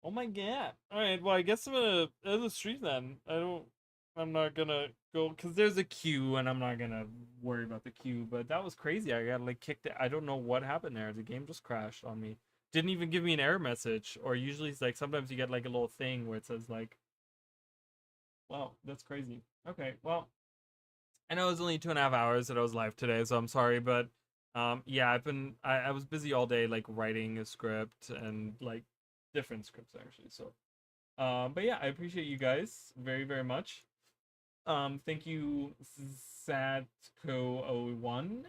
Oh my god. Alright, well, I guess I'm gonna end the stream then. I'm not gonna go, because there's a queue, and I'm not gonna worry about the queue, but that was crazy. I got, like, kicked it. I don't know what happened there. The game just crashed on me. Didn't even give me an error message, or usually it's like, sometimes you get, like, a little thing where it says, like, wow, that's crazy. Okay, well, I know it was only 2.5 hours that I was live today, so I'm sorry, but, yeah, I was busy all day, like, writing a script, and, like, different scripts, actually, so, but yeah, I appreciate you guys very, very much. Thank you, Satco01,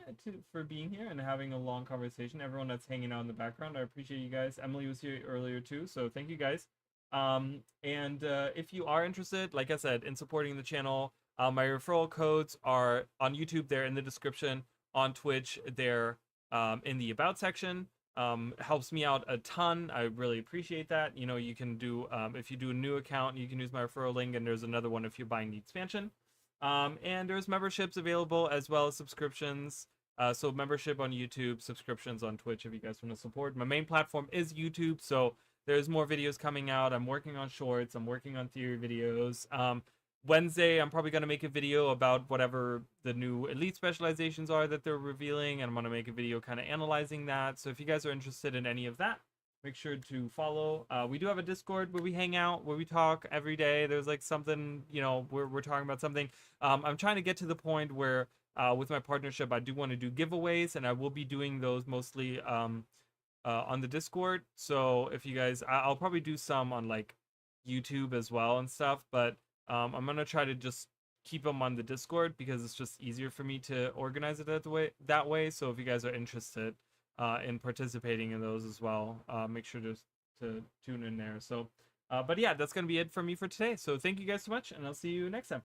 for being here and having a long conversation. Everyone that's hanging out in the background, I appreciate you guys. Emily was here earlier too, so thank you guys. If you are interested, like I said, in supporting the channel, my referral codes are on YouTube. They're in the description. On Twitch, they're in the About section. Helps me out a ton. I really appreciate that. You know, you can do, if you do a new account, you can use my referral link, and there's another one if you're buying the expansion. And there's memberships available as well as subscriptions. So membership on YouTube, subscriptions on Twitch if you guys want to support. My main platform is YouTube, so there's more videos coming out. I'm working on shorts. I'm working on theory videos. Wednesday, I'm probably going to make a video about whatever the new elite specializations are that they're revealing, and I'm going to make a video kind of analyzing that. So if you guys are interested in any of that, make sure to follow. We do have a Discord where we hang out, where we talk every day. There's like something, you know, we're talking about something. I'm trying to get to the point where with my partnership, I do want to do giveaways, and I will be doing those mostly on the Discord. So if you guys, I'll probably do some on like YouTube as well and stuff, but I'm gonna try to just keep them on the Discord because it's just easier for me to organize it that way. So if you guys are interested in participating in those as well, make sure to tune in there. So, but yeah, that's gonna be it for me for today. So thank you guys so much, and I'll see you next time.